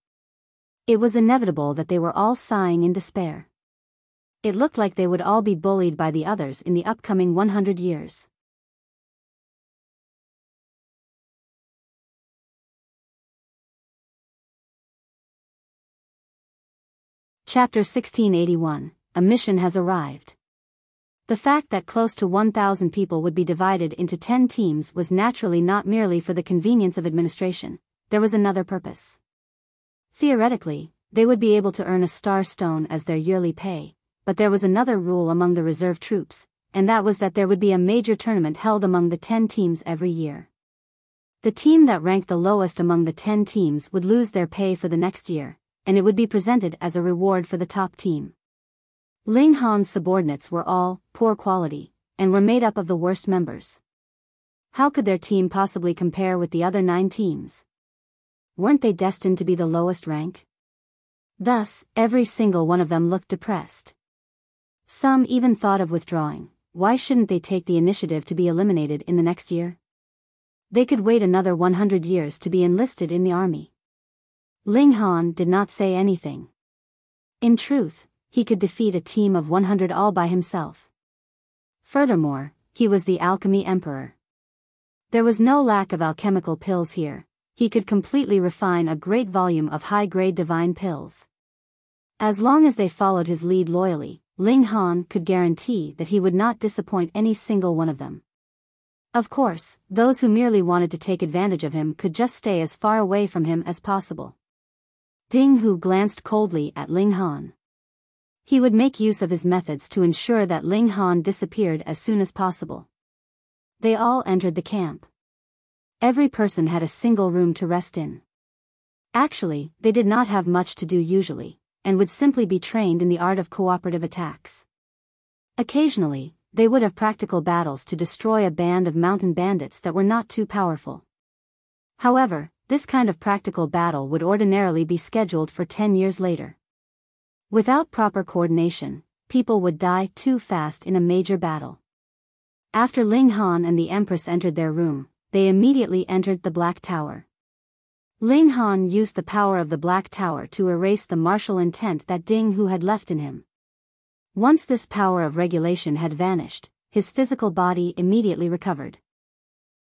It was inevitable that they were all sighing in despair. It looked like they would all be bullied by the others in the upcoming 100 years. Chapter 1681, A Mission Has Arrived. The fact that close to 1,000 people would be divided into 10 teams was naturally not merely for the convenience of administration, there was another purpose. Theoretically, they would be able to earn a star stone as their yearly pay, but there was another rule among the reserve troops, and that was that there would be a major tournament held among the 10 teams every year. The team that ranked the lowest among the 10 teams would lose their pay for the next year, and it would be presented as a reward for the top team. Ling Han's subordinates were all poor quality, and were made up of the worst members. How could their team possibly compare with the other 9 teams? Weren't they destined to be the lowest rank? Thus, every single one of them looked depressed. Some even thought of withdrawing. Why shouldn't they take the initiative to be eliminated in the next year? They could wait another 100 years to be enlisted in the army. Ling Han did not say anything. In truth, he could defeat a team of 100 all by himself. Furthermore, he was the Alchemy Emperor. There was no lack of alchemical pills here. He could completely refine a great volume of high-grade divine pills. As long as they followed his lead loyally, Ling Han could guarantee that he would not disappoint any single one of them. Of course, those who merely wanted to take advantage of him could just stay as far away from him as possible. Ding Hu glanced coldly at Ling Han. He would make use of his methods to ensure that Ling Han disappeared as soon as possible. They all entered the camp. Every person had a single room to rest in. Actually, they did not have much to do usually, and would simply be trained in the art of cooperative attacks. Occasionally, they would have practical battles to destroy a band of mountain bandits that were not too powerful. However, this kind of practical battle would ordinarily be scheduled for 10 years later. Without proper coordination, people would die too fast in a major battle. After Ling Han and the Empress entered their room, they immediately entered the Black Tower. Ling Han used the power of the Black Tower to erase the martial intent that Ding Hu had left in him. Once this power of regulation had vanished, his physical body immediately recovered.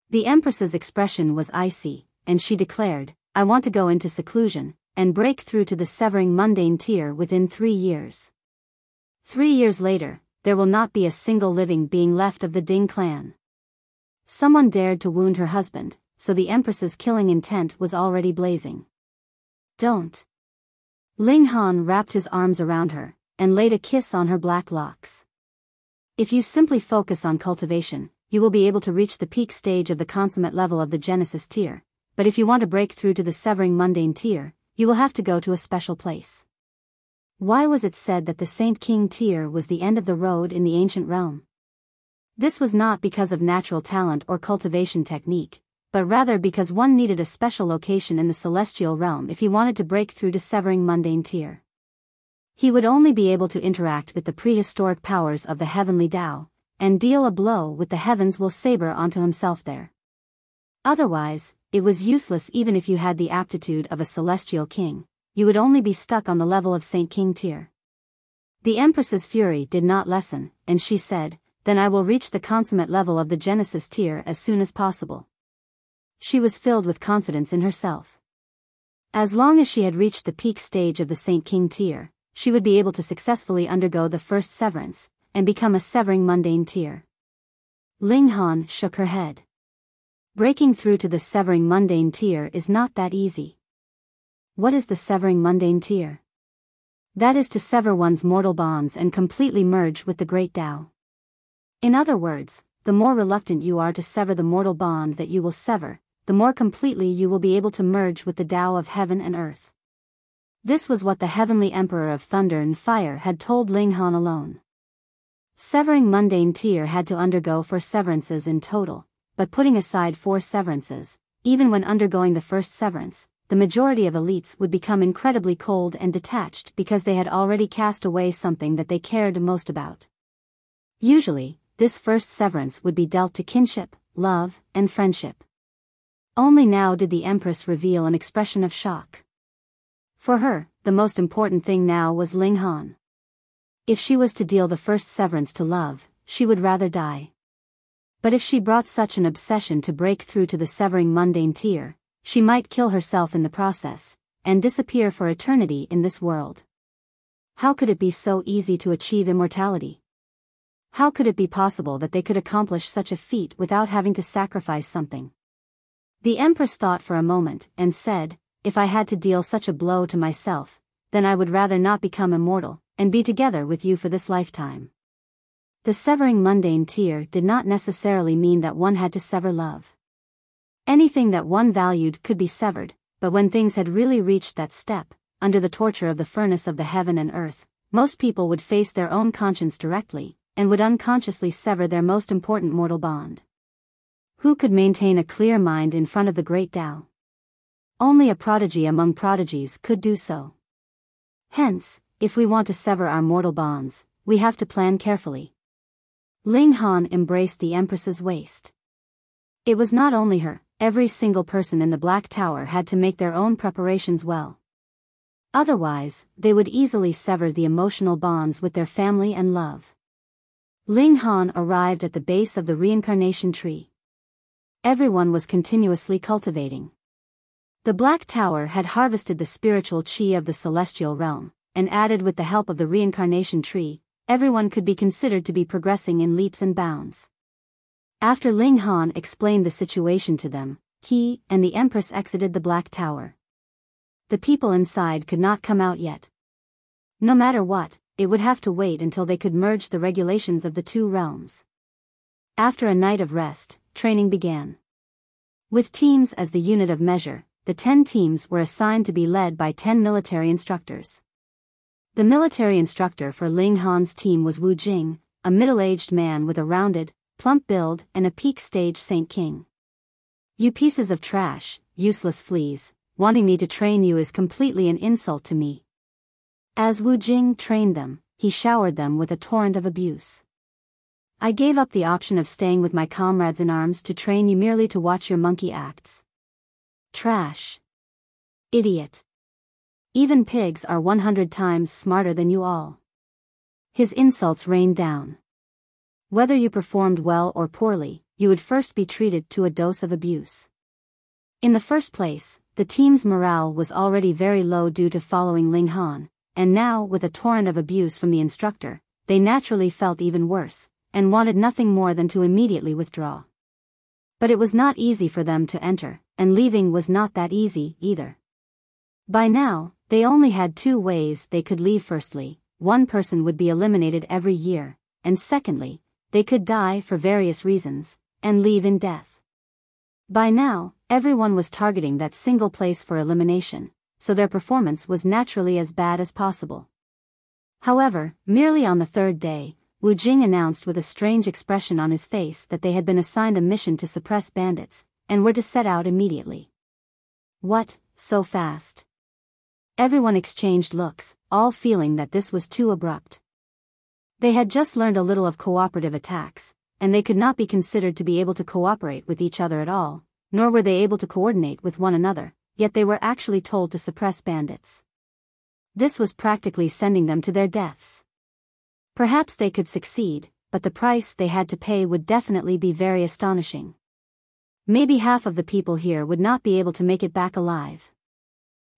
The Empress's expression was icy, and she declared, "I want to go into seclusion, and break through to the severing mundane tier within 3 years. 3 years later, there will not be a single living being left of the Ding clan." Someone dared to wound her husband, so the Empress's killing intent was already blazing. "Don't." Ling Han wrapped his arms around her, and laid a kiss on her black locks. "If you simply focus on cultivation, you will be able to reach the peak stage of the consummate level of the Genesis tier, but if you want to break through to the severing mundane tier, you will have to go to a special place." Why was it said that the Saint King tier was the end of the road in the ancient realm? This was not because of natural talent or cultivation technique, but rather because one needed a special location in the celestial realm if he wanted to break through to severing mundane tier. He would only be able to interact with the prehistoric powers of the heavenly Tao, and deal a blow with the heavens will saber onto himself there. Otherwise, it was useless. Even if you had the aptitude of a celestial king, you would only be stuck on the level of Saint King tier. The Empress's fury did not lessen, and she said, "Then I will reach the consummate level of the Genesis tier as soon as possible." She was filled with confidence in herself. As long as she had reached the peak stage of the Saint King tier, she would be able to successfully undergo the first severance, and become a severing mundane tier. Ling Han shook her head. Breaking through to the severing mundane tier is not that easy. What is the severing mundane tier? That is to sever one's mortal bonds and completely merge with the great Tao. In other words, the more reluctant you are to sever the mortal bond that you will sever, the more completely you will be able to merge with the Tao of heaven and earth. This was what the heavenly Emperor of Thunder and Fire had told Ling Han alone. Severing mundane tier had to undergo 4 severances in total, but putting aside 4 severances, even when undergoing the first severance, the majority of elites would become incredibly cold and detached because they had already cast away something that they cared most about. Usually, this first severance would be dealt to kinship, love, and friendship. Only now did the Empress reveal an expression of shock. For her, the most important thing now was Ling Han. If she was to deal the first severance to love, she would rather die. But if she brought such an obsession to break through to the severing mundane tier, she might kill herself in the process, and disappear for eternity in this world. How could it be so easy to achieve immortality? How could it be possible that they could accomplish such a feat without having to sacrifice something? The Empress thought for a moment, and said, if I had to deal such a blow to myself, then I would rather not become immortal, and be together with you for this lifetime. The severing mundane tier did not necessarily mean that one had to sever love. Anything that one valued could be severed, but when things had really reached that step, under the torture of the furnace of the heaven and earth, most people would face their own conscience directly, and would unconsciously sever their most important mortal bond. Who could maintain a clear mind in front of the great Tao? Only a prodigy among prodigies could do so. Hence, if we want to sever our mortal bonds, we have to plan carefully. Ling Han embraced the Empress's waist. It was not only her, every single person in the Black Tower had to make their own preparations well. Otherwise, they would easily sever the emotional bonds with their family and love. Ling Han arrived at the base of the reincarnation tree. Everyone was continuously cultivating. The Black Tower had harvested the spiritual qi of the celestial realm, and added with the help of the reincarnation tree, everyone could be considered to be progressing in leaps and bounds. After Ling Han explained the situation to them, he and the Empress exited the Black Tower. The people inside could not come out yet. No matter what, it would have to wait until they could merge the regulations of the 2 realms. After a night of rest, training began. With teams as the unit of measure, the 10 teams were assigned to be led by 10 military instructors. The military instructor for Ling Han's team was Wu Jing, a middle-aged man with a rounded, plump build and a peak stage Saint King. You pieces of trash, useless fleas, wanting me to train you is completely an insult to me. As Wu Jing trained them, he showered them with a torrent of abuse. I gave up the option of staying with my comrades in arms to train you merely to watch your monkey acts. Trash. Idiot. Even pigs are 100 times smarter than you all. His insults rained down. Whether you performed well or poorly, you would first be treated to a dose of abuse. In the first place, the team's morale was already very low due to following Ling Han, and now with a torrent of abuse from the instructor, they naturally felt even worse, and wanted nothing more than to immediately withdraw. But it was not easy for them to enter, and leaving was not that easy either. By now, they only had 2 ways they could leave. Firstly, one person would be eliminated every year, and secondly, they could die for various reasons, and leave in death. By now, everyone was targeting that single place for elimination, so their performance was naturally as bad as possible. However, merely on the 3rd day, Wu Jing announced with a strange expression on his face that they had been assigned a mission to suppress bandits, and were to set out immediately. What, so fast? Everyone exchanged looks, all feeling that this was too abrupt. They had just learned a little of cooperative attacks, and they could not be considered to be able to cooperate with each other at all, nor were they able to coordinate with one another, yet they were actually told to suppress bandits. This was practically sending them to their deaths. Perhaps they could succeed, but the price they had to pay would definitely be very astonishing. Maybe half of the people here would not be able to make it back alive.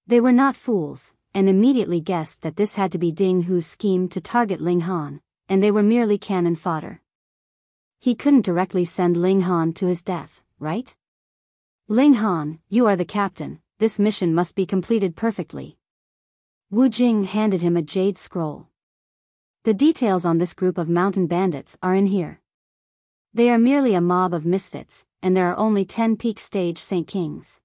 They were not fools, and immediately guessed that this had to be Ding Hu's scheme to target Ling Han, and they were merely cannon fodder. He couldn't directly send Ling Han to his death, right? Ling Han, you are the captain, this mission must be completed perfectly. Wu Jing handed him a jade scroll. The details on this group of mountain bandits are in here. They are merely a mob of misfits, and there are only 10 peak stage Saint Kings.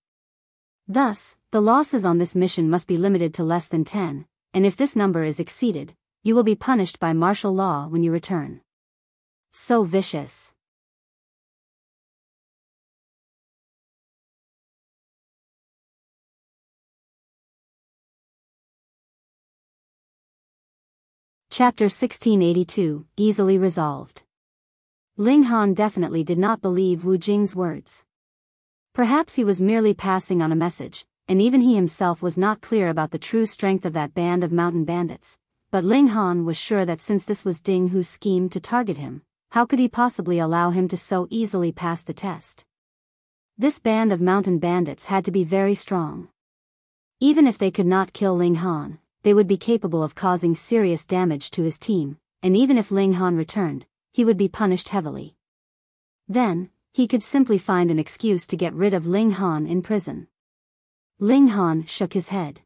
Thus, the losses on this mission must be limited to less than 10, and if this number is exceeded, you will be punished by martial law when you return. So vicious. Chapter 1682, Easily Resolved. Ling Han definitely did not believe Wu Jing's words. Perhaps he was merely passing on a message, and even he himself was not clear about the true strength of that band of mountain bandits, but Ling Han was sure that since this was Ding Hu's scheme to target him, how could he possibly allow him to so easily pass the test? This band of mountain bandits had to be very strong. Even if they could not kill Ling Han, they would be capable of causing serious damage to his team, and even if Ling Han returned, he would be punished heavily. Then, he could simply find an excuse to get rid of Ling Han in prison. Ling Han shook his head.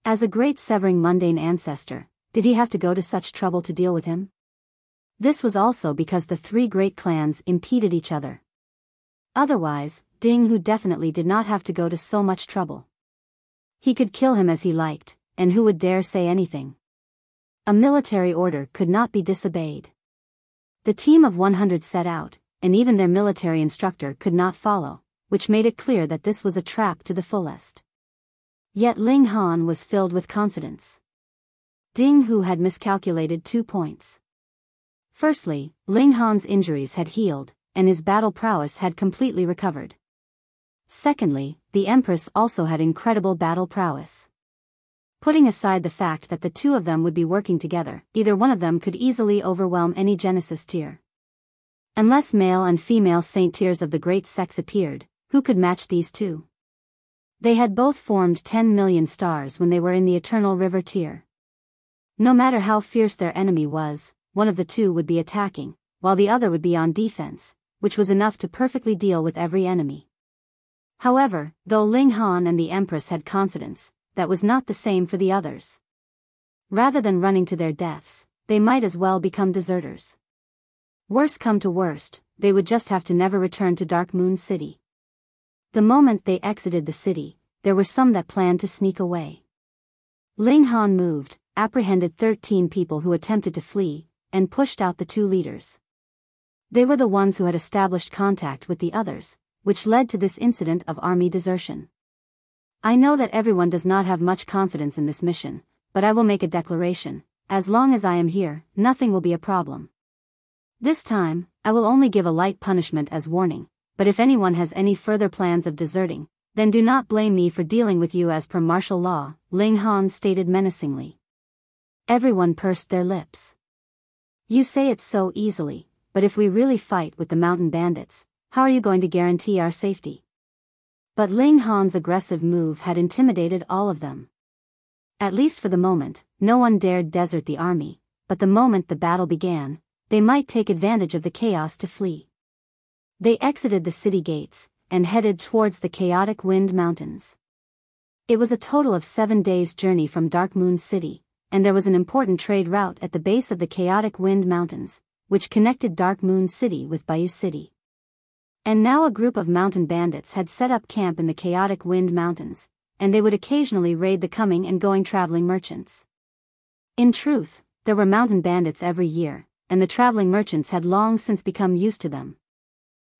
As a great severing mundane ancestor, did he have to go to such trouble to deal with him? This was also because the three great clans impeded each other. Otherwise, Ding Hu definitely did not have to go to so much trouble. He could kill him as he liked, and who would dare say anything? A military order could not be disobeyed. The team of 100 set out, and even their military instructor could not follow, which made it clear that this was a trap to the fullest. Yet Ling Han was filled with confidence. Ding Hu had miscalculated 2 points. Firstly, Ling Han's injuries had healed, and his battle prowess had completely recovered. Secondly, the Empress also had incredible battle prowess. Putting aside the fact that the two of them would be working together, either one of them could easily overwhelm any Genesis tier. Unless male and female Saint tiers of the great sex appeared, who could match these two? They had both formed 10 million stars when they were in the Eternal River tier. No matter how fierce their enemy was, one of the two would be attacking, while the other would be on defense, which was enough to perfectly deal with every enemy. However, though Ling Han and the Empress had confidence, that was not the same for the others. Rather than running to their deaths, they might as well become deserters. Worst come to worst, they would just have to never return to Dark Moon City. The moment they exited the city, there were some that planned to sneak away. Ling Han moved, apprehended 13 people who attempted to flee, and pushed out the 2 leaders. They were the ones who had established contact with the others, which led to this incident of army desertion. I know that everyone does not have much confidence in this mission, but I will make a declaration: as long as I am here, nothing will be a problem. This time, I will only give a light punishment as warning, but if anyone has any further plans of deserting, then do not blame me for dealing with you as per martial law, Ling Han stated menacingly. Everyone pursed their lips. You say it so easily, but if we really fight with the mountain bandits, how are you going to guarantee our safety? But Ling Han's aggressive move had intimidated all of them. At least for the moment, no one dared desert the army, but the moment the battle began, they might take advantage of the chaos to flee. They exited the city gates, and headed towards the chaotic Wind Mountains. It was a total of 7 days' journey from Dark Moon City, and there was an important trade route at the base of the chaotic Wind Mountains, which connected Dark Moon City with Biyao City. And now a group of mountain bandits had set up camp in the chaotic Wind Mountains, and they would occasionally raid the coming and going traveling merchants. In truth, there were mountain bandits every year, and the traveling merchants had long since become used to them.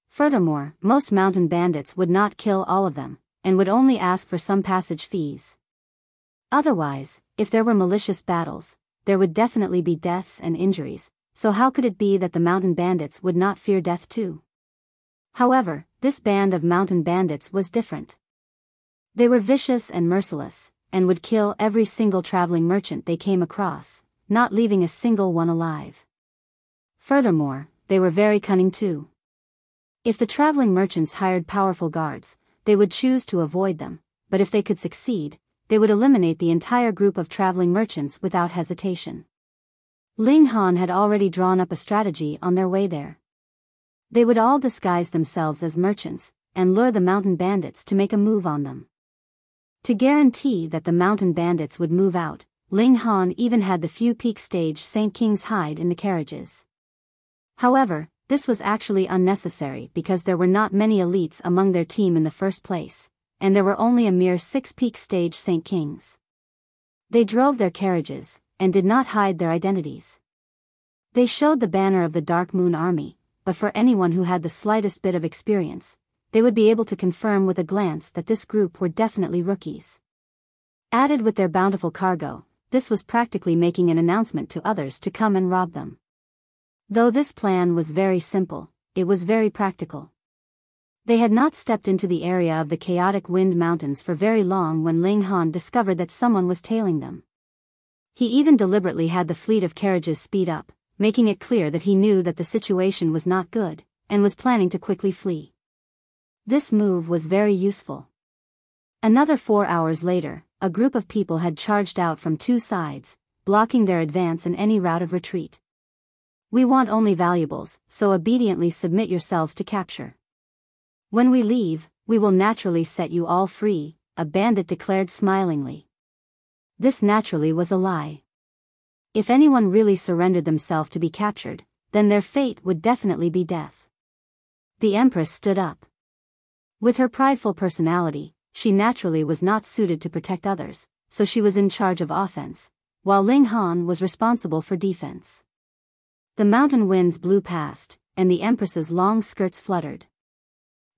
Furthermore, most mountain bandits would not kill all of them, and would only ask for some passage fees. Otherwise, if there were malicious battles, there would definitely be deaths and injuries, so how could it be that the mountain bandits would not fear death too? However, this band of mountain bandits was different. They were vicious and merciless, and would kill every single traveling merchant they came across, not leaving a single one alive. Furthermore, they were very cunning too. If the traveling merchants hired powerful guards, they would choose to avoid them, but if they could succeed, they would eliminate the entire group of traveling merchants without hesitation. Ling Han had already drawn up a strategy on their way there. They would all disguise themselves as merchants, and lure the mountain bandits to make a move on them. To guarantee that the mountain bandits would move out, Ling Han even had the few peak stage Saint Kings hide in the carriages. However, this was actually unnecessary because there were not many elites among their team in the first place, and there were only a mere 6 peak stage Saint Kings. They drove their carriages, and did not hide their identities. They showed the banner of the Dark Moon Army, but for anyone who had the slightest bit of experience, they would be able to confirm with a glance that this group were definitely rookies. Added with their bountiful cargo, this was practically making an announcement to others to come and rob them. Though this plan was very simple, it was very practical. They had not stepped into the area of the chaotic Wind Mountains for very long when Ling Han discovered that someone was tailing them. He even deliberately had the fleet of carriages speed up, making it clear that he knew that the situation was not good, and was planning to quickly flee. This move was very useful. Another 4 hours later, a group of people had charged out from 2 sides, blocking their advance in any route of retreat. "We want only valuables, so obediently submit yourselves to capture. When we leave, we will naturally set you all free," a bandit declared smilingly. This naturally was a lie. If anyone really surrendered themselves to be captured, then their fate would definitely be death. The Empress stood up. With her prideful personality, she naturally was not suited to protect others, so she was in charge of offense, while Ling Han was responsible for defense. The mountain winds blew past, and the Empress's long skirts fluttered.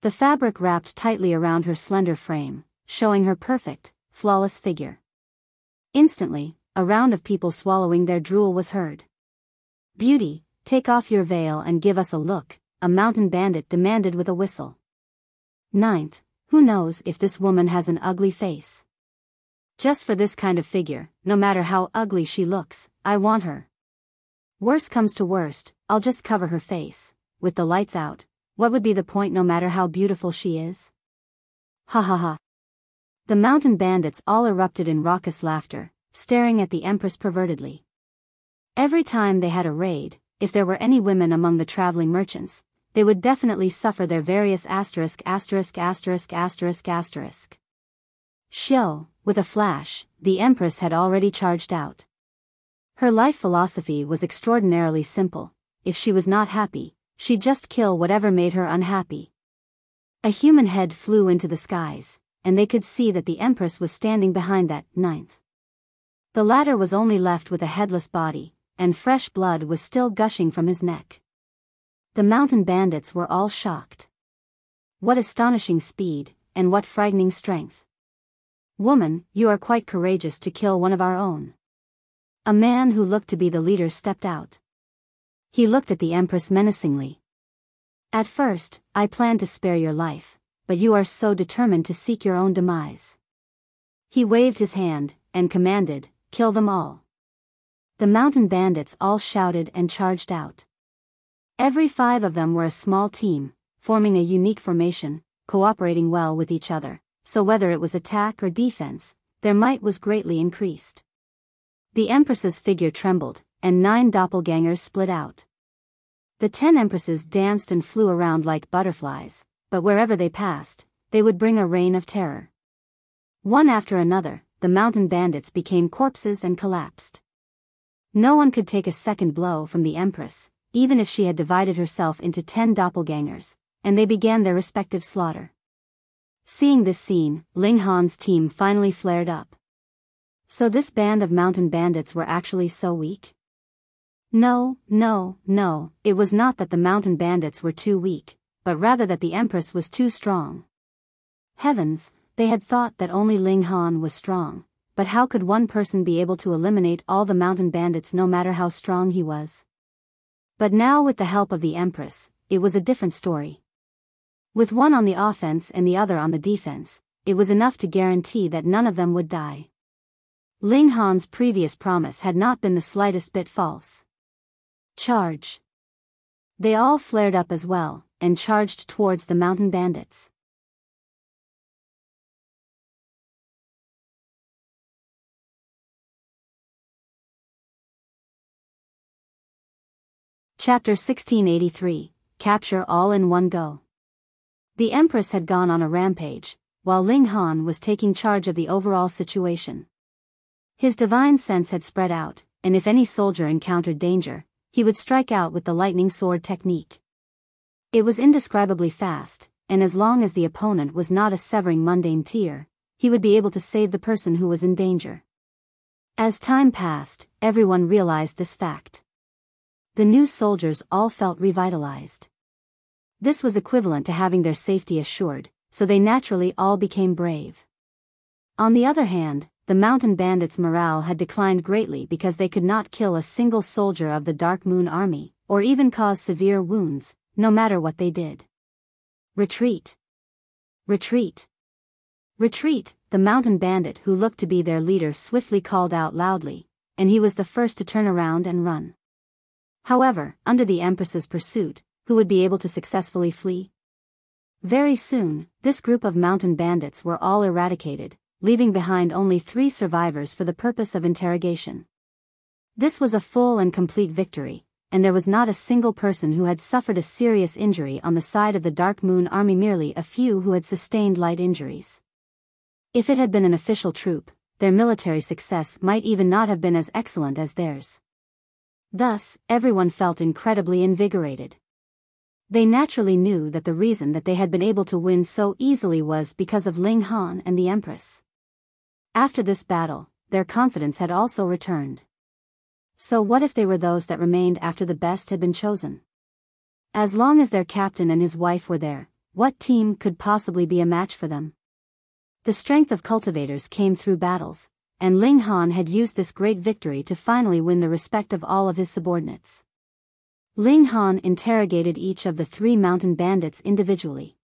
The fabric wrapped tightly around her slender frame, showing her perfect, flawless figure. Instantly, a round of people swallowing their drool was heard. "Beauty, take off your veil and give us a look," a mountain bandit demanded with a whistle. "Ninth, who knows if this woman has an ugly face? Just for this kind of figure, no matter how ugly she looks, I want her. Worst comes to worst, I'll just cover her face. With the lights out, what would be the point no matter how beautiful she is?" Ha ha ha. The mountain bandits all erupted in raucous laughter, staring at the Empress pervertedly. Every time they had a raid, if there were any women among the traveling merchants, they would definitely suffer their various asterisk. Xiao, with a flash, the Empress had already charged out. Her life philosophy was extraordinarily simple: if she was not happy, she'd just kill whatever made her unhappy. A human head flew into the skies, and they could see that the Empress was standing behind that 9th. The latter was only left with a headless body, and fresh blood was still gushing from his neck. The mountain bandits were all shocked. What astonishing speed, and what frightening strength. "Woman, you are quite courageous to kill one of our own." A man who looked to be the leader stepped out. He looked at the Empress menacingly. "At first, I planned to spare your life, but you are so determined to seek your own demise." He waved his hand, and commanded, "Kill them all." The mountain bandits all shouted and charged out. Every 5 of them were a small team, forming a unique formation, cooperating well with each other, so whether it was attack or defense, their might was greatly increased. The Empress's figure trembled, and 9 doppelgangers split out. The 10 Empresses danced and flew around like butterflies, but wherever they passed, they would bring a reign of terror. One after another, the mountain bandits became corpses and collapsed. No one could take a second blow from the Empress, even if she had divided herself into 10 doppelgangers, and they began their respective slaughter. Seeing this scene, Ling Han's team finally flared up. So this band of mountain bandits were actually so weak? No, it was not that the mountain bandits were too weak, but rather that the Empress was too strong. Heavens, they had thought that only Ling Han was strong, but how could one person be able to eliminate all the mountain bandits no matter how strong he was? But now with the help of the Empress, it was a different story. With one on the offense and the other on the defense, it was enough to guarantee that none of them would die. Ling Han's previous promise had not been the slightest bit false. Charge! They all flared up as well, and charged towards the mountain bandits. Chapter 1683, Capture All in One Go. The Empress had gone on a rampage, while Ling Han was taking charge of the overall situation. His divine sense had spread out, and if any soldier encountered danger, he would strike out with the lightning sword technique. It was indescribably fast, and as long as the opponent was not a severing mundane tier, he would be able to save the person who was in danger. As time passed, everyone realized this fact. The new soldiers all felt revitalized. This was equivalent to having their safety assured, so they naturally all became brave. On the other hand, the mountain bandits' morale had declined greatly because they could not kill a single soldier of the Dark Moon Army, or even cause severe wounds, no matter what they did. Retreat! Retreat! Retreat! The mountain bandit who looked to be their leader swiftly called out loudly, and he was the first to turn around and run. However, under the Empress's pursuit, who would be able to successfully flee? Very soon, this group of mountain bandits were all eradicated, leaving behind only 3 survivors for the purpose of interrogation. This was a full and complete victory, and there was not a single person who had suffered a serious injury on the side of the Dark Moon Army, merely a few who had sustained light injuries. If it had been an official troop, their military success might even not have been as excellent as theirs. Thus, everyone felt incredibly invigorated. They naturally knew that the reason that they had been able to win so easily was because of Ling Han and the Empress. After this battle, their confidence had also returned. So what if they were those that remained after the best had been chosen? As long as their captain and his wife were there, what team could possibly be a match for them? The strength of cultivators came through battles, and Ling Han had used this great victory to finally win the respect of all of his subordinates. Ling Han interrogated each of the 3 mountain bandits individually.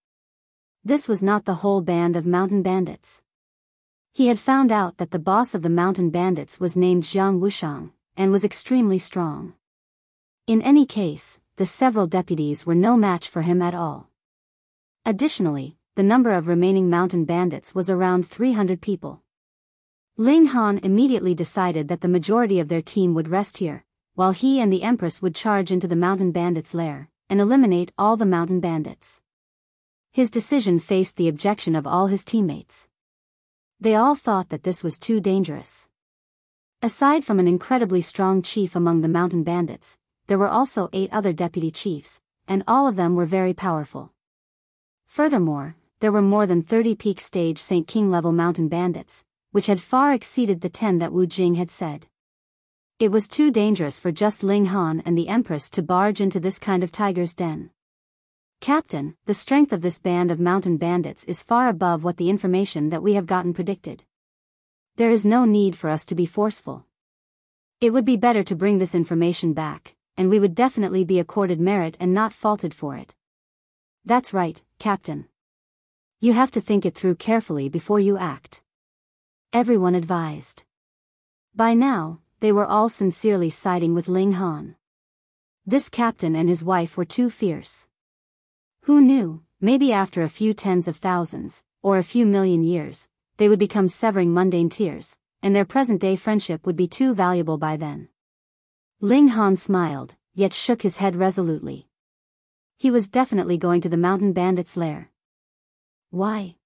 This was not the whole band of mountain bandits. He had found out that the boss of the mountain bandits was named Jiang Wushang, and was extremely strong. In any case, the several deputies were no match for him at all. Additionally, the number of remaining mountain bandits was around 300 people. Ling Han immediately decided that the majority of their team would rest here, while he and the Empress would charge into the mountain bandits' lair, and eliminate all the mountain bandits. His decision faced the objection of all his teammates. They all thought that this was too dangerous. Aside from an incredibly strong chief among the mountain bandits, there were also 8 other deputy chiefs, and all of them were very powerful. Furthermore, there were more than 30 peak stage Saint King level mountain bandits, which had far exceeded the 10 that Wu Jing had said. It was too dangerous for just Ling Han and the Empress to barge into this kind of tiger's den. Captain, the strength of this band of mountain bandits is far above what the information that we have gotten predicted. There is no need for us to be forceful. It would be better to bring this information back, and we would definitely be accorded merit and not faulted for it. That's right, Captain. You have to think it through carefully before you act. Everyone advised. By now, they were all sincerely siding with Ling Han. This captain and his wife were too fierce. Who knew, maybe after a few tens of thousands, or a few million years, they would become severing mundane tiers, and their present-day friendship would be too valuable by then. Ling Han smiled, yet shook his head resolutely. He was definitely going to the mountain bandits' lair. Why?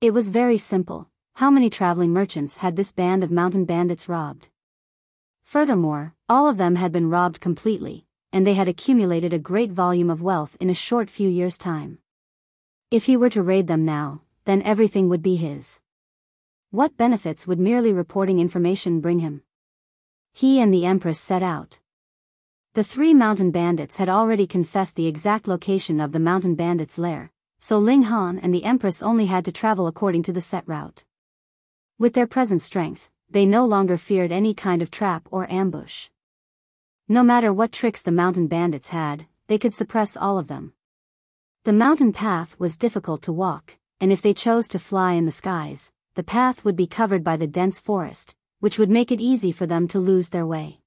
It was very simple. How many traveling merchants had this band of mountain bandits robbed? Furthermore, all of them had been robbed completely, and they had accumulated a great volume of wealth in a short few years' time. If he were to raid them now, then everything would be his. What benefits would merely reporting information bring him? He and the Empress set out. The 3 mountain bandits had already confessed the exact location of the mountain bandits' lair, so Ling Han and the Empress only had to travel according to the set route. With their present strength, they no longer feared any kind of trap or ambush. No matter what tricks the mountain bandits had, they could suppress all of them. The mountain path was difficult to walk, and if they chose to fly in the skies, the path would be covered by the dense forest, which would make it easy for them to lose their way.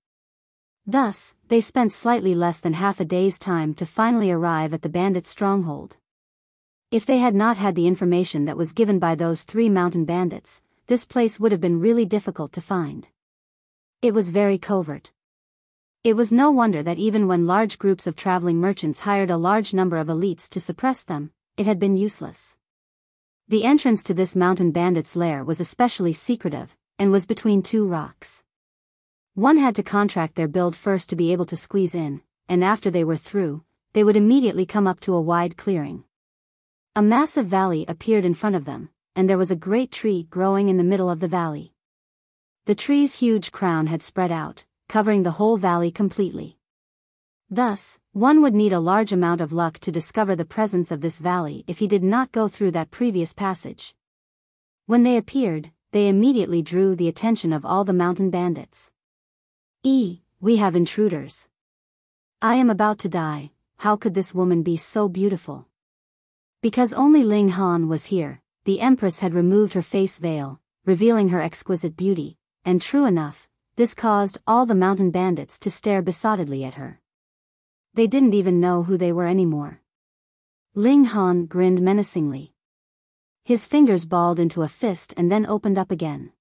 Thus, they spent slightly less than half a day's time to finally arrive at the bandits' stronghold. If they had not had the information that was given by those 3 mountain bandits, this place would have been really difficult to find. It was very covert. It was no wonder that even when large groups of traveling merchants hired a large number of elites to suppress them, it had been useless. The entrance to this mountain bandits' lair was especially secretive, and was between 2 rocks. One had to contract their build first to be able to squeeze in, and after they were through, they would immediately come up to a wide clearing. A massive valley appeared in front of them, and there was a great tree growing in the middle of the valley. The tree's huge crown had spread out, covering the whole valley completely. Thus, one would need a large amount of luck to discover the presence of this valley if he did not go through that previous passage. When they appeared, they immediately drew the attention of all the mountain bandits. We have intruders. I am about to die. How could this woman be so beautiful? Because only Ling Han was here, the Empress had removed her face veil, revealing her exquisite beauty, and true enough, this caused all the mountain bandits to stare besottedly at her. They didn't even know who they were anymore. Ling Han grinned menacingly. His fingers balled into a fist and then opened up again.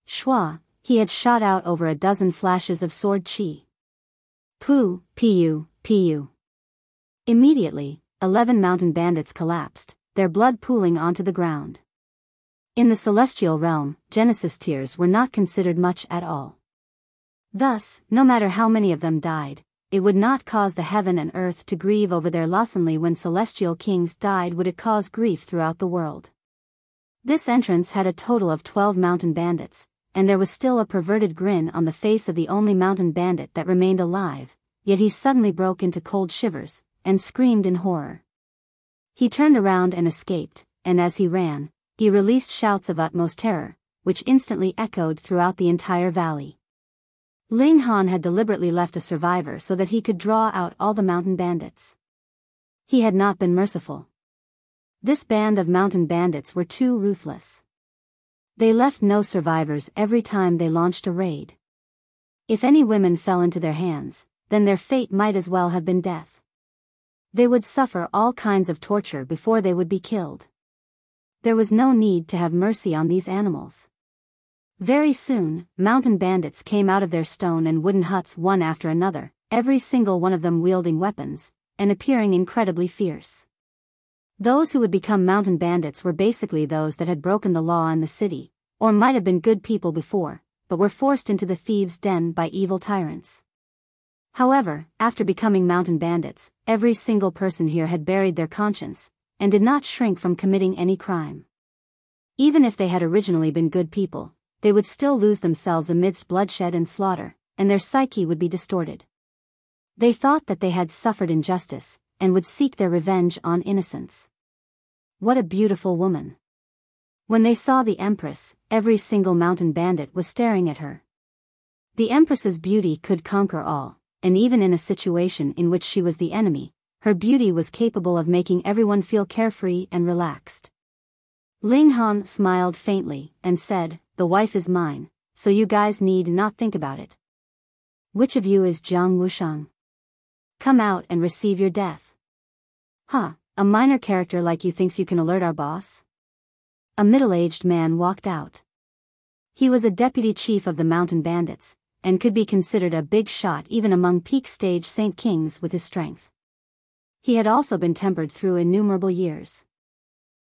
Shua, he had shot out over a dozen flashes of sword chi. Pu. Immediately, 11 mountain bandits collapsed, their blood pooling onto the ground. In the celestial realm, Genesis tears were not considered much at all. Thus, no matter how many of them died, it would not cause the heaven and earth to grieve over their loss. Only when celestial kings died would it cause grief throughout the world. This entrance had a total of 12 mountain bandits, and there was still a perverted grin on the face of the only mountain bandit that remained alive, yet he suddenly broke into cold shivers, and screamed in horror. He turned around and escaped, and as he ran, he released shouts of utmost terror, which instantly echoed throughout the entire valley. Ling Han had deliberately left a survivor so that he could draw out all the mountain bandits. He had not been merciful. This band of mountain bandits were too ruthless. They left no survivors every time they launched a raid. If any women fell into their hands, then their fate might as well have been death. They would suffer all kinds of torture before they would be killed. There was no need to have mercy on these animals. Very soon, mountain bandits came out of their stone and wooden huts one after another, every single one of them wielding weapons, and appearing incredibly fierce. Those who would become mountain bandits were basically those that had broken the law in the city, or might have been good people before, but were forced into the thieves' den by evil tyrants. However, after becoming mountain bandits, every single person here had buried their conscience, and did not shrink from committing any crime. Even if they had originally been good people, they would still lose themselves amidst bloodshed and slaughter, and their psyche would be distorted. They thought that they had suffered injustice, and would seek their revenge on innocents. What a beautiful woman! When they saw the Empress, every single mountain bandit was staring at her. The Empress's beauty could conquer all, and even in a situation in which she was the enemy, her beauty was capable of making everyone feel carefree and relaxed. Ling Han smiled faintly, and said, "The wife is mine, so you guys need not think about it. Which of you is Jiang Wushang? Come out and receive your death." "Huh, a minor character like you thinks you can alert our boss?" A middle-aged man walked out. He was a deputy chief of the mountain bandits, and could be considered a big shot even among peak-stage Saint Kings with his strength. He had also been tempered through innumerable years.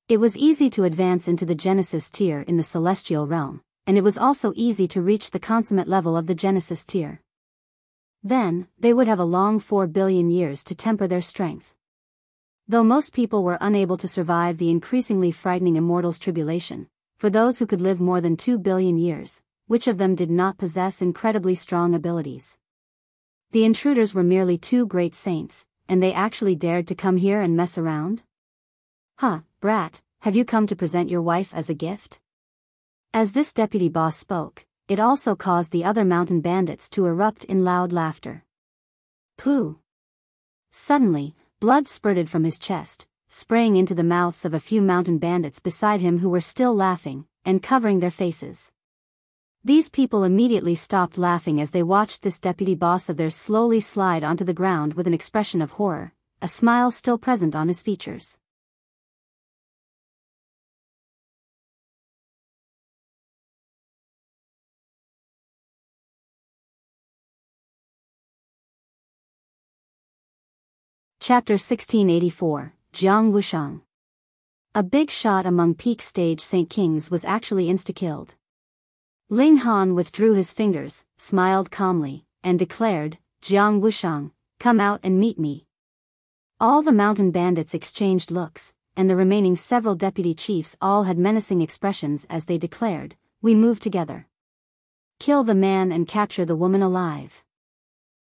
It was easy to advance into the Genesis tier in the celestial realm, and it was also easy to reach the consummate level of the Genesis tier. Then, they would have a long 4 billion years to temper their strength. Though most people were unable to survive the increasingly frightening immortals' tribulation, for those who could live more than 2 billion years, which of them did not possess incredibly strong abilities? The intruders were merely 2 great saints, and they actually dared to come here and mess around? "Huh, brat, have you come to present your wife as a gift?" As this deputy boss spoke, it also caused the other mountain bandits to erupt in loud laughter. Pooh! Suddenly, blood spurted from his chest, spraying into the mouths of a few mountain bandits beside him who were still laughing, and covering their faces. These people immediately stopped laughing as they watched this deputy boss of theirs slowly slide onto the ground with an expression of horror, a smile still present on his features. Chapter 1684, Jiang Wushang. A big shot among peak stage Saint Kings was actually insta-killed. Ling Han withdrew his fingers, smiled calmly, and declared, "Jiang Wushang, come out and meet me." All the mountain bandits exchanged looks, and the remaining several deputy chiefs all had menacing expressions as they declared, "We move together. Kill the man and capture the woman alive."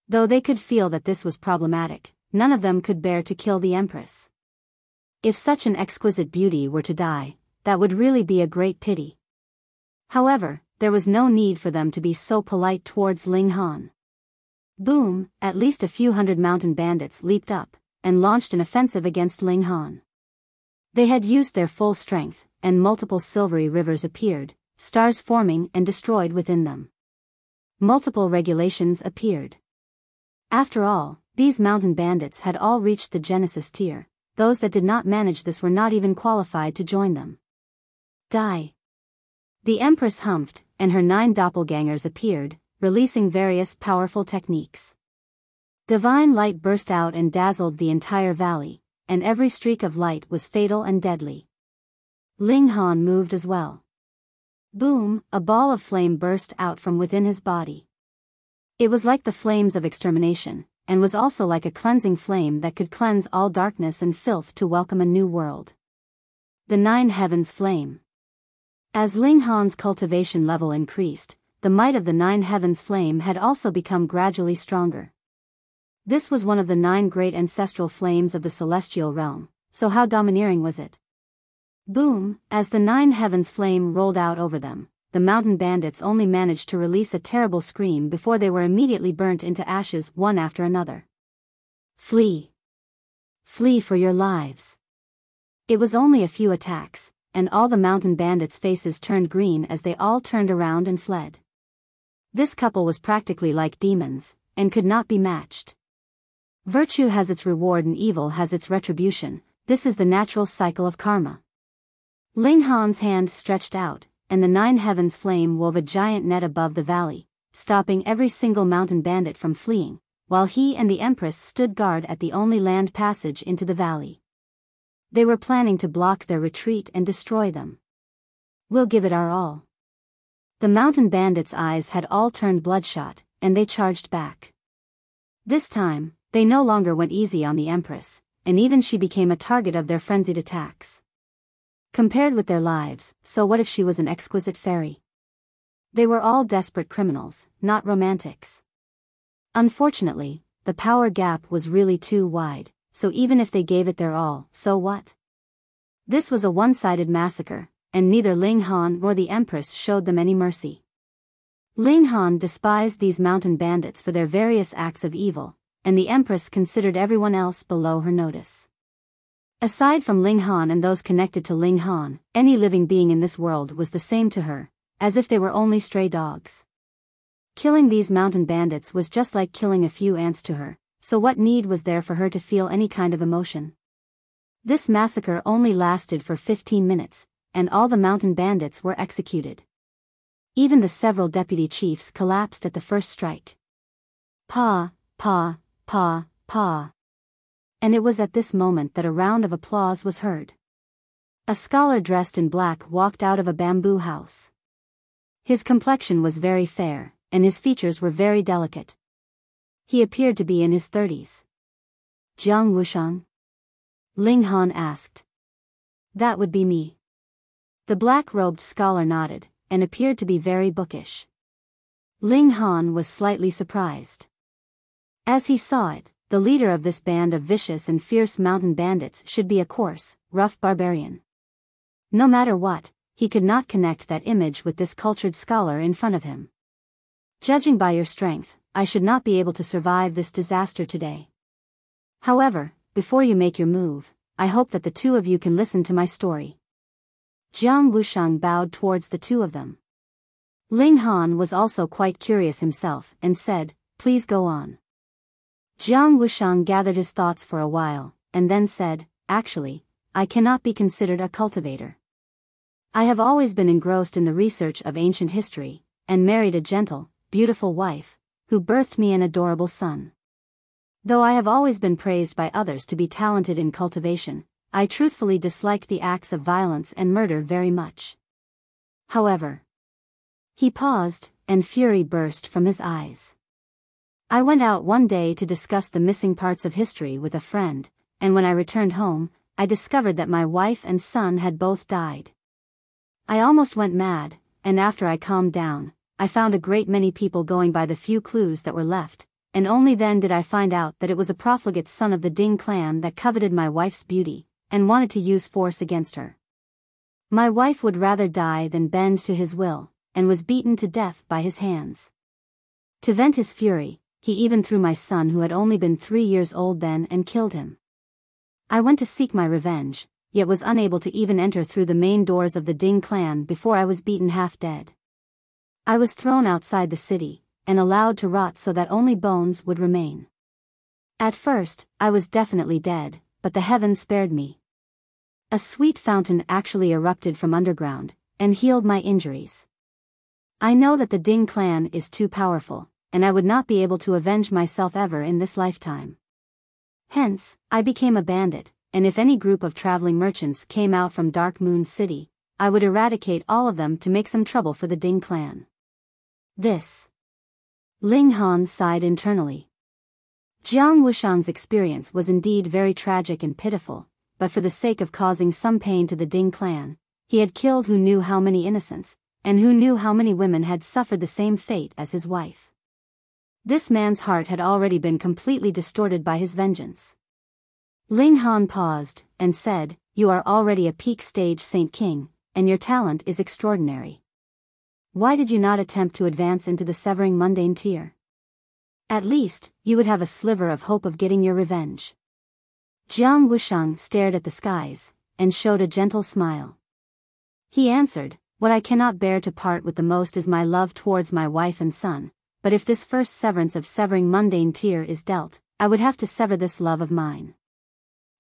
Though they could feel that this was problematic, none of them could bear to kill the empress. If such an exquisite beauty were to die, that would really be a great pity. However, there was no need for them to be so polite towards Ling Han. Boom, at least a few hundred mountain bandits leaped up, and launched an offensive against Ling Han. They had used their full strength, and multiple silvery rivers appeared, stars forming and destroyed within them. Multiple regulations appeared. After all, these mountain bandits had all reached the Genesis tier. Those that did not manage this were not even qualified to join them. Die. The Empress humphed, and her 9 doppelgangers appeared, releasing various powerful techniques. Divine light burst out and dazzled the entire valley, and every streak of light was fatal and deadly. Ling Han moved as well. Boom, a ball of flame burst out from within his body. It was like the flames of extermination, and was also like a cleansing flame that could cleanse all darkness and filth to welcome a new world. The 9 heavens flame. As Ling Han's cultivation level increased, the might of the 9 heavens flame had also become gradually stronger. This was one of the 9 great ancestral flames of the celestial realm, so how domineering was it? Boom, as the 9 heavens flame rolled out over them, the mountain bandits only managed to release a terrible scream before they were immediately burnt into ashes one after another. Flee! Flee for your lives! It was only a few attacks, and all the mountain bandits' faces turned green as they all turned around and fled. This couple was practically like demons, and could not be matched. Virtue has its reward and evil has its retribution. This is the natural cycle of karma. Ling Han's hand stretched out, and the 9 heavens flame wove a giant net above the valley, stopping every single mountain bandit from fleeing, while he and the Empress stood guard at the only land passage into the valley. They were planning to block their retreat and destroy them. "We'll give it our all." The mountain bandits' eyes had all turned bloodshot, and they charged back. This time, they no longer went easy on the Empress, and even she became a target of their frenzied attacks. Compared with their lives, so what if she was an exquisite fairy? They were all desperate criminals, not romantics. Unfortunately, the power gap was really too wide, so even if they gave it their all, so what? This was a one-sided massacre, and neither Ling Han nor the Empress showed them any mercy. Ling Han despised these mountain bandits for their various acts of evil, and the Empress considered everyone else below her notice. Aside from Ling Han and those connected to Ling Han, any living being in this world was the same to her, as if they were only stray dogs. Killing these mountain bandits was just like killing a few ants to her, so what need was there for her to feel any kind of emotion? This massacre only lasted for 15 minutes, and all the mountain bandits were executed. Even the several deputy chiefs collapsed at the first strike. Pa, pa, pa, pa. And it was at this moment that a round of applause was heard. A scholar dressed in black walked out of a bamboo house. His complexion was very fair, and his features were very delicate. He appeared to be in his 30s. "Jiang Wushang?" Ling Han asked. "That would be me." The black-robed scholar nodded, and appeared to be very bookish. Ling Han was slightly surprised. As he saw it, the leader of this band of vicious and fierce mountain bandits should be a coarse, rough barbarian. No matter what, he could not connect that image with this cultured scholar in front of him. "Judging by your strength, I should not be able to survive this disaster today. However, before you make your move, I hope that the 2 of you can listen to my story." Jiang Wushang bowed towards the 2 of them. Ling Han was also quite curious himself and said, "Please go on." Jiang Wushang gathered his thoughts for a while, and then said, "Actually, I cannot be considered a cultivator. I have always been engrossed in the research of ancient history, and married a gentle, beautiful wife, who birthed me an adorable son. Though I have always been praised by others to be talented in cultivation, I truthfully dislike the acts of violence and murder very much. However..." He paused, and fury burst from his eyes. "I went out one day to discuss the missing parts of history with a friend, and when I returned home, I discovered that my wife and son had both died. I almost went mad, and after I calmed down, I found a great many people going by the few clues that were left, and only then did I find out that it was a profligate son of the Ding clan that coveted my wife's beauty, and wanted to use force against her. My wife would rather die than bend to his will, and was beaten to death by his hands. To vent his fury, he even threw my son, who had only been 3 years old then, and killed him. I went to seek my revenge, yet was unable to even enter through the main doors of the Ding clan before I was beaten half dead. I was thrown outside the city, and allowed to rot so that only bones would remain. At first, I was definitely dead, but the heavens spared me. A sweet fountain actually erupted from underground, and healed my injuries. I know that the Ding clan is too powerful, and I would not be able to avenge myself ever in this lifetime. Hence, I became a bandit, and if any group of traveling merchants came out from Dark Moon City, I would eradicate all of them to make some trouble for the Ding clan." This. Ling Han sighed internally. Jiang Wushang's experience was indeed very tragic and pitiful, but for the sake of causing some pain to the Ding clan, he had killed who knew how many innocents, and who knew how many women had suffered the same fate as his wife. This man's heart had already been completely distorted by his vengeance. Ling Han paused, and said, "You are already a peak stage Saint King, and your talent is extraordinary. Why did you not attempt to advance into the Severing Mundane tier? At least, you would have a sliver of hope of getting your revenge." Jiang Wushang stared at the skies, and showed a gentle smile. He answered, "What I cannot bear to part with the most is my love towards my wife and son, but if this first severance of Severing Mundane tier is dealt, I would have to sever this love of mine.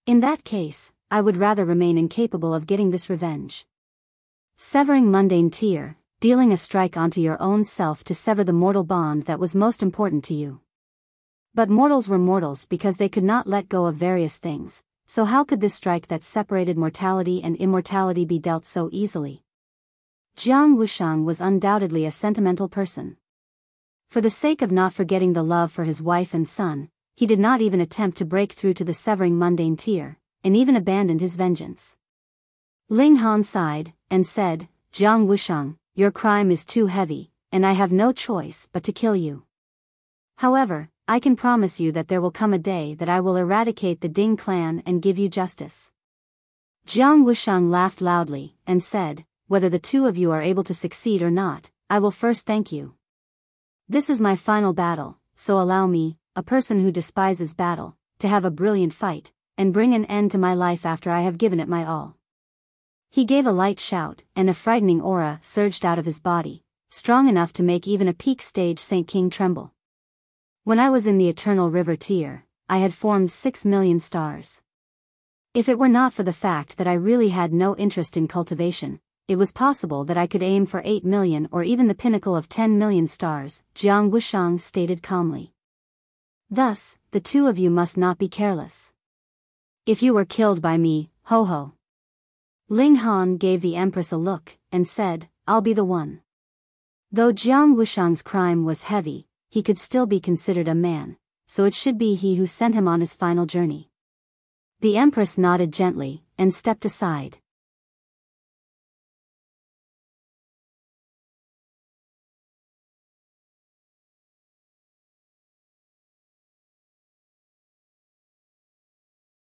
In that case, I would rather remain incapable of getting this revenge. Severing Mundane tier, dealing a strike onto your own self to sever the mortal bond that was most important to you. But mortals were mortals because they could not let go of various things, so how could this strike that separated mortality and immortality be dealt so easily?" Jiang Wushang was undoubtedly a sentimental person. For the sake of not forgetting the love for his wife and son, he did not even attempt to break through to the Severing Mundane tier, and even abandoned his vengeance. Ling Han sighed, and said, "Jiang Wushang, your crime is too heavy, and I have no choice but to kill you. However, I can promise you that there will come a day that I will eradicate the Ding clan and give you justice." Jiang Wushang laughed loudly, and said, "Whether the two of you are able to succeed or not, I will first thank you. This is my final battle, so allow me, a person who despises battle, to have a brilliant fight, and bring an end to my life after I have given it my all." He gave a light shout, and a frightening aura surged out of his body, strong enough to make even a peak stage Saint King tremble. "When I was in the Eternal River tier, I had formed 6 million stars. If it were not for the fact that I really had no interest in cultivation, it was possible that I could aim for 8 million or even the pinnacle of 10 million stars," Jiang Wushang stated calmly. "Thus, the two of you must not be careless. If you were killed by me, ho ho." Ling Han gave the Empress a look, and said, "I'll be the one." Though Jiang Wushang's crime was heavy, he could still be considered a man, so it should be he who sent him on his final journey. The Empress nodded gently, and stepped aside.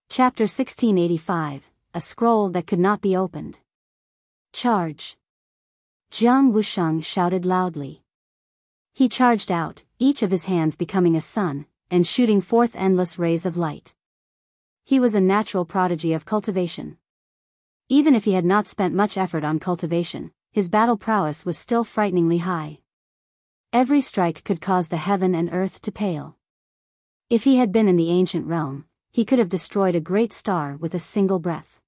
Chapter 1685, A Scroll That Could Not Be Opened. Charge! Jiang Wushang shouted loudly. He charged out, each of his hands becoming a sun, and shooting forth endless rays of light. He was a natural prodigy of cultivation. Even if he had not spent much effort on cultivation, his battle prowess was still frighteningly high. Every strike could cause the heaven and earth to pale. If he had been in the ancient realm, he could have destroyed a great star with a single breath.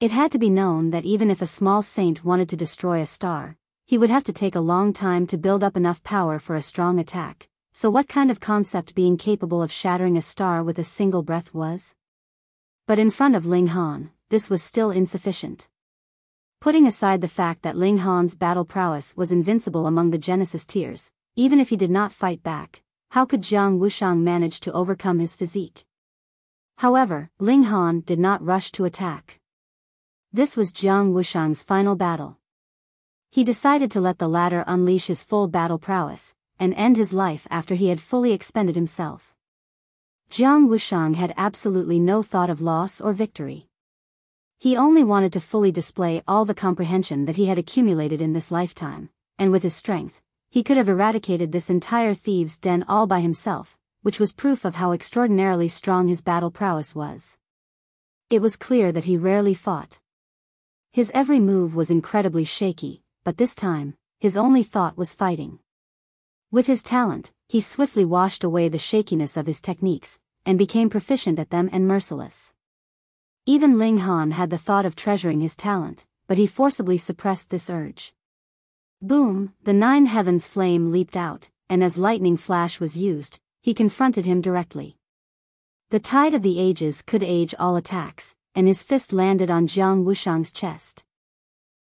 It had to be known that even if a small saint wanted to destroy a star, he would have to take a long time to build up enough power for a strong attack. So what kind of concept being capable of shattering a star with a single breath was? But in front of Ling Han, this was still insufficient. Putting aside the fact that Ling Han's battle prowess was invincible among the Genesis tiers, even if he did not fight back, how could Jiang Wushang manage to overcome his physique? However, Ling Han did not rush to attack. This was Jiang Wushang's final battle. He decided to let the latter unleash his full battle prowess, and end his life after he had fully expended himself. Jiang Wushang had absolutely no thought of loss or victory. He only wanted to fully display all the comprehension that he had accumulated in this lifetime, and with his strength, he could have eradicated this entire thieves' den all by himself, which was proof of how extraordinarily strong his battle prowess was. It was clear that he rarely fought. His every move was incredibly shaky, but this time, his only thought was fighting. With his talent, he swiftly washed away the shakiness of his techniques, and became proficient at them and merciless. Even Ling Han had the thought of treasuring his talent, but he forcibly suppressed this urge. Boom, the 9 heavens flame leaped out, and as lightning flash was used, he confronted him directly. The tide of the ages could age all attacks, and his fist landed on Jiang Wushang's chest.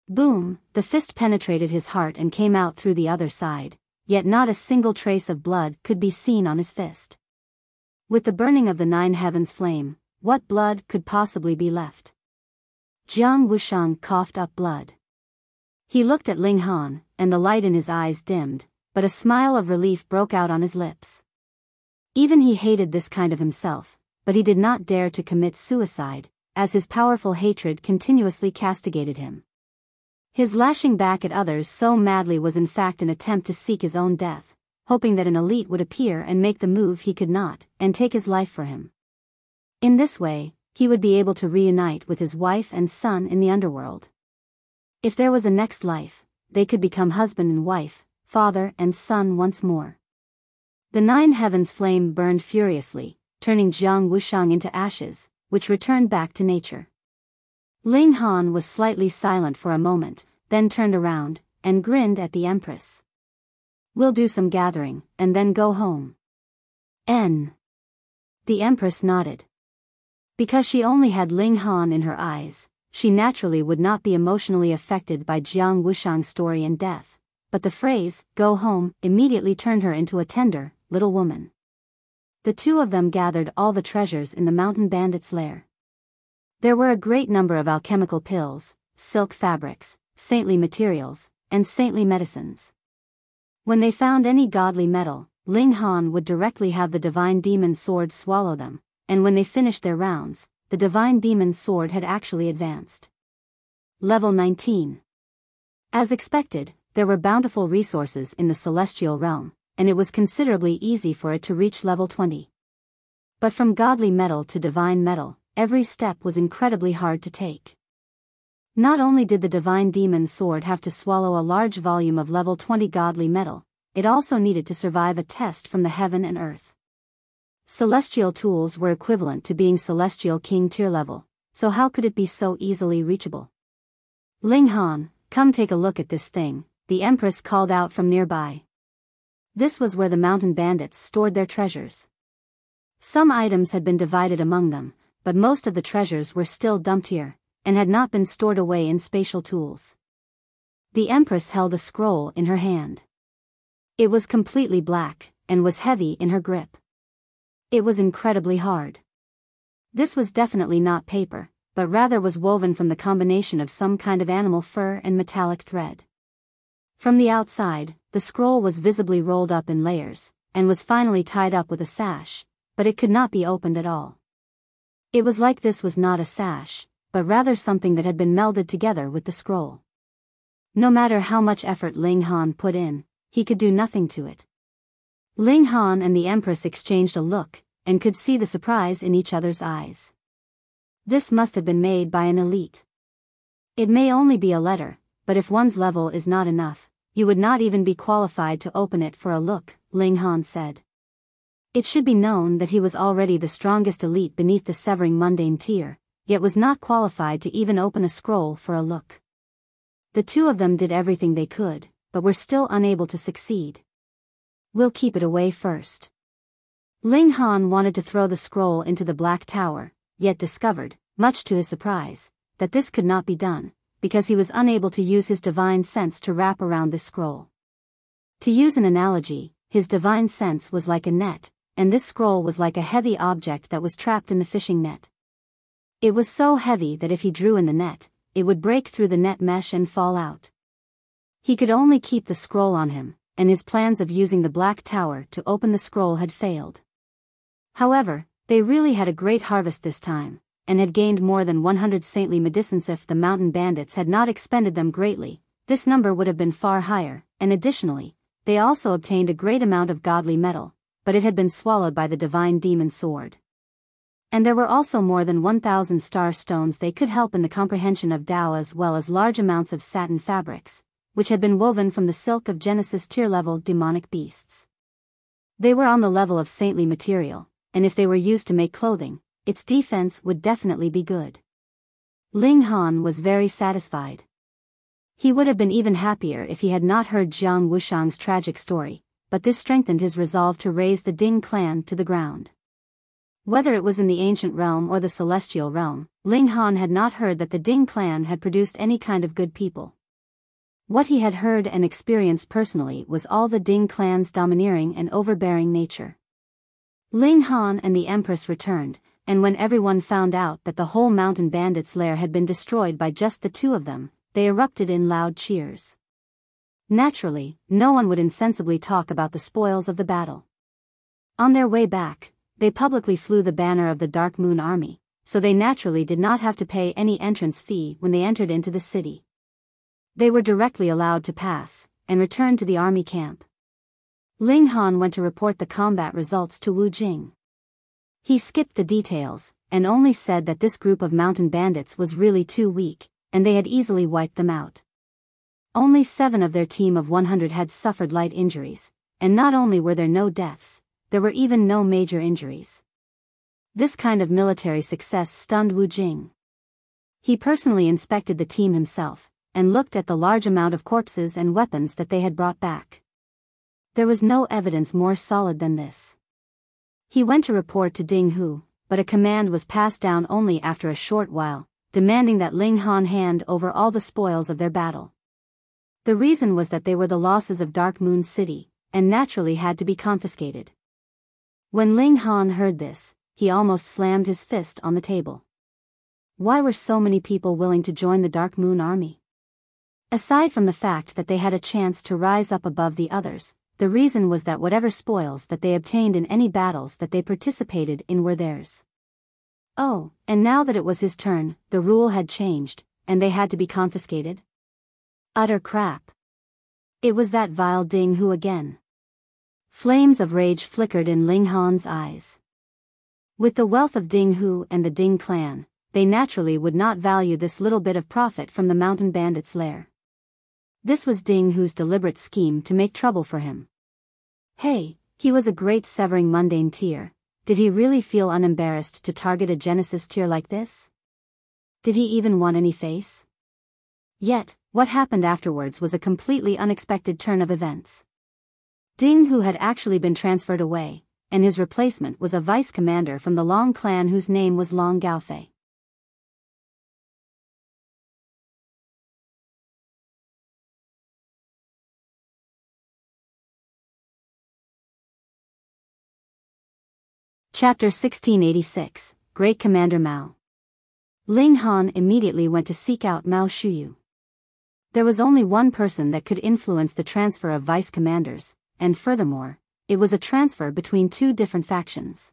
Boom, the fist penetrated his heart and came out through the other side, yet not a single trace of blood could be seen on his fist. With the burning of the 9 heavens flame, what blood could possibly be left? Jiang Wushang coughed up blood. He looked at Ling Han, and the light in his eyes dimmed, but a smile of relief broke out on his lips. Even he hated this kind of himself, but he did not dare to commit suicide, as his powerful hatred continuously castigated him. His lashing back at others so madly was in fact an attempt to seek his own death, hoping that an elite would appear and make the move he could not, and take his life for him. In this way, he would be able to reunite with his wife and son in the underworld. If there was a next life, they could become husband and wife, father and son once more. The 9 heavens flame burned furiously, turning Jiang Wushang into ashes, which returned back to nature. Ling Han was slightly silent for a moment, then turned around, and grinned at the Empress. "We'll do some gathering, and then go home." The Empress nodded. Because she only had Ling Han in her eyes, she naturally would not be emotionally affected by Jiang Wushang's story and death, but the phrase, "go home," immediately turned her into a tender, little woman. The two of them gathered all the treasures in the mountain bandit's lair. There were a great number of alchemical pills, silk fabrics, saintly materials, and saintly medicines. When they found any godly metal, Ling Han would directly have the divine demon sword swallow them, and when they finished their rounds, the divine demon sword had actually advanced. Level 19. As expected, there were bountiful resources in the celestial realm, and it was considerably easy for it to reach level 20. But from godly metal to divine metal, every step was incredibly hard to take. Not only did the divine demon sword have to swallow a large volume of level 20 godly metal, it also needed to survive a test from the heaven and earth. Celestial tools were equivalent to being celestial king tier level, so how could it be so easily reachable? "Ling Han, come take a look at this thing," the Empress called out from nearby. This was where the mountain bandits stored their treasures. Some items had been divided among them, but most of the treasures were still dumped here, and had not been stored away in spatial tools. The Empress held a scroll in her hand. It was completely black, and was heavy in her grip. It was incredibly hard. This was definitely not paper, but rather was woven from the combination of some kind of animal fur and metallic thread. From the outside, the scroll was visibly rolled up in layers, and was finally tied up with a sash, but it could not be opened at all. It was like this was not a sash, but rather something that had been melded together with the scroll. No matter how much effort Ling Han put in, he could do nothing to it. Ling Han and the Empress exchanged a look, and could see the surprise in each other's eyes. This must have been made by an elite. It may only be a letter, but if one's level is not enough, you would not even be qualified to open it for a look, Ling Han said. It should be known that he was already the strongest elite beneath the severing mundane tier, yet was not qualified to even open a scroll for a look. The two of them did everything they could, but were still unable to succeed. We'll keep it away first. Ling Han wanted to throw the scroll into the Black Tower, yet discovered, much to his surprise, that this could not be done, because he was unable to use his divine sense to wrap around this scroll. To use an analogy, his divine sense was like a net, and this scroll was like a heavy object that was trapped in the fishing net. It was so heavy that if he drew in the net, it would break through the net mesh and fall out. He could only keep the scroll on him, and his plans of using the Black Tower to open the scroll had failed. However, they really had a great harvest this time, and had gained more than 100 saintly medicines. If the mountain bandits had not expended them greatly, this number would have been far higher, and additionally, they also obtained a great amount of godly metal, but it had been swallowed by the divine demon sword. And there were also more than 1,000 star stones. They could help in the comprehension of Tao, as well as large amounts of satin fabrics, which had been woven from the silk of Genesis tier-level demonic beasts. They were on the level of saintly material, and if they were used to make clothing, its defense would definitely be good. Ling Han was very satisfied. He would have been even happier if he had not heard Jiang Wushang's tragic story, but this strengthened his resolve to raze the Ding clan to the ground. Whether it was in the ancient realm or the celestial realm, Ling Han had not heard that the Ding clan had produced any kind of good people. What he had heard and experienced personally was all the Ding clan's domineering and overbearing nature. Ling Han and the Empress returned, and when everyone found out that the whole mountain bandits' lair had been destroyed by just the two of them, they erupted in loud cheers. Naturally, no one would insensibly talk about the spoils of the battle. On their way back, they publicly flew the banner of the Dark Moon Army, so they naturally did not have to pay any entrance fee when they entered into the city. They were directly allowed to pass, and returned to the army camp. Ling Han went to report the combat results to Wu Jing. He skipped the details, and only said that this group of mountain bandits was really too weak, and they had easily wiped them out. Only 7 of their team of 100 had suffered light injuries, and not only were there no deaths, there were even no major injuries. This kind of military success stunned Wu Jing. He personally inspected the team himself, and looked at the large amount of corpses and weapons that they had brought back. There was no evidence more solid than this. He went to report to Ding Hu, but a command was passed down only after a short while, demanding that Ling Han hand over all the spoils of their battle. The reason was that they were the losses of Dark Moon City, and naturally had to be confiscated. When Ling Han heard this, he almost slammed his fist on the table. Why were so many people willing to join the Dark Moon Army? Aside from the fact that they had a chance to rise up above the others, the reason was that whatever spoils that they obtained in any battles that they participated in were theirs. Oh, and now that it was his turn, the rule had changed, and they had to be confiscated? Utter crap. It was that vile Ding Hu again. Flames of rage flickered in Ling Han's eyes. With the wealth of Ding Hu and the Ding clan, they naturally would not value this little bit of profit from the mountain bandits' lair. This was Ding Hu's deliberate scheme to make trouble for him. Hey, he was a great severing mundane tier. Did he really feel unembarrassed to target a Genesis tier like this? Did he even want any face? Yet, what happened afterwards was a completely unexpected turn of events. Ding Hu had actually been transferred away, and his replacement was a vice commander from the Long clan whose name was Long Gaofei. Chapter 1686, Great Commander Mao. Ling Han immediately went to seek out Mao Shuyu. There was only one person that could influence the transfer of vice commanders, and furthermore, it was a transfer between 2 different factions.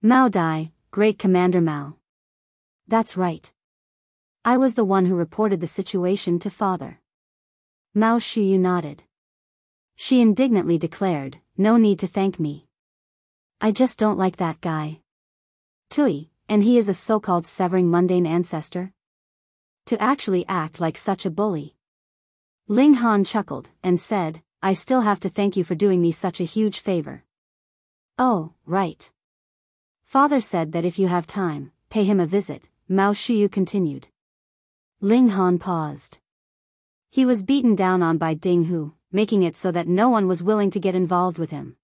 Mao Dai, Great Commander Mao. That's right. I was the one who reported the situation to father. Mao Shuyu nodded. She indignantly declared, no need to thank me. I just don't like that guy. Tui, and he is a so-called severing mundane ancestor? To actually act like such a bully. Ling Han chuckled and said, I still have to thank you for doing me such a huge favor. Oh, right. Father said that if you have time, pay him a visit, Mao Shiyu continued. Ling Han paused. He was beaten down on by Ding Hu, making it so that no one was willing to get involved with him.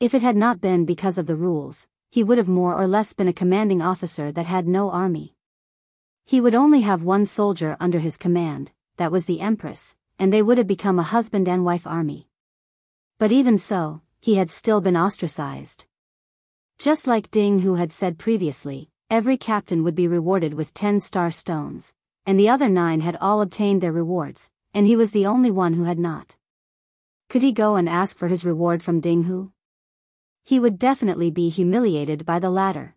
If it had not been because of the rules, he would have more or less been a commanding officer that had no army. He would only have one soldier under his command, that was the Empress, and they would have become a husband and wife army. But even so, he had still been ostracized. Just like Ding Hu had said previously, every captain would be rewarded with 10 star stones, and the other 9 had all obtained their rewards, and he was the only one who had not. Could he go and ask for his reward from Ding Hu? He would definitely be humiliated by the latter.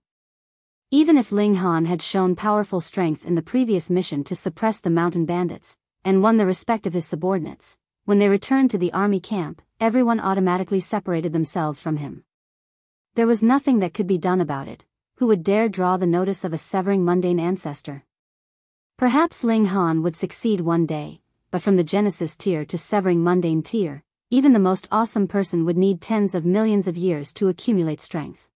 Even if Ling Han had shown powerful strength in the previous mission to suppress the mountain bandits, and won the respect of his subordinates, when they returned to the army camp, everyone automatically separated themselves from him. There was nothing that could be done about it. Who would dare draw the notice of a severing mundane ancestor? Perhaps Ling Han would succeed one day, but from the Genesis tier to severing mundane tier, even the most awesome person would need tens of millions of years to accumulate strength.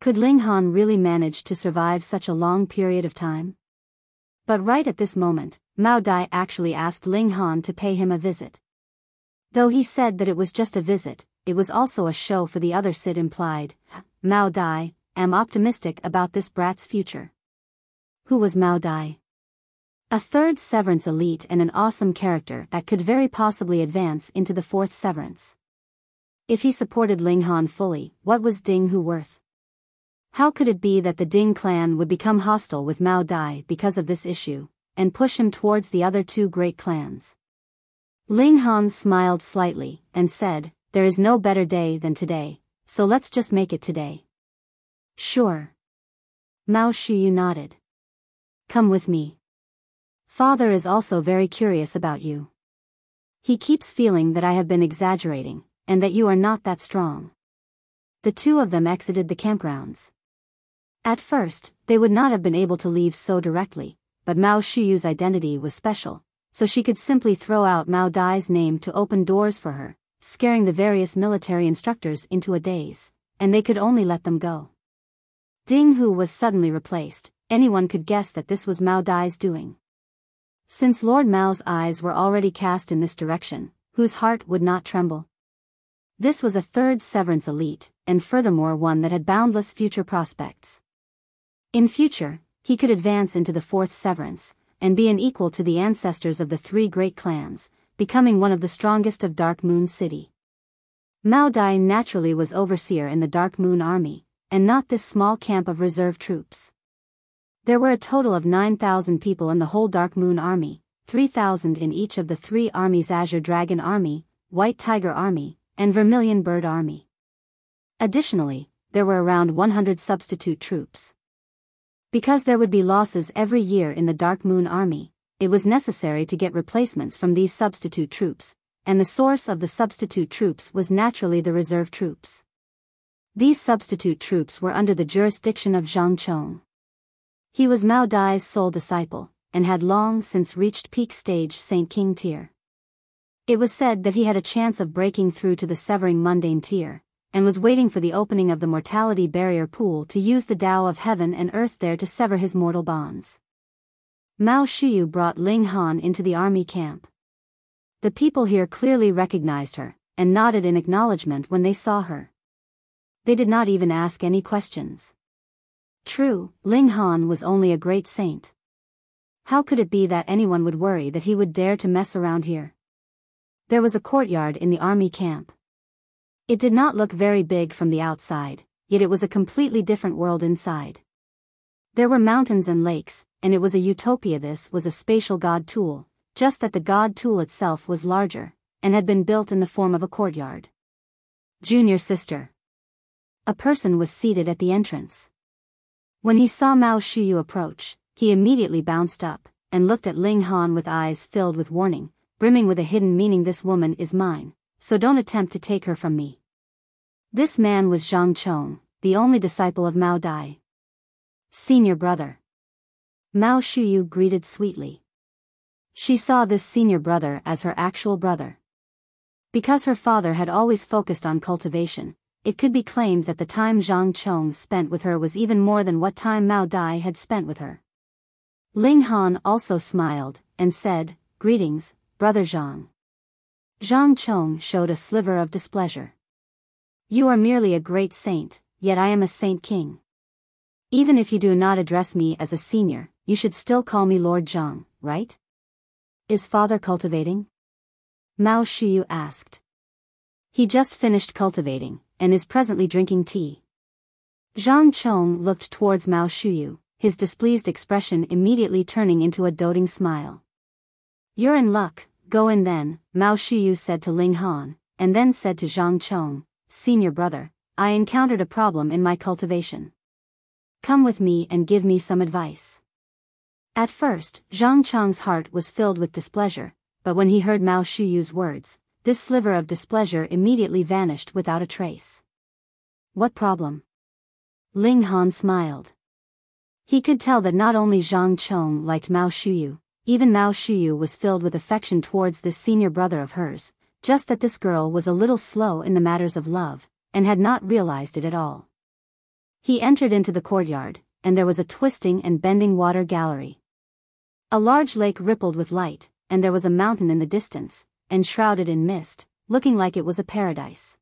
Could Ling Han really manage to survive such a long period of time? But right at this moment, Mao Dai actually asked Ling Han to pay him a visit. Though he said that it was just a visit, it was also a show for the other Sid implied. Mao Dai, am optimistic about this brat's future. Who was Mao Dai? A 3rd Severance elite and an awesome character that could very possibly advance into the 4th Severance. If he supported Ling Han fully, what was Ding Hu worth? How could it be that the Ding clan would become hostile with Mao Dai because of this issue, and push him towards the other 2 great clans? Ling Han smiled slightly, and said, there is no better day than today, so let's just make it today. Sure. Mao Shiyu nodded. Come with me. Father is also very curious about you. He keeps feeling that I have been exaggerating, and that you are not that strong. The 2 of them exited the campgrounds. At first, they would not have been able to leave so directly, but Mao Shiyu's identity was special, so she could simply throw out Mao Dai's name to open doors for her, scaring the various military instructors into a daze, and they could only let them go. Ding Hu was suddenly replaced. Anyone could guess that this was Mao Dai's doing. Since Lord Mao's eyes were already cast in this direction, whose heart would not tremble? This was a 3rd Severance elite, and furthermore one that had boundless future prospects. In future, he could advance into the 4th Severance, and be an equal to the ancestors of the 3 great clans, becoming one of the strongest of Dark Moon City. Mao Dai naturally was overseer in the Dark Moon Army, and not this small camp of reserve troops. There were a total of 9,000 people in the whole Dark Moon Army, 3,000 in each of the 3 armies: Azure Dragon Army, White Tiger Army, and Vermilion Bird Army. Additionally, there were around 100 substitute troops. Because there would be losses every year in the Dark Moon Army, it was necessary to get replacements from these substitute troops, and the source of the substitute troops was naturally the reserve troops. These substitute troops were under the jurisdiction of Xiaochen. He was Mao Dai's sole disciple, and had long since reached peak stage Saint King tier. It was said that he had a chance of breaking through to the severing mundane tier, and was waiting for the opening of the mortality barrier pool to use the Tao of heaven and earth there to sever his mortal bonds. Mao Shiyu brought Ling Han into the army camp. The people here clearly recognized her, and nodded in acknowledgement when they saw her. They did not even ask any questions. True, Ling Han was only a great saint. How could it be that anyone would worry that he would dare to mess around here? There was a courtyard in the army camp. It did not look very big from the outside, yet it was a completely different world inside. There were mountains and lakes, and it was a utopia. This was a spatial god tool, just that the god tool itself was larger, and had been built in the form of a courtyard. Junior sister. A person was seated at the entrance. When he saw Mao Shiyu approach, he immediately bounced up, and looked at Ling Han with eyes filled with warning, brimming with a hidden meaning. This woman is mine, so don't attempt to take her from me. This man was Xiaochen, the only disciple of Mao Dai. Senior brother. Mao Shiyu greeted sweetly. She saw this senior brother as her actual brother. Because her father had always focused on cultivation, it could be claimed that the time Xiaochen spent with her was even more than what time Mao Dai had spent with her. Ling Han also smiled, and said, "Greetings, Brother Jiang." Xiaochen showed a sliver of displeasure. "You are merely a great saint, yet I am a saint king. Even if you do not address me as a senior, you should still call me Lord Jiang, right? Is father cultivating?" Mao Shuyu asked. "He just finished cultivating, and is presently drinking tea." Xiaochen looked towards Mao Shuyu, his displeased expression immediately turning into a doting smile. "You're in luck, go in then," Mao Shuyu said to Ling Han, and then said to Xiaochen, "Senior brother, I encountered a problem in my cultivation. Come with me and give me some advice." At first, Xiaocheng's heart was filled with displeasure, but when he heard Mao Shuyu's words, this sliver of displeasure immediately vanished without a trace. "What problem?" Ling Han smiled. He could tell that not only Xiaochen liked Mao Shuyu, even Mao Shuyu was filled with affection towards this senior brother of hers, just that this girl was a little slow in the matters of love, and had not realized it at all. He entered into the courtyard, and there was a twisting and bending water gallery. A large lake rippled with light, and there was a mountain in the distance, enshrouded in mist, looking like it was a paradise.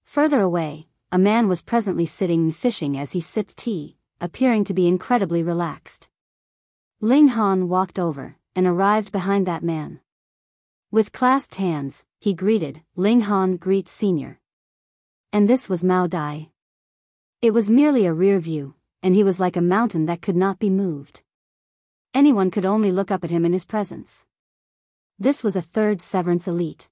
Further away, a man was presently sitting and fishing as he sipped tea, appearing to be incredibly relaxed. Ling Han walked over, and arrived behind that man. With clasped hands, he greeted, "Ling Han greets Senior." And this was Mao Dai. It was merely a rear view, and he was like a mountain that could not be moved. Anyone could only look up at him in his presence. This was a third severance elite.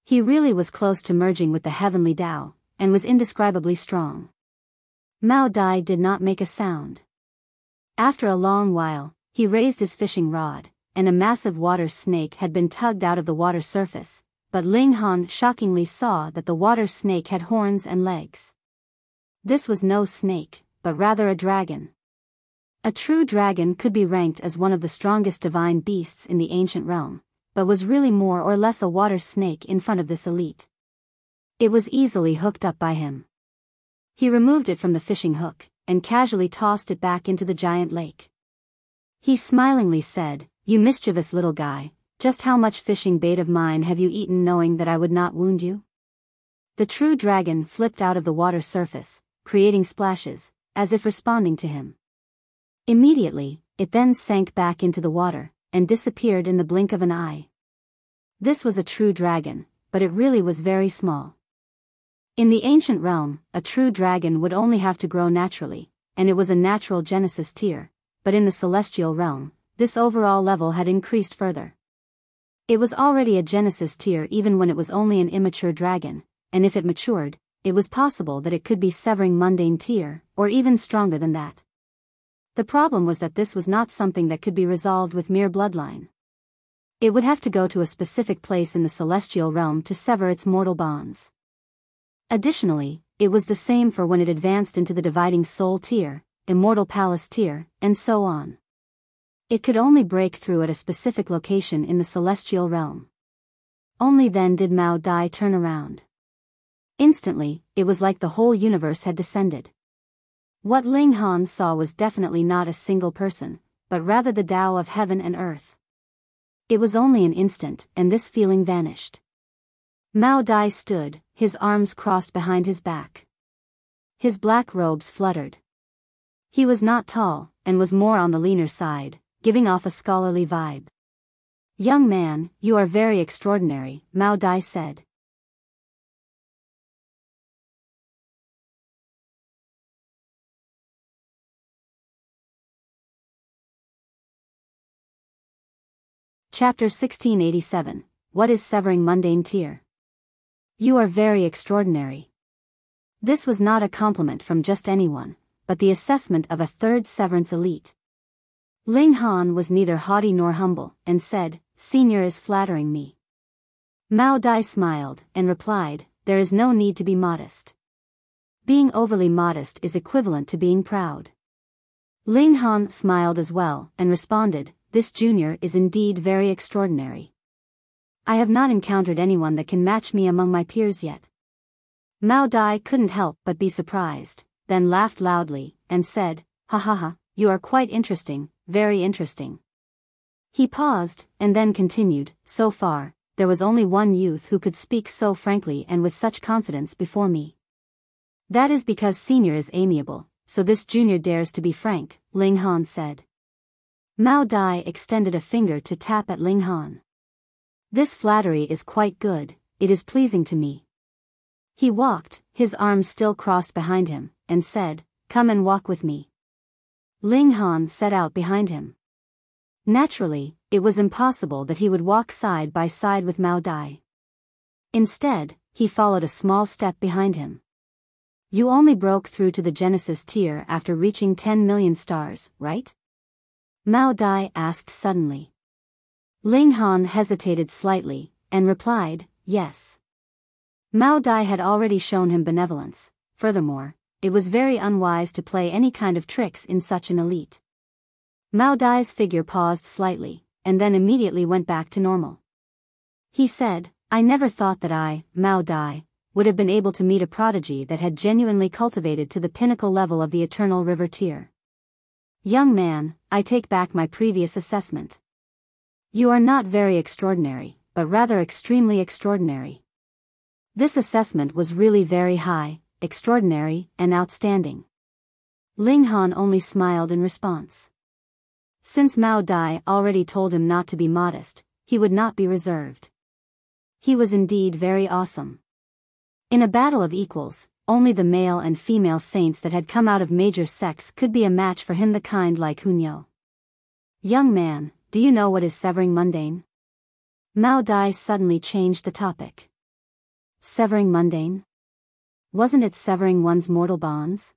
He really was close to merging with the heavenly Tao, and was indescribably strong. Mao Dai did not make a sound. After a long while, he raised his fishing rod, and a massive water snake had been tugged out of the water surface, but Ling Han shockingly saw that the water snake had horns and legs. This was no snake, but rather a dragon. A true dragon could be ranked as one of the strongest divine beasts in the ancient realm, but was really more or less a water snake in front of this elite. It was easily hooked up by him. He removed it from the fishing hook, and casually tossed it back into the giant lake. He smilingly said, "You mischievous little guy, just how much fishing bait of mine have you eaten knowing that I would not wound you?" The true dragon flipped out of the water surface, creating splashes, as if responding to him. Immediately, it then sank back into the water, and disappeared in the blink of an eye. This was a true dragon, but it really was very small. In the ancient realm, a true dragon would only have to grow naturally, and it was a natural Genesis tier, but in the celestial realm, this overall level had increased further. It was already a Genesis tier even when it was only an immature dragon, and if it matured, it was possible that it could be severing mundane tier, or even stronger than that. The problem was that this was not something that could be resolved with mere bloodline. It would have to go to a specific place in the celestial realm to sever its mortal bonds. Additionally, it was the same for when it advanced into the dividing soul tier, immortal palace tier, and so on. It could only break through at a specific location in the celestial realm. Only then did Mao Dai turn around. Instantly, it was like the whole universe had descended. What Ling Han saw was definitely not a single person, but rather the Tao of heaven and earth. It was only an instant, and this feeling vanished. Mao Dai stood, his arms crossed behind his back. His black robes fluttered. He was not tall, and was more on the leaner side, giving off a scholarly vibe. "Young man, you are very extraordinary," Mao Dai said. Chapter 1687, What is severing mundane tier? You are very extraordinary. This was not a compliment from just anyone, but the assessment of a third severance elite. Ling Han was neither haughty nor humble, and said, "Senior is flattering me." Mao Dai smiled, and replied, "There is no need to be modest. Being overly modest is equivalent to being proud." Ling Han smiled as well, and responded, this junior is indeed very extraordinary. I have not encountered anyone that can match me among my peers yet. Mao Dai couldn't help but be surprised, then laughed loudly, and said, "Ha ha ha, you are quite interesting, very interesting." He paused, and then continued, "So far, there was only one youth who could speak so frankly and with such confidence before me. That is because senior is amiable, so this junior dares to be frank," Ling Han said. Mao Dai extended a finger to tap at Ling Han. "This flattery is quite good, it is pleasing to me." He walked, his arms still crossed behind him, and said, "Come and walk with me." Ling Han set out behind him. Naturally, it was impossible that he would walk side by side with Mao Dai. Instead, he followed a small step behind him. "You only broke through to the Genesis tier after reaching 10 million stars, right?" Mao Dai asked suddenly. Ling Han hesitated slightly, and replied, "Yes." Mao Dai had already shown him benevolence. Furthermore, it was very unwise to play any kind of tricks in such an elite. Mao Dai's figure paused slightly, and then immediately went back to normal. He said, "I never thought that I, Mao Dai, would have been able to meet a prodigy that had genuinely cultivated to the pinnacle level of the eternal river tier. Young man, I take back my previous assessment. You are not very extraordinary, but rather extremely extraordinary." This assessment was really very high, extraordinary, and outstanding. Ling Han only smiled in response. Since Mao Dai already told him not to be modest, he would not be reserved. He was indeed very awesome. In a battle of equals, only the male and female saints that had come out of major sects could be a match for him, the kind like Hunyo. "Young man, do you know what is severing mundane?" Mao Dai suddenly changed the topic. Severing mundane? Wasn't it severing one's mortal bonds?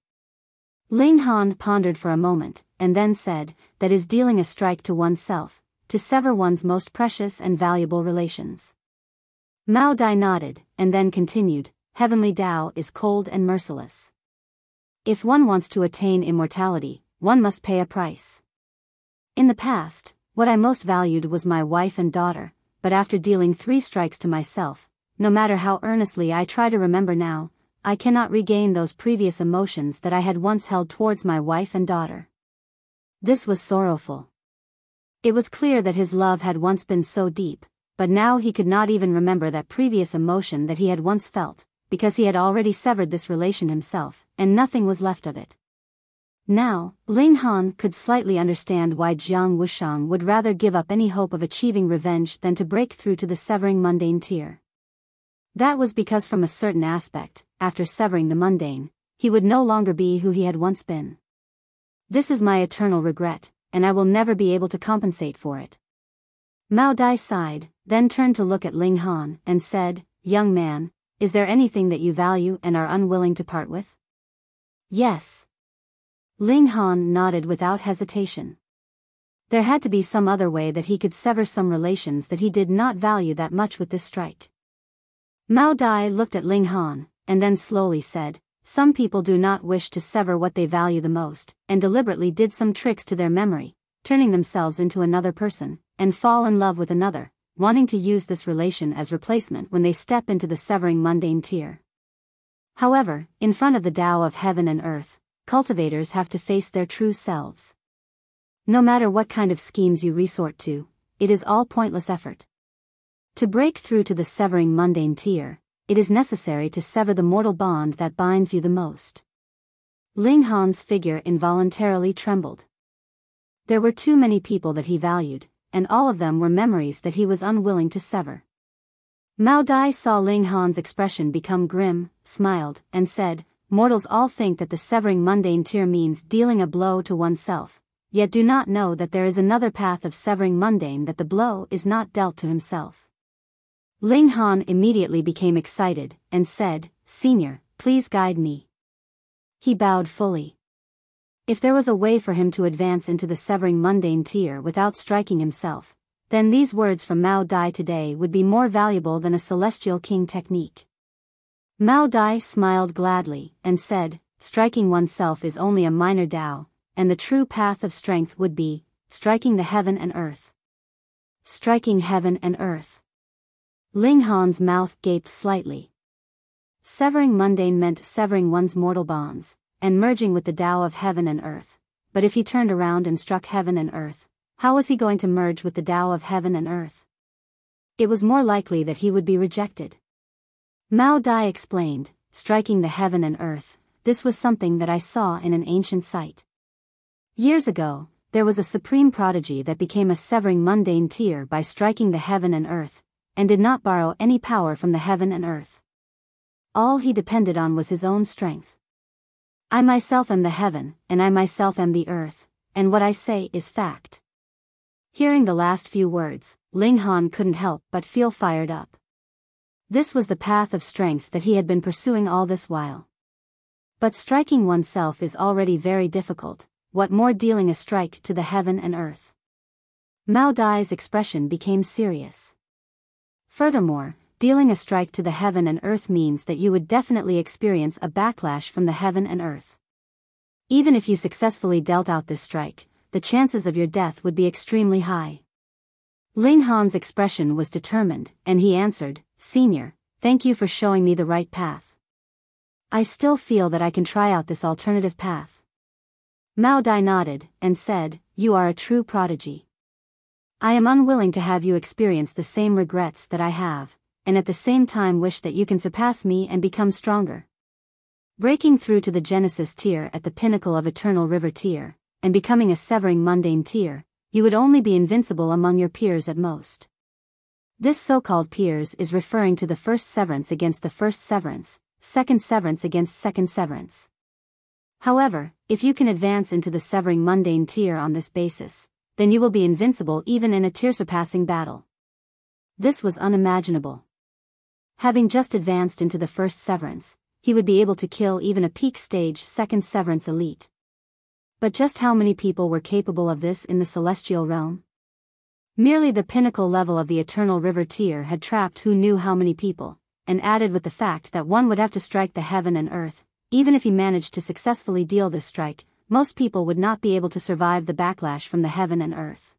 Ling Han pondered for a moment, and then said, "That is dealing a strike to oneself, to sever one's most precious and valuable relations." Mao Dai nodded, and then continued, "Heavenly Tao is cold and merciless. If one wants to attain immortality, one must pay a price. In the past, what I most valued was my wife and daughter, but after dealing 3 strikes to myself, no matter how earnestly I try to remember now, I cannot regain those previous emotions that I had once held towards my wife and daughter." This was sorrowful. It was clear that his love had once been so deep, but now he could not even remember that previous emotion that he had once felt, because he had already severed this relation himself, and nothing was left of it. Now, Ling Han could slightly understand why Jiang Wushang would rather give up any hope of achieving revenge than to break through to the severing mundane tier. That was because from a certain aspect, after severing the mundane, he would no longer be who he had once been. "This is my eternal regret, and I will never be able to compensate for it." Mao Dai sighed, then turned to look at Ling Han, and said, "Young man, is there anything that you value and are unwilling to part with?" "Yes." Ling Han nodded without hesitation. There had to be some other way that he could sever some relations that he did not value that much with this strike. Mao Dai looked at Ling Han, and then slowly said, "Some people do not wish to sever what they value the most, and deliberately did some tricks to their memory, turning themselves into another person, and fall in love with another, wanting to use this relation as replacement when they step into the severing mundane tier. However, in front of the Tao of heaven and earth, cultivators have to face their true selves. No matter what kind of schemes you resort to, it is all pointless effort. To break through to the severing mundane tier, it is necessary to sever the mortal bond that binds you the most." Ling Han's figure involuntarily trembled. There were too many people that he valued, and all of them were memories that he was unwilling to sever. Mao Dai saw Ling Han's expression become grim, smiled, and said, "Mortals all think that the severing mundane tier means dealing a blow to oneself, yet do not know that there is another path of severing mundane that the blow is not dealt to himself." Ling Han immediately became excited, and said, "Senior, please guide me." He bowed fully. If there was a way for him to advance into the severing mundane tier without striking himself, then these words from Mao Dai today would be more valuable than a celestial king technique. Mao Dai smiled gladly, and said, "Striking oneself is only a minor Tao, and the true path of strength would be, striking the heaven and earth. Striking heaven and earth. Ling Han's mouth gaped slightly. Severing mundane meant severing one's mortal bonds, and merging with the Tao of heaven and earth. But if he turned around and struck heaven and earth, how was he going to merge with the Tao of heaven and earth? It was more likely that he would be rejected. Mao Dai explained, striking the heaven and earth, this was something that I saw in an ancient site. Years ago, there was a supreme prodigy that became a severing mundane tier by striking the heaven and earth, and did not borrow any power from the heaven and earth. All he depended on was his own strength. I myself am the heaven, and I myself am the earth, and what I say is fact. Hearing the last few words, Ling Han couldn't help but feel fired up. This was the path of strength that he had been pursuing all this while. But striking oneself is already very difficult, what more dealing a strike to the heaven and earth? Mao Dai's expression became serious. Furthermore, dealing a strike to the heaven and earth means that you would definitely experience a backlash from the heaven and earth. Even if you successfully dealt out this strike, the chances of your death would be extremely high. Ling Han's expression was determined, and he answered, Senior, thank you for showing me the right path. I still feel that I can try out this alternative path. Mao Dai nodded, and said, You are a true prodigy. I am unwilling to have you experience the same regrets that I have, and at the same time wish that you can surpass me and become stronger. Breaking through to the Genesis tier at the pinnacle of Eternal River tier, and becoming a severing mundane tier, you would only be invincible among your peers at most. This so-called peers is referring to the first severance against the first severance, second severance against second severance. However, if you can advance into the severing mundane tier on this basis, then you will be invincible even in a tier-surpassing battle. This was unimaginable. Having just advanced into the first severance, he would be able to kill even a peak stage second severance elite. But just how many people were capable of this in the celestial realm? Merely the pinnacle level of the Eternal River tier had trapped who knew how many people, and added with the fact that one would have to strike the heaven and earth. Even if he managed to successfully deal this strike, most people would not be able to survive the backlash from the heaven and earth.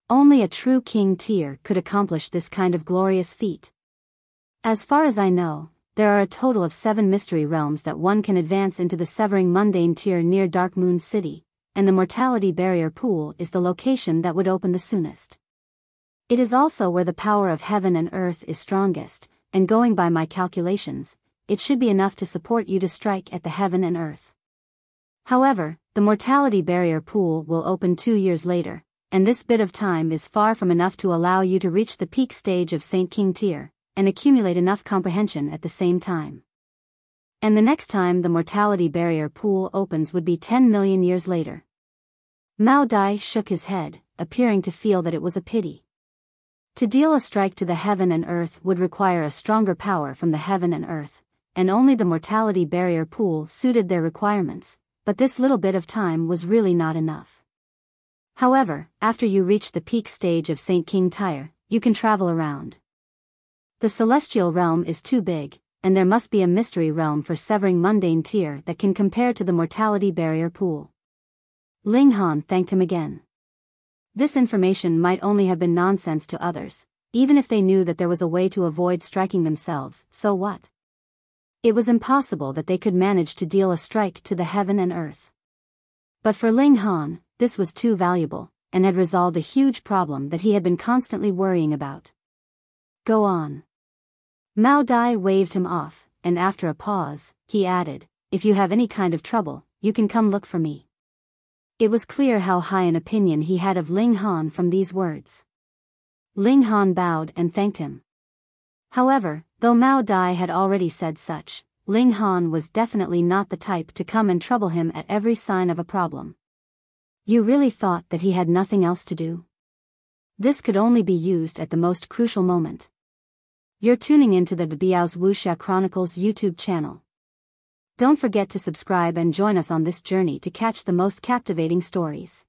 Only a true king tier could accomplish this kind of glorious feat. As far as I know, there are a total of 7 mystery realms that one can advance into the severing mundane tier near Dark Moon City, and the mortality barrier pool is the location that would open the soonest. It is also where the power of heaven and earth is strongest, and going by my calculations, it should be enough to support you to strike at the heaven and earth. However, the mortality barrier pool will open 2 years later, and this bit of time is far from enough to allow you to reach the peak stage of Saint King tier, and accumulate enough comprehension at the same time. And the next time the mortality barrier pool opens would be 10 million years later. Mao Dai shook his head, appearing to feel that it was a pity. To deal a strike to the heaven and earth would require a stronger power from the heaven and earth, and only the mortality barrier pool suited their requirements, but this little bit of time was really not enough. However, after you reach the peak stage of Saint King tier, you can travel around. The celestial realm is too big, and there must be a mystery realm for severing mundane tier that can compare to the mortality barrier pool. Ling Han thanked him again. This information might only have been nonsense to others, even if they knew that there was a way to avoid striking themselves, so what? It was impossible that they could manage to deal a strike to the heaven and earth. But for Ling Han, this was too valuable, and had resolved a huge problem that he had been constantly worrying about. Go on. Mao Dai waved him off, and after a pause, he added, If you have any kind of trouble, you can come look for me. It was clear how high an opinion he had of Ling Han from these words. Ling Han bowed and thanked him. However, though Mao Dai had already said such, Ling Han was definitely not the type to come and trouble him at every sign of a problem. You really thought that he had nothing else to do? This could only be used at the most crucial moment. You're tuning into the Biyao's Wuxia Chronicles YouTube channel. Don't forget to subscribe and join us on this journey to catch the most captivating stories.